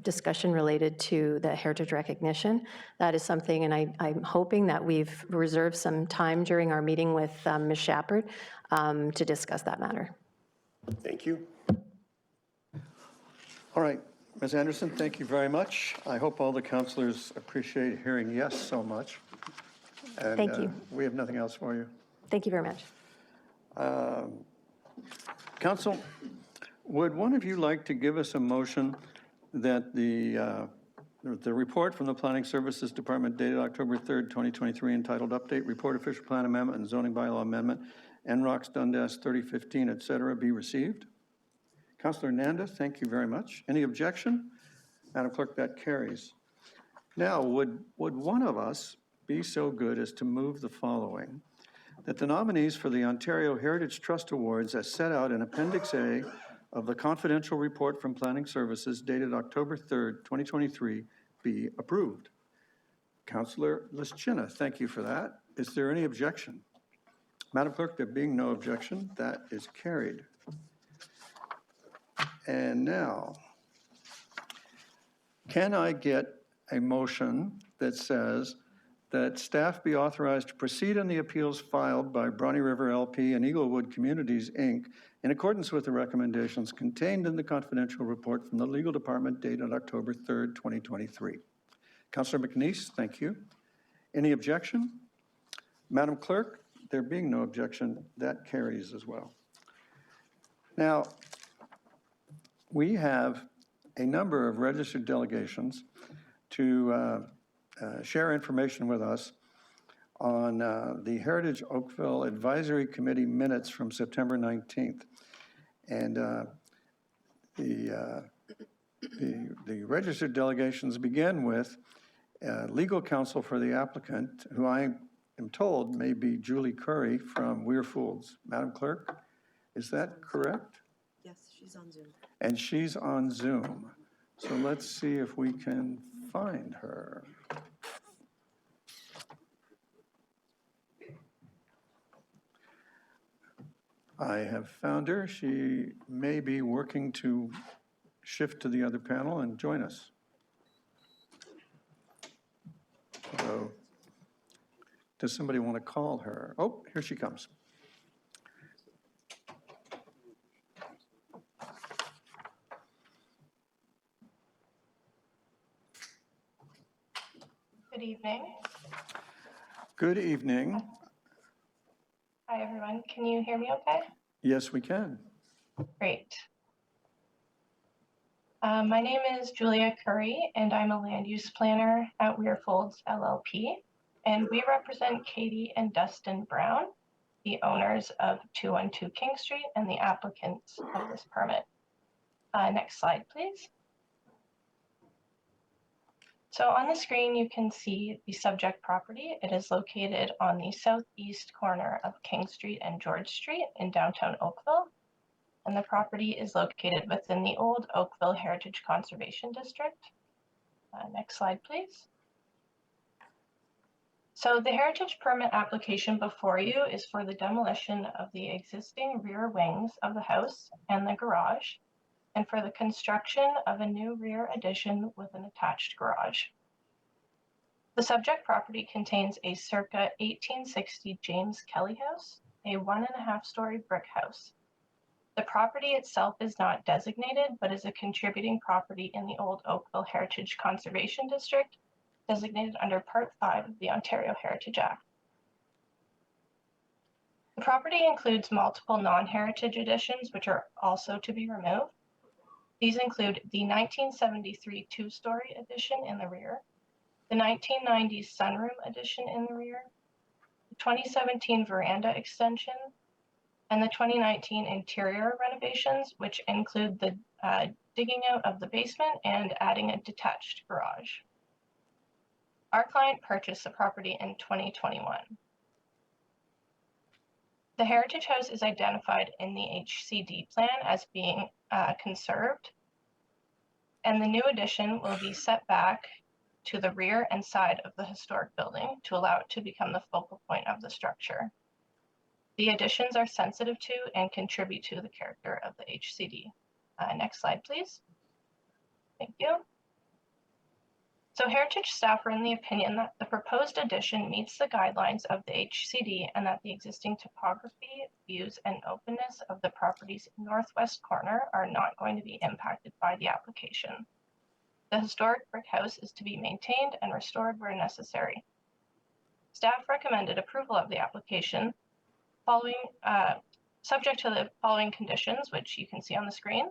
S6: discussion related to the heritage recognition. That is something, and I'm hoping that we've reserved some time during our meeting with Ms. Shepard to discuss that matter.
S7: Thank you.
S2: All right, Ms. Anderson, thank you very much. I hope all the councillors appreciate hearing yes so much. And,
S6: thank you.
S2: We have nothing else for you.
S6: Thank you very much.
S2: Council, would one of you like to give us a motion that the report from the Planning Services Department dated October 3rd, 2023, entitled Update Report Official Plan Amendment and Zoning Bylaw Amendment, NROX Dundas 3015, et cetera, be received? Councillor Nanda, thank you very much. Any objection? Madam Clerk, that carries. Now, would one of us be so good as to move the following: that the nominees for the Ontario Heritage Trust Awards, as set out in Appendix A of the confidential report from Planning Services dated October 3rd, 2023, be approved? Councillor Lischina, thank you for that. Is there any objection? Madam Clerk, there being no objection, that is carried. And now, can I get a motion that says that staff be authorized to proceed in the appeals filed by Bronny River LP and Eaglewood Communities, Inc., in accordance with the recommendations contained in the confidential report from the legal department dated October 3rd, 2023? Councillor McNeice, thank you. Any objection? Madam Clerk, there being no objection, that carries as well. Now, we have a number of registered delegations to share information with us on the Heritage Oakville Advisory Committee minutes from September 19th. And the registered delegations begin with legal counsel for the applicant, who I am told may be Julie Curry from Weir Fools. Madam Clerk, is that correct?
S17: Yes, she's on Zoom.
S2: And she's on Zoom. So let's see if we can find her. I have found her. She may be working to shift to the other panel and join us. So, does somebody want to call her? Oh, here she comes.
S3: Good evening.
S2: Good evening.
S3: Hi, everyone. Can you hear me okay?
S2: Yes, we can.
S3: Great. My name is Julia Curry, and I'm a land use planner at Weirfolds LLP. And we represent Katie and Dustin Brown, the owners of 212 King Street and the applicants of this permit. Next slide, please. So on the screen, you can see the subject property. It is located on the southeast corner of King Street and George Street in downtown Oakville. And the property is located within the old Oakville Heritage Conservation District. Next slide, please. So the heritage permit application before you is for the demolition of the existing rear wings of the house and the garage, and for the construction of a new rear addition with an attached garage. The subject property contains a circa 1860 James Kelly house, a 1.5-story brick house. The property itself is not designated, but is a contributing property in the old Oakville Heritage Conservation District, designated under Part 5 of the Ontario Heritage Act. The property includes multiple non-heritage additions, which are also to be removed. These include the 1973 two-story addition in the rear, the 1990s sunroom addition in the rear, the 2017 veranda extension, and the 2019 interior renovations, which include the digging out of the basement and adding a detached garage. Our client purchased the property in 2021. The Heritage House is identified in the HCD plan as being conserved, and the new addition will be set back to the rear and side of the historic building to allow it to become the focal point of the structure. The additions are sensitive to and contribute to the character of the HCD. Next slide, please. Thank you. So Heritage staff are in the opinion that the proposed addition meets the guidelines of the HCD and that the existing topography, views, and openness of the property's northwest corner are not going to be impacted by the application. The historic brick house is to be maintained and restored where necessary. Staff recommended approval of the application following, subject to the following conditions, which you can see on the screen.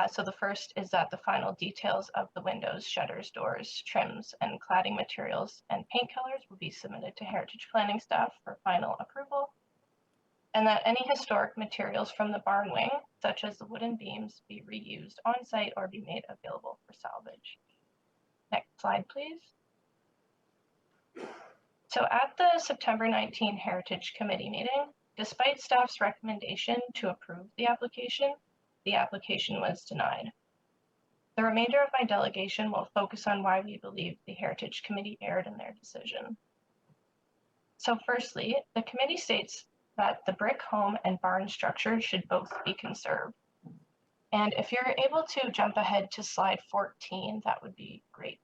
S3: So the first is that the final details of the windows, shutters, doors, trims, and cladding materials and paint colors will be submitted to Heritage Planning staff for final approval, and that any historic materials from the barn wing, such as the wooden beams, be reused on site or be made available for salvage. Next slide, please. So at the September 19 Heritage Committee meeting, despite staff's recommendation to approve the application was denied. The remainder of my delegation will focus on why we believe the Heritage Committee erred in their decision. So firstly, the committee states that the brick home and barn structure should both be conserved. And if you're able to jump ahead to slide 14, that would be great.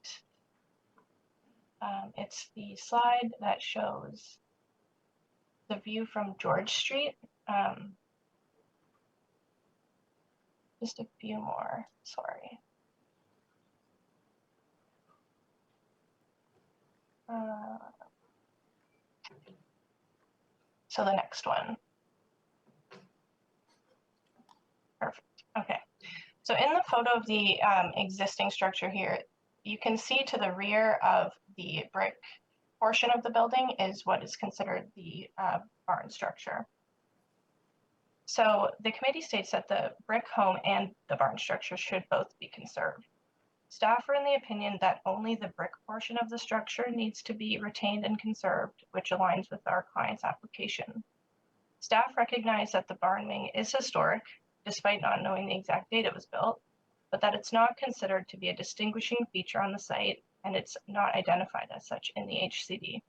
S3: It's the slide that shows the view from George Street. Just a few more, sorry. So the next one. Perfect, okay. So in the photo of the existing structure here, you can see to the rear of the brick portion of the building is what is considered the barn structure. So the committee states that the brick home and the barn structure should both be conserved. Staff are in the opinion that only the brick portion of the structure needs to be retained and conserved, which aligns with our client's application. Staff recognize that the barn wing is historic, despite not knowing the exact date it was built, but that it's not considered to be a distinguishing feature on the site, and it's not identified as such in the HCD.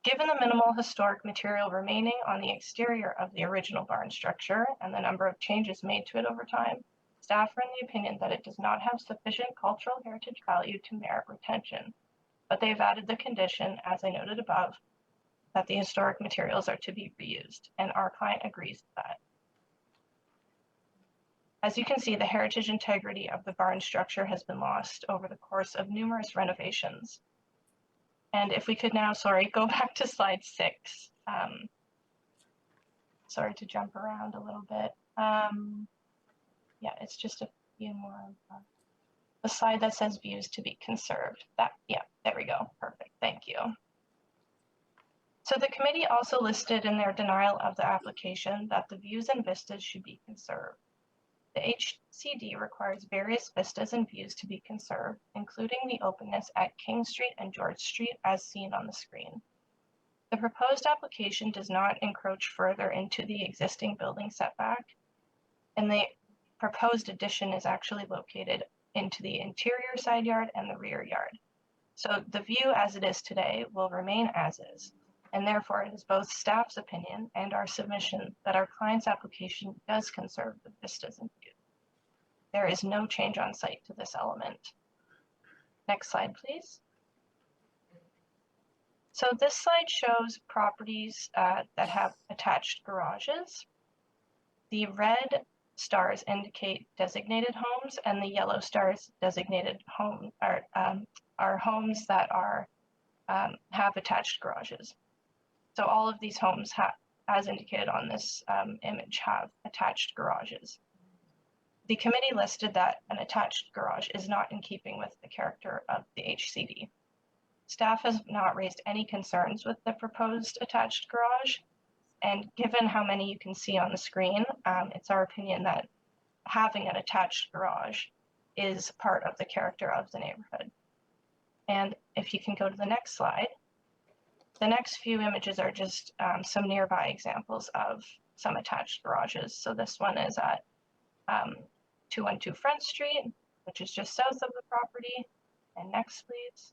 S3: Given the minimal historic material remaining on the exterior of the original barn structure and the number of changes made to it over time, staff are in the opinion that it does not have sufficient cultural heritage value to merit retention, but they've added the condition, as I noted above, that the historic materials are to be reused, and our client agrees with that. As you can see, the heritage integrity of the barn structure has been lost over the course of numerous renovations, And if we could now, sorry, go back to slide 6. Sorry to jump around a little bit. Yeah, it's just a few more. The slide that says views to be conserved. That, yeah, there we go. Perfect. Thank you. So the committee also listed in their denial of the application that the views and vistas should be conserved. The HCD requires various vistas and views to be conserved, including the openness at King Street and George Street as seen on the screen. The proposed application does not encroach further into the existing building setback, and the proposed addition is actually located into the interior side yard and the rear yard. So the view as it is today will remain as is, and therefore it is both staff's opinion and our submission that our client's application does conserve the vistas and views. There is no change on site to this element. Next slide, please. So this slide shows properties that have attached garages. The red stars indicate designated homes, and the yellow stars designated home are homes that are have attached garages. So all of these homes have, as indicated on this image, have attached garages. The committee listed that an attached garage is not in keeping with the character of the HCD. Staff has not raised any concerns with the proposed attached garage, and given how many you can see on the screen, it's our opinion that having an attached garage is part of the character of the neighborhood. And if you can go to the next slide, the next few images are just some nearby examples of some attached garages. So this one is at 212 Front Street, which is just south of the property. And next, please.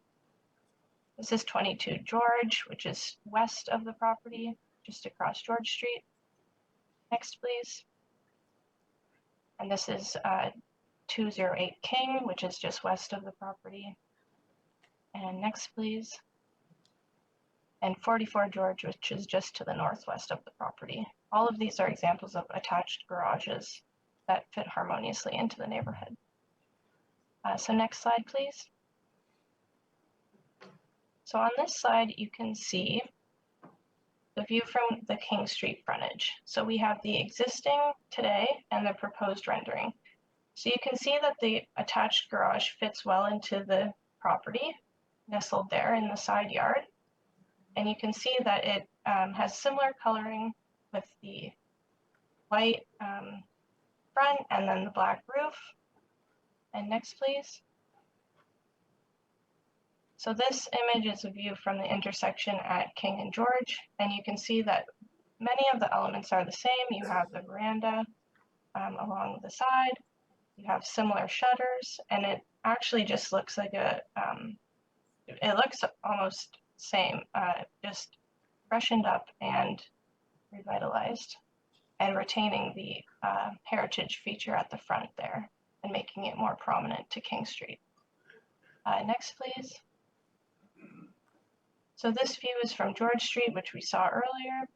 S3: This is 22 George, which is west of the property, just across George Street. Next, please. And this is 208 King, which is just west of the property. And next, please. And 44 George, which is just to the northwest of the property. All of these are examples of attached garages that fit harmoniously into the neighborhood. So next slide, please. So on this slide, you can see the view from the King Street frontage. So we have the existing today and the proposed rendering. So you can see that the attached garage fits well into the property, nestled there in the side yard. And you can see that it has similar coloring with the white front and then the black roof. And next, please. So this image is a view from the intersection at King and George, and you can see that many of the elements are the same. You have the veranda along the side, you have similar shutters, and it actually just looks like a, it looks almost same, just freshened up and revitalized, and retaining the heritage feature at the front there and making it more prominent to King Street. Next, please. So this view is from George Street, which we saw earlier.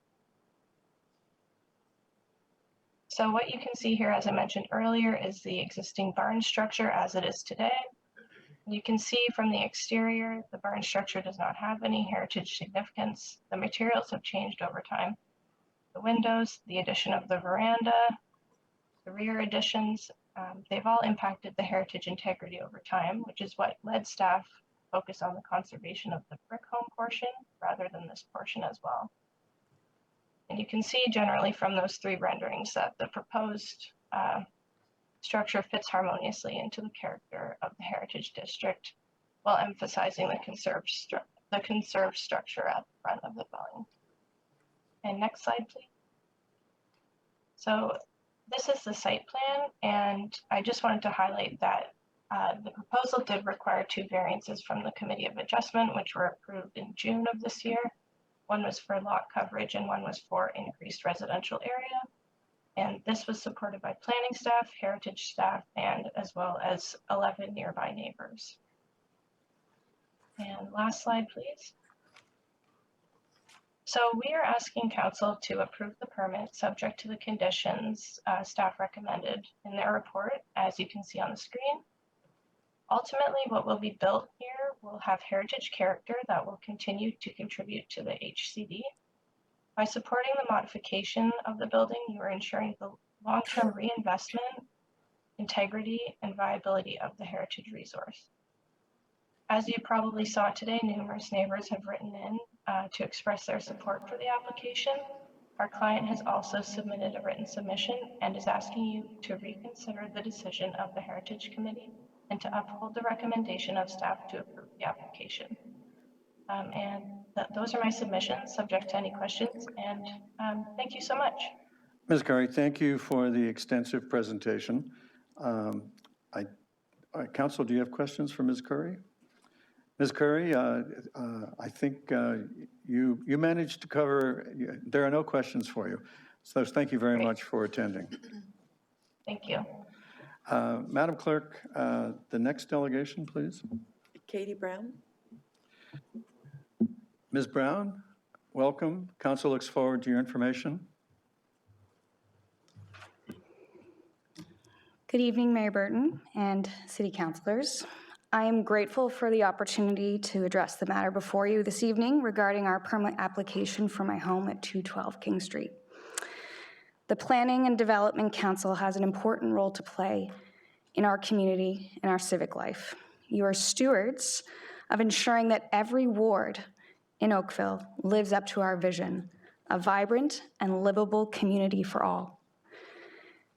S3: So what you can see here, as I mentioned earlier, is the existing barn structure as it is today. You can see from the exterior, the barn structure does not have any heritage significance. The materials have changed over time. The windows, the addition of the veranda, the rear additions, they've all impacted the heritage integrity over time, which is what led staff focus on the conservation of the brick home portion rather than this portion as well. And you can see generally from those three renderings that the proposed structure fits harmoniously into the character of the heritage district while emphasizing the conserved structure at the front of the dwelling. And next slide, please. So this is the site plan, and I just wanted to highlight that the proposal did require 2 variances from the Committee of Adjustment, which were approved in June of this year. One was for lot coverage and one was for increased residential area. And this was supported by planning staff, heritage staff, and as well as 11 nearby neighbors. And last slide, please. So we are asking council to approve the permit subject to the conditions staff recommended in their report, as you can see on the screen. Ultimately, what will be built here will have heritage character that will continue to contribute to the HCD. By supporting the modification of the building, you are ensuring the long-term reinvestment, integrity, and viability of the heritage resource. As you probably saw today, numerous neighbors have written in to express their support for the application. Our client has also submitted a written submission and is asking you to reconsider the decision of the Heritage Committee and to uphold the recommendation of staff to approve the application. Those are my submissions, subject to any questions, and thank you so much.
S2: Ms. Curry, thank you for the extensive presentation. Council, do you have questions for Ms. Curry? Ms. Curry, I think you managed to cover, there are no questions for you. So thank you very much for attending.
S3: Thank you.
S2: Madam Clerk, the next delegation, please.
S17: Katie Brown.
S2: Ms. Brown, welcome. Council looks forward to your information.
S9: Good evening, Mayor Burton and City Councilors. I am grateful for the opportunity to address the matter before you this evening regarding our permit application for my home at 212 King Street. The Planning and Development Council has an important role to play in our community and our civic life. You are stewards of ensuring that every ward in Oakville lives up to our vision, a vibrant and livable community for all.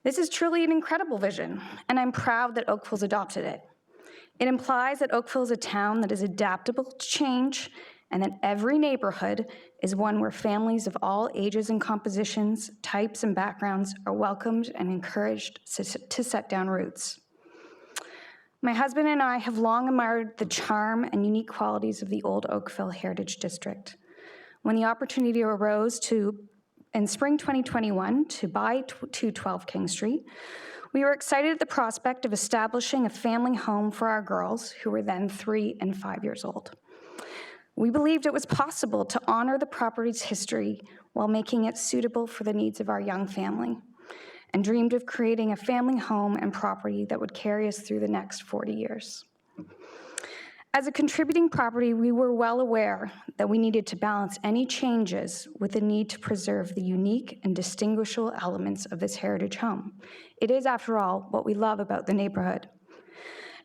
S9: This is truly an incredible vision, and I'm proud that Oakville's adopted it. It implies that Oakville is a town that is adaptable to change and that every neighborhood is one where families of all ages and compositions, types and backgrounds are welcomed and encouraged to set down roots. My husband and I have long admired the charm and unique qualities of the old Oakville Heritage District. When the opportunity arose in spring 2021 to buy 212 King Street, we were excited at the prospect of establishing a family home for our girls, who were then 3 and 5 years old. We believed it was possible to honor the property's history while making it suitable for the needs of our young family, and dreamed of creating a family home and property that would carry us through the next 40 years. As a contributing property, we were well aware that we needed to balance any changes with the need to preserve the unique and distinguishable elements of this heritage home. It is, after all, what we love about the neighborhood.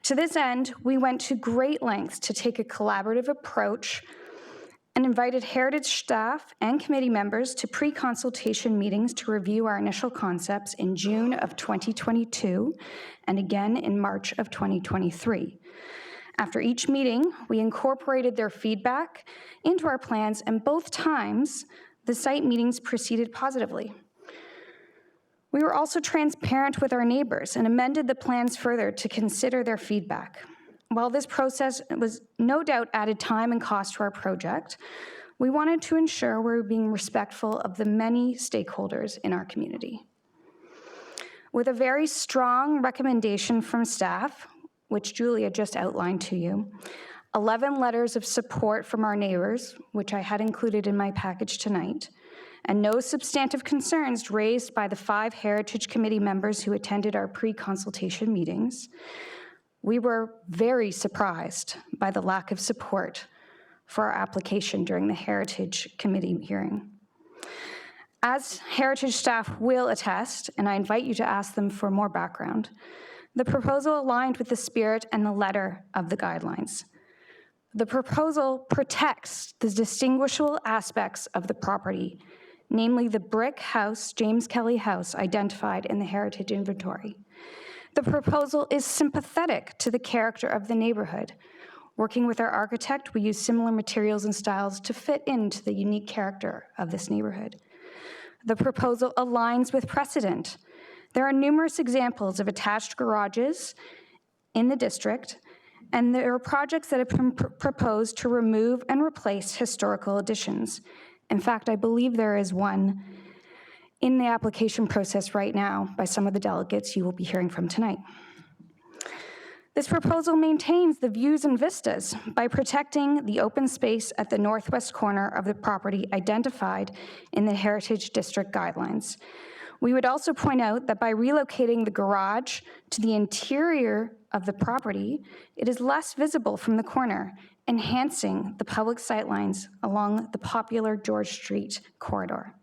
S9: To this end, we went to great lengths to take a collaborative approach and invited heritage staff and committee members to pre-consultation meetings to review our initial concepts in June of 2022 and again in March of 2023. After each meeting, we incorporated their feedback into our plans, and both times, the site meetings proceeded positively. We were also transparent with our neighbors and amended the plans further to consider their feedback. While this process was no doubt added time and cost to our project, we wanted to ensure we were being respectful of the many stakeholders in our community. With a very strong recommendation from staff, which Julia just outlined to you, 11 letters of support from our neighbors, which I had included in my package tonight, and no substantive concerns raised by the 5 Heritage Committee members who attended our pre-consultation meetings, we were very surprised by the lack of support for our application during the Heritage Committee hearing. As Heritage staff will attest, and I invite you to ask them for more background, the proposal aligned with the spirit and the letter of the guidelines. The proposal protects the distinguishable aspects of the property, namely the brick house, James Kelly House, identified in the Heritage Inventory. The proposal is sympathetic to the character of the neighborhood. Working with our architect, we use similar materials and styles to fit into the unique character of this neighborhood. The proposal aligns with precedent. There are numerous examples of attached garages in the district, and there are projects that have been proposed to remove and replace historical additions. In fact, I believe there is one in the application process right now by some of the delegates you will be hearing from tonight. This proposal maintains the views and vistas by protecting the open space at the northwest corner of the property identified in the Heritage District guidelines. We would also point out that by relocating the garage to the interior of the property, it is less visible from the corner, enhancing the public sightlines along the popular George Street corridor.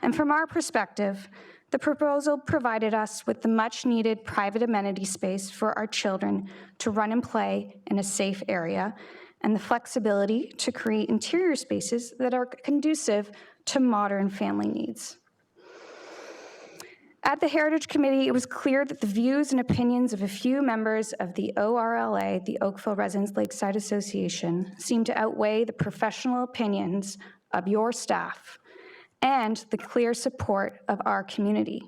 S9: And from our perspective, the proposal provided us with the much-needed private amenity space for our children to run and play in a safe area, and the flexibility to create interior spaces that are conducive to modern family needs. At the Heritage Committee, it was clear that the views and opinions of a few members of the ORLA, the Oakville Residents Lakeside Association, seemed to outweigh the professional opinions of your staff and the clear support of our community.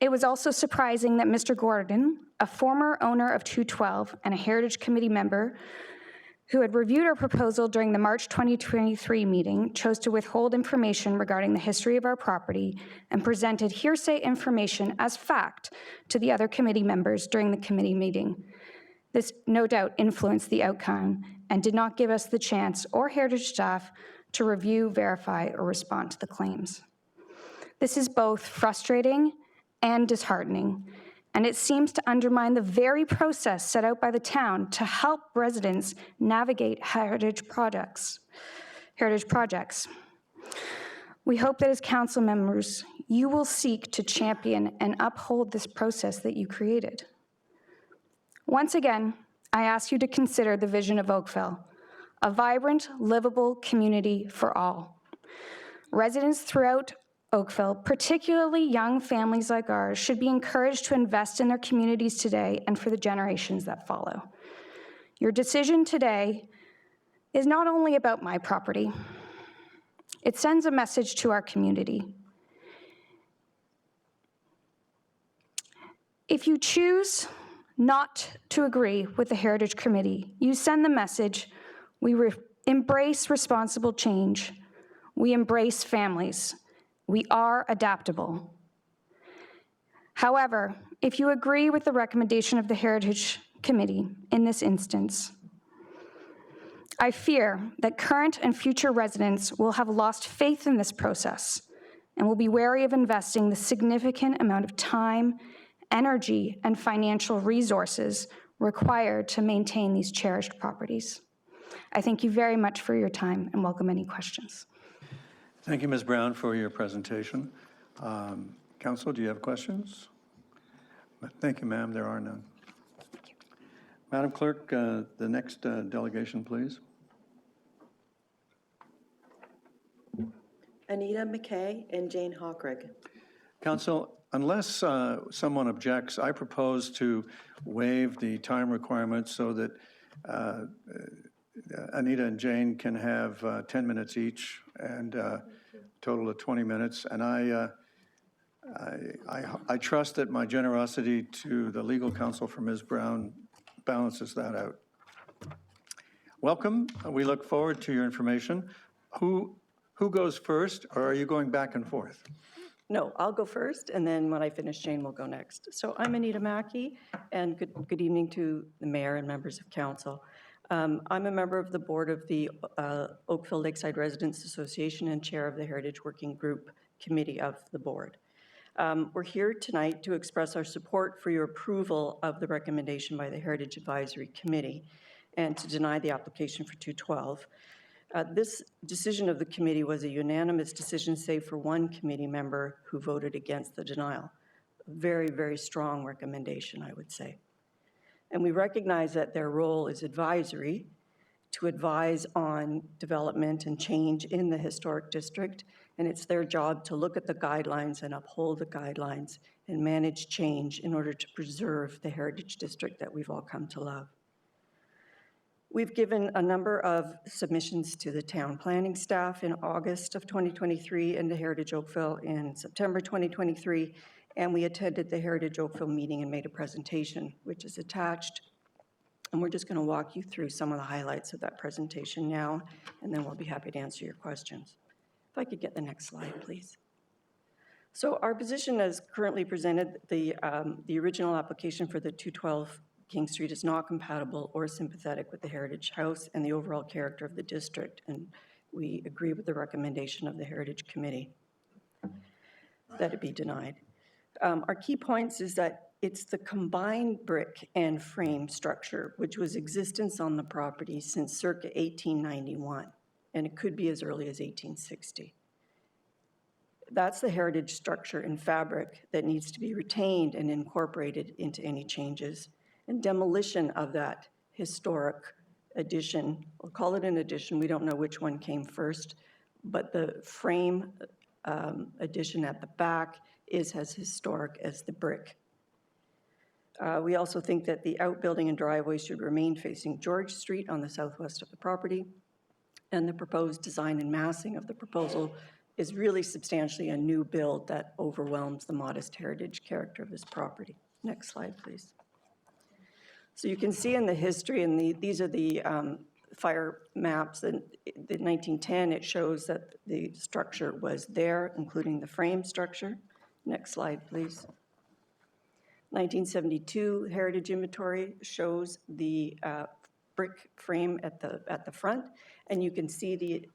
S9: It was also surprising that Mr. Gordon, a former owner of 212 and a Heritage Committee member who had reviewed our proposal during the March 2023 meeting, chose to withhold information regarding the history of our property and presented hearsay information as fact to the other committee members during the committee meeting. This no doubt influenced the outcome and did not give us the chance or Heritage staff to review, verify, or respond to the claims. This is both frustrating and disheartening, and it seems to undermine the very process set out by the town to help residents navigate heritage projects. We hope that as council members, you will seek to champion and uphold this process that you created. Once again, I ask you to consider the vision of Oakville, a vibrant, livable community for all. Residents throughout Oakville, particularly young families like ours, should be encouraged to invest in their communities today and for the generations that follow. Your decision today is not only about my property, it sends a message to our community. If you choose not to agree with the Heritage Committee, you send the message, we embrace responsible change, we embrace families, we are adaptable. However, if you agree with the recommendation of the Heritage Committee in this instance, I fear that current and future residents will have lost faith in this process and will be wary of investing the significant amount of time, energy, and financial resources required to maintain these cherished properties. I thank you very much for your time and welcome any questions.
S2: Thank you, Ms. Brown, for your presentation. Council, do you have questions? Thank you, ma'am. There are none. Madam Clerk, the next delegation, please.
S17: Anita McKay and Jane Hawkrigg.
S2: Council, unless someone objects, I propose to waive the time requirement so that Anita and Jane can have 10 minutes each and a total of 20 minutes. And I trust that my generosity to the legal counsel for Ms. Brown balances that out. Welcome. We look forward to your information. Who goes first, or are you going back and forth?
S8: No, I'll go first, and then when I finish, Jane will go next. So I'm Anita Mackey, and good evening to the mayor and members of council. I'm a member of the board of the Oakville Lakeside Residents Association and chair of the Heritage Working Group Committee of the board. We're here tonight to express our support for your approval of the recommendation by the Heritage Advisory Committee and to deny the application for 212. This decision of the committee was a unanimous decision, save for one committee member who voted against the denial. Very, very strong recommendation, I would say. And we recognize that their role is advisory, to advise on development and change in the historic district, and it's their job to look at the guidelines and uphold the guidelines and manage change in order to preserve the heritage district that we've all come to love. We've given a number of submissions to the town planning staff in August of 2023 and to Heritage Oakville in September 2023, and we attended the Heritage Oakville meeting and made a presentation, which is attached. And we're just going to walk you through some of the highlights of that presentation now, and then we'll be happy to answer your questions. If I could get the next slide, please. So our position as currently presented, the original application for the 212 King Street is not compatible or sympathetic with the Heritage House and the overall character of the district, and we agree with the recommendation of the Heritage Committee. that it be denied. Our key points is that it's the combined brick and frame structure, which was existence on the property since circa 1891, and it could be as early as 1860. That's the heritage structure and fabric that needs to be retained and incorporated into any changes. And demolition of that historic addition, we'll call it an addition, we don't know which one came first, but the frame addition at the back is as historic as the brick. We also think that the outbuilding and driveway should remain facing George Street on the southwest of the property, and the proposed design and massing of the proposal is really substantially a new build that overwhelms the modest heritage character of this property. Next slide, please. So you can see in the history, and these are the fire maps. In 1910, it shows that the structure was there, including the frame structure. Next slide, please. 1972 heritage inventory shows the brick frame at the front, and you can see the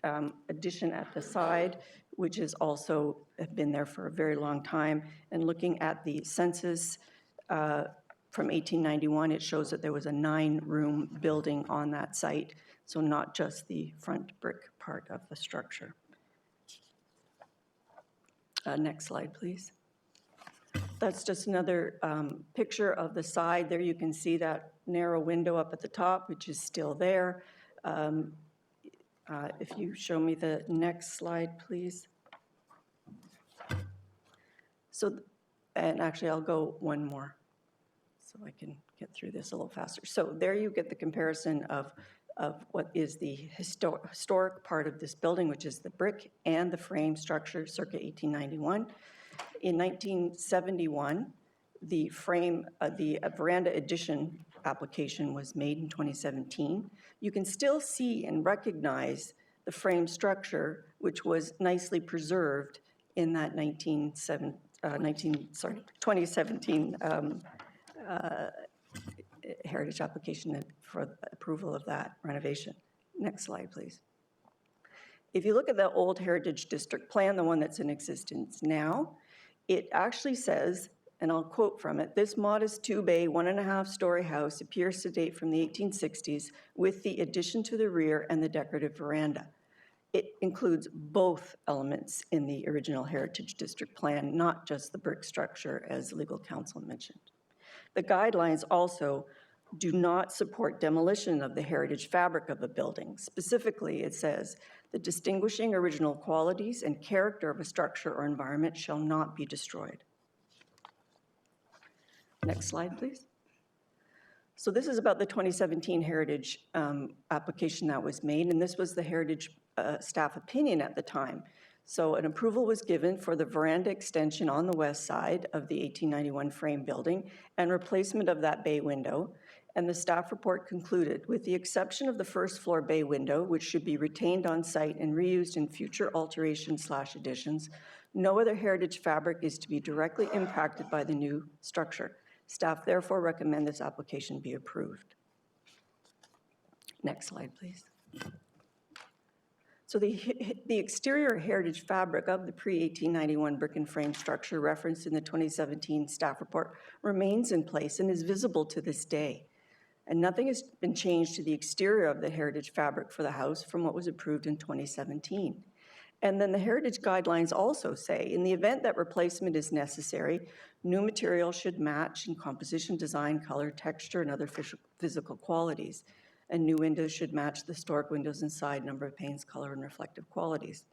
S8: addition at the side, which has also been there for a very long time. And looking at the census from 1891, it shows that there was a 9-room building on that site, so not just the front brick part of the structure. Next slide, please. That's just another picture of the side. There you can see that narrow window up at the top, which is still there. If you show me the next slide, please. So, and actually I'll go one more so I can get through this a little faster. So there you get the comparison of what is the historic part of this building, which is the brick and the frame structure circa 1891. In 1971, the veranda addition application was made in 2017. You can still see and recognize the frame structure, which was nicely preserved in that 2017 heritage application for approval of that renovation. Next slide, please. If you look at the old Heritage District Plan, the one that's in existence now, it actually says, and I'll quote from it, "This modest 2-bay, 1.5-story house appears to date from the 1860s with the addition to the rear and the decorative veranda." It includes both elements in the original Heritage District Plan, not just the brick structure, as legal counsel mentioned. The guidelines also do not support demolition of the heritage fabric of a building. Specifically, it says, "The distinguishing original qualities and character of a structure or environment shall not be destroyed." Next slide, please. So this is about the 2017 heritage application that was made, and this was the heritage staff opinion at the time. So an approval was given for the veranda extension on the west side of the 1891 frame building and replacement of that bay window. And the staff report concluded, with the exception of the first floor bay window, which should be retained on site and reused in future alterations/additions, no other heritage fabric is to be directly impacted by the new structure. Staff therefore recommend this application be approved. Next slide, please. So the exterior heritage fabric of the pre-1891 brick and frame structure referenced in the 2017 staff report remains in place and is visible to this day. And nothing has been changed to the exterior of the heritage fabric for the house from what was approved in 2017. And then the heritage guidelines also say, in the event that replacement is necessary, new material should match in composition, design, color, texture, and other physical qualities. And new windows should match the historic windows inside, number of panes, color, and reflective qualities.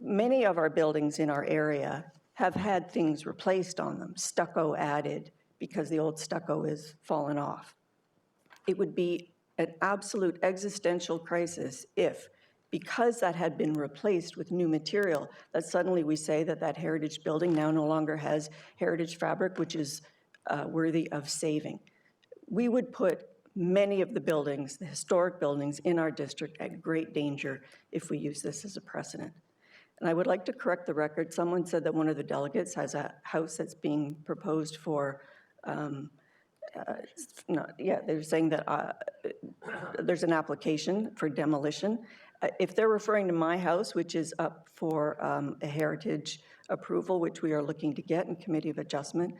S8: Many of our buildings in our area have had things replaced on them, stucco added, because the old stucco is fallen off. It would be an absolute existential crisis if, because that had been replaced with new material, that suddenly we say that that heritage building now no longer has heritage fabric, which is worthy of saving. We would put many of the buildings, the historic buildings in our district, at great danger if we use this as a precedent. And I would like to correct the record. Someone said that one of the delegates has a house that's being proposed for, they're saying that there's an application for demolition. If they're referring to my house, which is up for a heritage approval, which we are looking to get in Committee of Adjustment,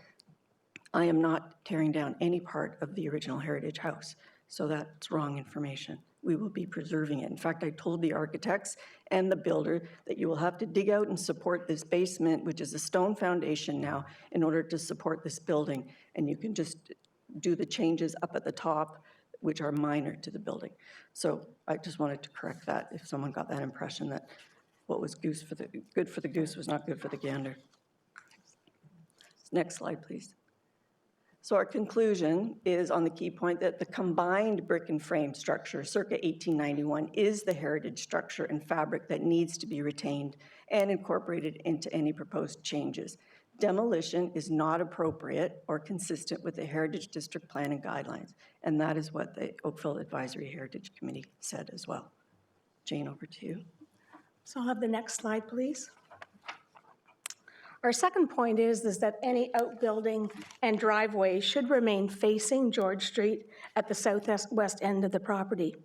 S8: I am not tearing down any part of the original heritage house. So that's wrong information. We will be preserving it. In fact, I told the architects and the builder that you will have to dig out and support this basement, which is a stone foundation now, in order to support this building. And you can just do the changes up at the top, which are minor to the building. So I just wanted to correct that if someone got that impression that what was good for the goose was not good for the gander. Next slide, please. So our conclusion is on the key point that the combined brick and frame structure circa 1891 is the heritage structure and fabric that needs to be retained and incorporated into any proposed changes. Demolition is not appropriate or consistent with the Heritage District Plan and guidelines, and that is what the Oakville Advisory Heritage Committee said as well. Jane, over to you.
S10: So I'll have the next slide, please. Our second point is that any outbuilding and driveway should remain facing George Street at the southwest end of the property.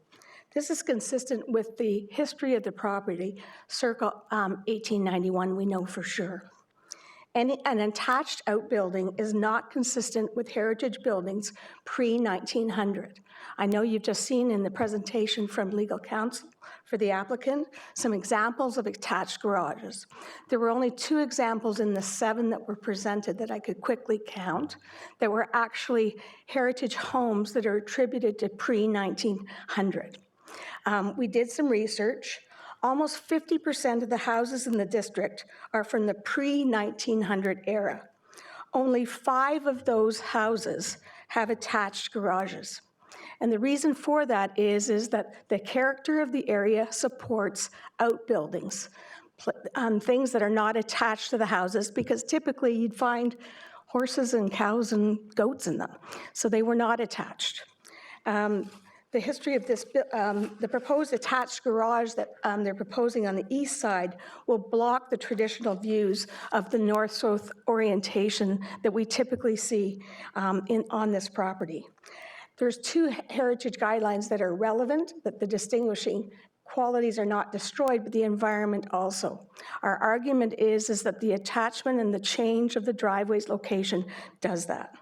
S10: This is consistent with the history of the property, circa 1891, we know for sure. An attached outbuilding is not consistent with heritage buildings pre-1900. I know you've just seen in the presentation from legal counsel for the applicant some examples of attached garages. There were only 2 examples in the 7 that were presented that I could quickly count that were actually heritage homes that are attributed to pre-1900. We did some research. Almost 50% of the houses in the district are from the pre-1900 era. Only 5 of those houses have attached garages. And the reason for that is that the character of the area supports outbuildings, things that are not attached to the houses, because typically you'd find horses and cows and goats in them. So they were not attached. The history of this, the proposed attached garage that they're proposing on the east side will block the traditional views of the north-south orientation that we typically see on this property. There's 2 heritage guidelines that are relevant, that the distinguishing qualities are not destroyed, but the environment also. Our argument is that the attachment and the change of the driveway's location does that.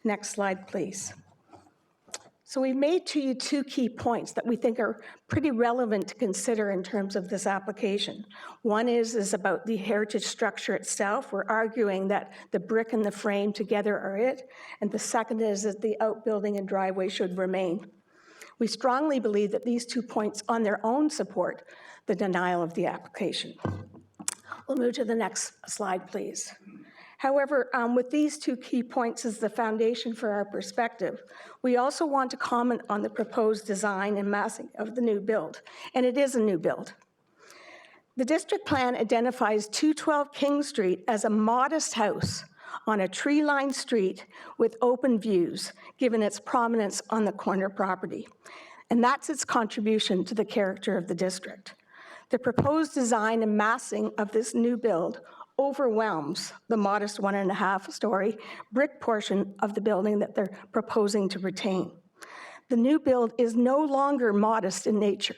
S10: Next slide, please. So we've made to you 2 key points that we think are pretty relevant to consider in terms of this application. One is about the heritage structure itself. We're arguing that the brick and the frame together are it. And the second is that the outbuilding and driveway should remain. We strongly believe that these 2 points on their own support the denial of the application. We'll move to the next slide, please. However, with these 2 key points as the foundation for our perspective, we also want to comment on the proposed design and massing of the new build, and it is a new build. The district plan identifies 212 King Street as a modest house on a tree-lined street with open views, given its prominence on the corner property. And that's its contribution to the character of the district. The proposed design and massing of this new build overwhelms the modest 1.5-story brick portion of the building that they're proposing to retain. The new build is no longer modest in nature,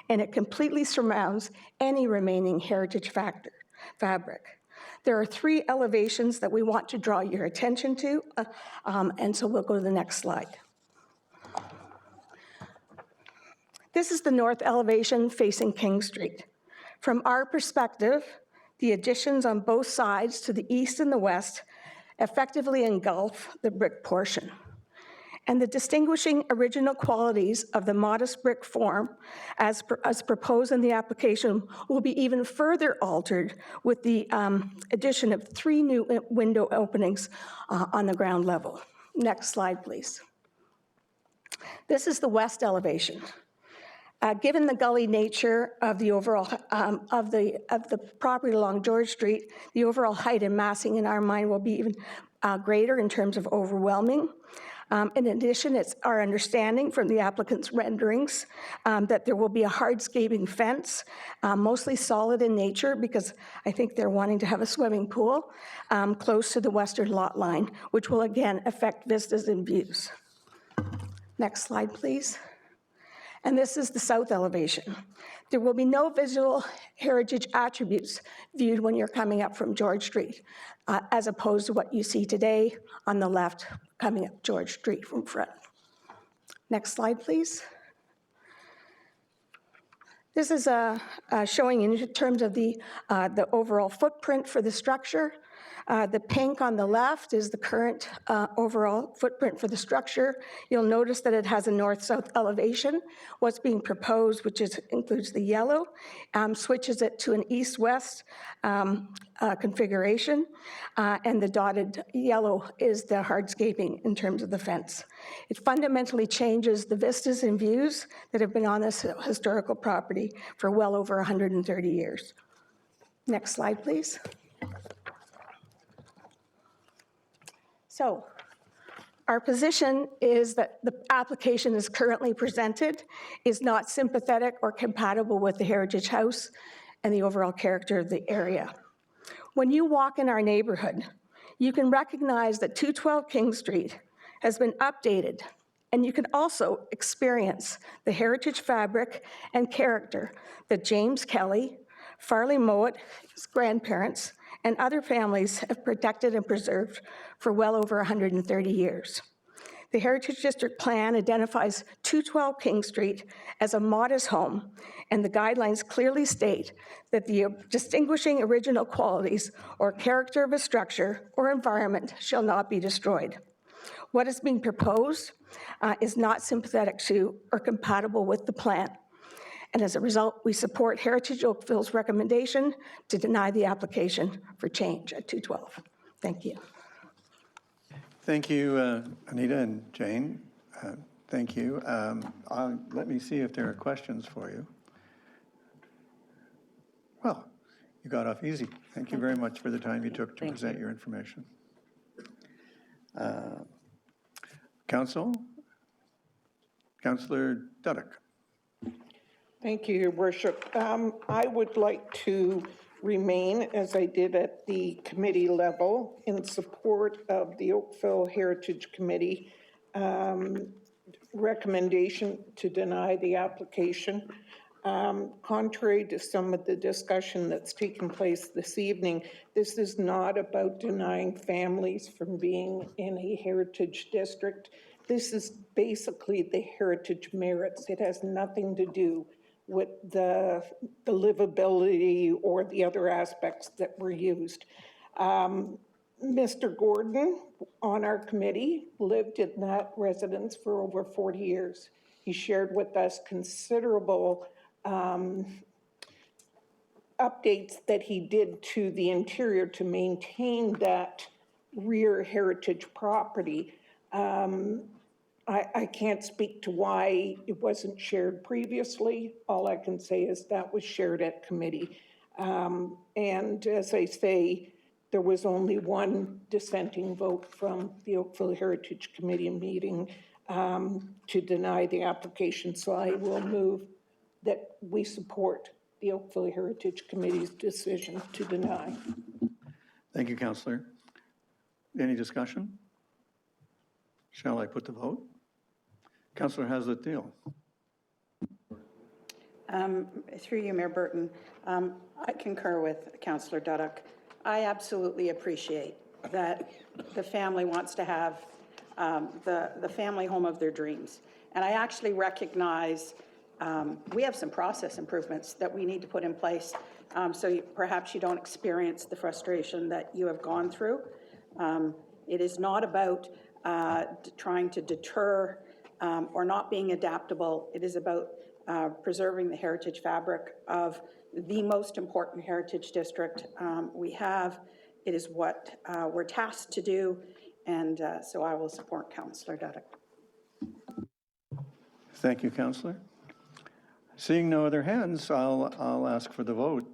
S10: and it completely surrounds any remaining heritage fabric. There are 3 elevations that we want to draw your attention to, and so we'll go to the next slide. This is the north elevation facing King Street. From our perspective, the additions on both sides to the east and the west effectively engulf the brick portion. And the distinguishing original qualities of the modest brick form, as proposed in the application, will be even further altered with the addition of 3 new window openings on the ground level. Next slide, please. This is the west elevation. Given the gully nature of the overall of the property along George Street, the overall height and massing in our mind will be even greater in terms of overwhelming. In addition, it's our understanding from the applicant's renderings that there will be a hardscaping fence, mostly solid in nature, because I think they're wanting to have a swimming pool close to the western lot line, which will again affect vistas and views. Next slide, please. and this is the south elevation. There will be no visual heritage attributes viewed when you're coming up from George Street, as opposed to what you see today on the left coming up George Street from front. Next slide, please. This is showing in terms of the overall footprint for the structure. The pink on the left is the current overall footprint for the structure. You'll notice that it has a north-south elevation. What's being proposed, which includes the yellow, switches it to an east-west configuration, and the dotted yellow is the hardscaping in terms of the fence. It fundamentally changes the vistas and views that have been on this historical property for well over 130 years. Next slide, please. So our position is that the application as currently presented is not sympathetic or compatible with the Heritage House and the overall character of the area. When you walk in our neighborhood, you can recognize that 212 King Street has been updated, and you can also experience the heritage fabric and character that James Kelly, Farley Mowat, his grandparents, and other families have protected and preserved for well over 130 years. The Heritage District Plan identifies 212 King Street as a modest home, and the guidelines clearly state that the distinguishing original qualities or character of a structure or environment shall not be destroyed. What is being proposed is not sympathetic to or compatible with the plan. And as a result, we support Heritage Oakville's recommendation to deny the application for change at 212. Thank you.
S2: Thank you, Anita and Jane. Thank you. Let me see if there are questions for you. Well, you got off easy. Thank you very much for the time you took to present your information. Councillor Dudek.
S11: Thank you, Your Worship. I would like to remain, as I did at the committee level, in support of the Oakville Heritage Committee recommendation to deny the application. Contrary to some of the discussion that's taken place this evening, this is not about denying families from being in a heritage district. This is basically the heritage merits. It has nothing to do with the livability or the other aspects that were used. Mr. Gordon, on our committee, lived in that residence for over 40 years. He shared with us considerable updates that he did to the interior to maintain that rear heritage property. I can't speak to why it wasn't shared previously. All I can say is that was shared at committee. And as I say, there was only one dissenting vote from the Oakville Heritage Committee meeting to deny the application. So I will move that we support the Oakville Heritage Committee's decision to deny.
S2: Thank you, Councillor. Any discussion? Shall I put the vote? Councillor Haslett-Deal.
S22: Through you, Mayor Burton, I concur with Councillor Dudek. I absolutely appreciate that the family wants to have the family home of their dreams. And I actually recognize we have some process improvements that we need to put in place so perhaps you don't experience the frustration that you have gone through. It is not about trying to deter or not being adaptable. It is about preserving the heritage fabric of the most important heritage district we have. It is what we're tasked to do, and so I will support Councillor Dudek.
S2: Thank you, Councillor. Seeing no other hands, I'll ask for the vote.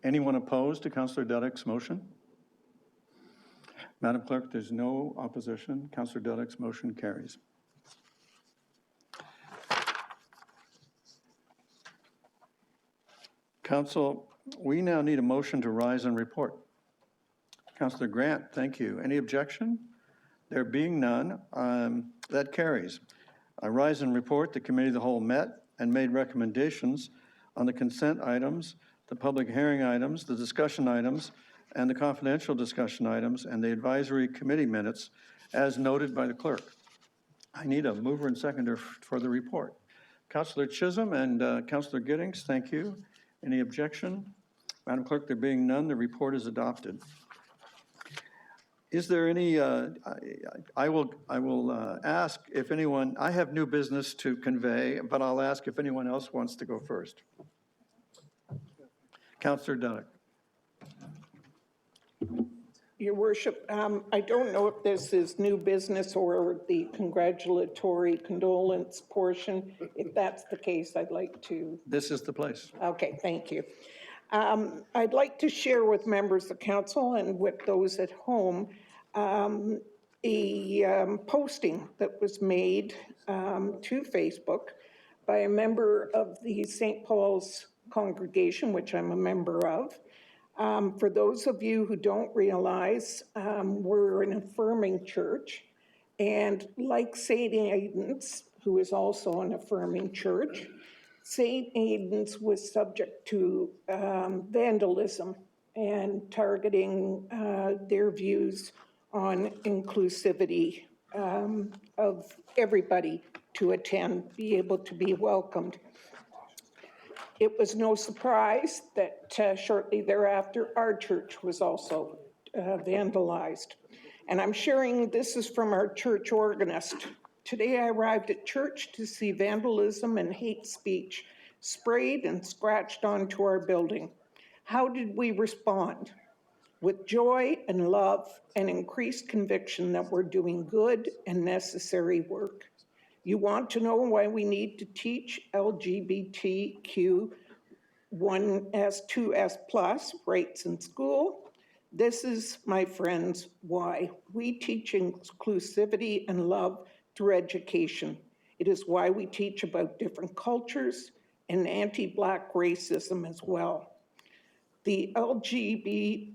S2: Anyone opposed to Councillor Dudek's motion? Madam Clerk, there's no opposition. Councillor Dudek's motion carries. Council, we now need a motion to rise and report. Councillor Grant, thank you. Any objection? There being none, that carries. I rise and report the Committee of the Whole met and made recommendations on the consent items, the public hearing items, the discussion items, and the confidential discussion items, and the advisory committee minutes, as noted by the clerk. I need a mover and seconder for the report. Councillor Chisholm and Councillor Giddings, thank you. Any objection? Madam Clerk, there being none, the report is adopted. Is there any, I will ask if anyone, I have new business to convey, but I'll ask if anyone else wants to go first. Councillor Dudek.
S11: Your Worship, I don't know if this is new business or the congratulatory condolence portion. If that's the case, I'd like to.
S2: This is the place.
S11: Okay, thank you. I'd like to share with members of council and with those at home a posting that was made to Facebook by a member of the St. Paul's congregation, which I'm a member of. For those of you who don't realize, we're an affirming church, and like St. Aidan's, who is also an affirming church, St. Aidan's was subject to vandalism and targeting their views on inclusivity of everybody to attend, be able to be welcomed. It was no surprise that shortly thereafter, our church was also vandalized. And I'm sharing, this is from our church organist. Today I arrived at church to see vandalism and hate speech sprayed and scratched onto our building. How did we respond? With joy and love and increased conviction that we're doing good and necessary work. You want to know why we need to teach LGBTQ 1S, 2S plus rights in school? This is, my friends, why we teach inclusivity and love through education. It is why we teach about different cultures and anti-Black racism as well. The LGBTQI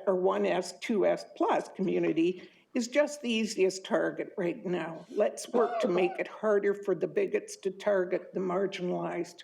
S11: or 1S, 2S plus community is just the easiest target right now. Let's work to make it harder for the bigots to target the marginalized.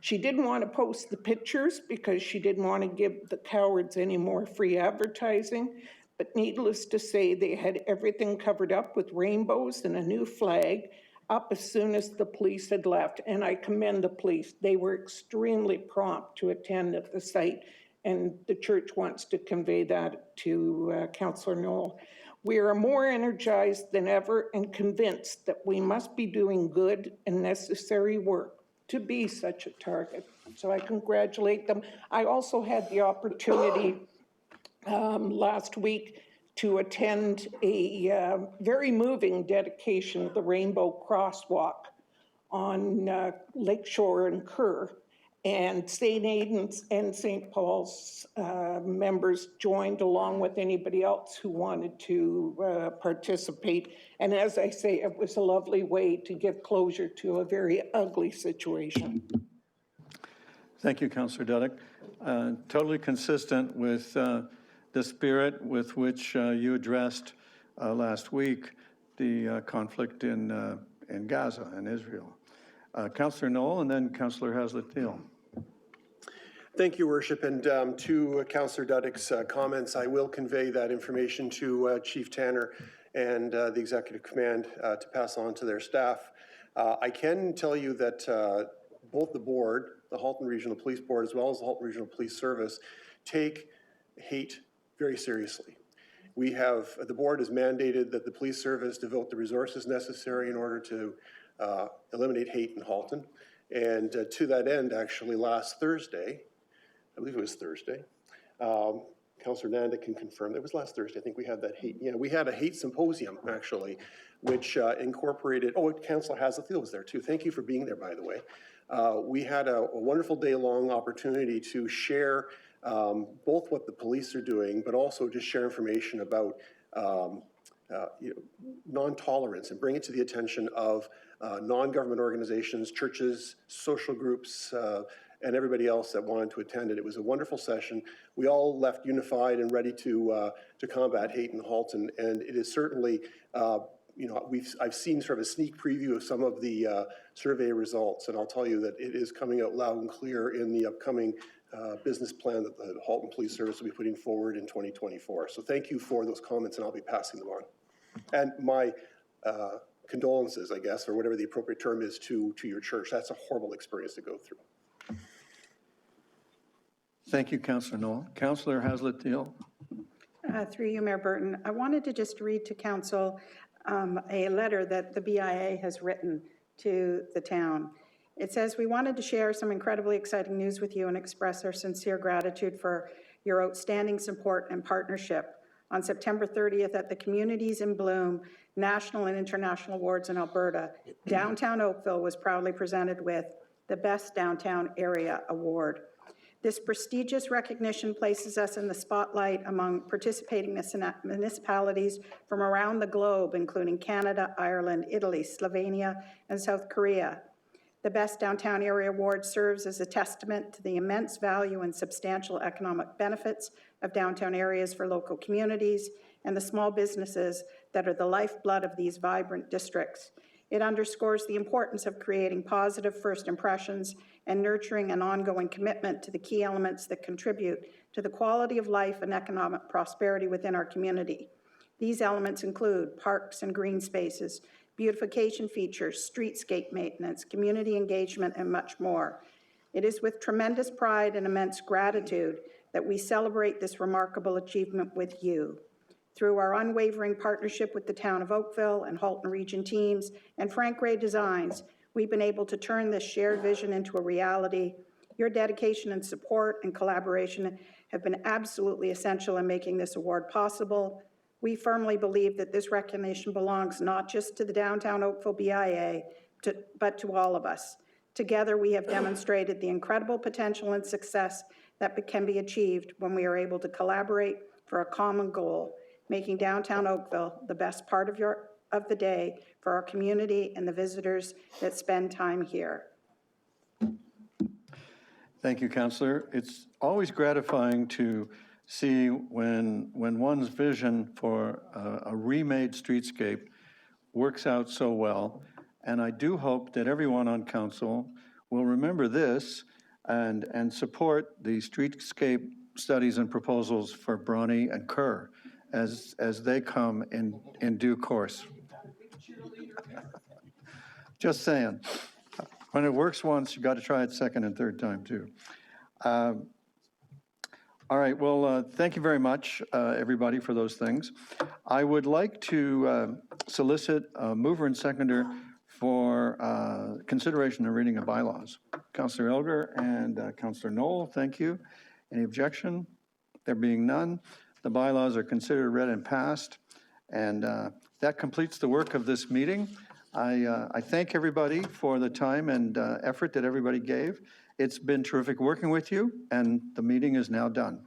S11: She didn't want to post the pictures because she didn't want to give the cowards any more free advertising, but needless to say, they had everything covered up with rainbows and a new flag up as soon as the police had left, and I commend the police. They were extremely prompt to attend at the site, and the church wants to convey that to Councillor Knoll. We are more energized than ever and convinced that we must be doing good and necessary work to be such a target. So I congratulate them. I also had the opportunity last week to attend a very moving dedication of the Rainbow Crosswalk on Lakeshore and Kerr. And St. Aidan's and St. Paul's members joined along with anybody else who wanted to participate. And as I say, it was a lovely way to give closure to a very ugly situation.
S2: Thank you, Councillor Dudek. Totally consistent with the spirit with which you addressed last week the conflict in Gaza and Israel. Councillor Knoll and then Councillor Haslett-Thiel.
S7: Thank you, Worship. And to Councillor Dudek's comments, I will convey that information to Chief Tanner and the Executive Command to pass on to their staff. I can tell you that both the board, the Halton Regional Police Board, as well as the Halton Regional Police Service, take hate very seriously. We have, the board has mandated that the police service devote the resources necessary in order to eliminate hate in Halton. And to that end, actually last Thursday, I believe it was Thursday, Councillor Nanda can confirm, it was last Thursday, I think we had that hate, we had a hate symposium actually, which incorporated, Councillor Haslett-Thiel was there too. Thank you for being there, by the way. We had a wonderful day-long opportunity to share both what the police are doing, but also just share information about non-tolerance and bring it to the attention of non-government organizations, churches, social groups, and everybody else that wanted to attend it. It was a wonderful session. We all left unified and ready to combat hate in Halton, and it is certainly I've seen sort of a sneak preview of some of the survey results, and I'll tell you that it is coming out loud and clear in the upcoming business plan that the Halton Police Service will be putting forward in 2024. So thank you for those comments, and I'll be passing them on. And my condolences, I guess, or whatever the appropriate term is, to your church. That's a horrible experience to go through.
S2: Thank you, Councillor Knoll. Councillor Haslett-Deal.
S22: Through you, Mayor Burton, I wanted to just read to council a letter that the BIA has written to the town. It says, we wanted to share some incredibly exciting news with you and express our sincere gratitude for your outstanding support and partnership. On September 30th at the Communities in Bloom National and International Awards in Alberta, downtown Oakville was proudly presented with the Best Downtown Area Award. This prestigious recognition places us in the spotlight among participating municipalities from around the globe, including Canada, Ireland, Italy, Slovenia, and South Korea. The Best Downtown Area Award serves as a testament to the immense value and substantial economic benefits of downtown areas for local communities and the small businesses that are the lifeblood of these vibrant districts. It underscores the importance of creating positive first impressions and nurturing an ongoing commitment to the key elements that contribute to the quality of life and economic prosperity within our community. These elements include parks and green spaces, beautification features, streetscape maintenance, community engagement, and much more. It is with tremendous pride and immense gratitude that we celebrate this remarkable achievement with you. Through our unwavering partnership with the Town of Oakville and Halton Region teams and Frank Ray Designs, we've been able to turn this shared vision into a reality. Your dedication and support and collaboration have been absolutely essential in making this award possible. We firmly believe that this recognition belongs not just to the Downtown Oakville BIA, but to all of us. Together, we have demonstrated the incredible potential and success that can be achieved when we are able to collaborate for a common goal, making downtown Oakville the best part of the day for our community and the visitors that spend time here.
S2: Thank you, Councillor. It's always gratifying to see when one's vision for a remade streetscape works out so well. And I do hope that everyone on council will remember this and support the streetscape studies and proposals for Bronte and Kerr as they come in due course. Just saying. When it works once, you got to try it second and third time too. All right, well, thank you very much, everybody, for those things. I would like to solicit a mover and seconder for consideration and reading of bylaws. Councillor Elgar and Councillor Knoll, thank you. Any objection? There being none, the bylaws are considered read and passed, and that completes the work of this meeting. I thank everybody for the time and effort that everybody gave. It's been terrific working with you, and the meeting is now done.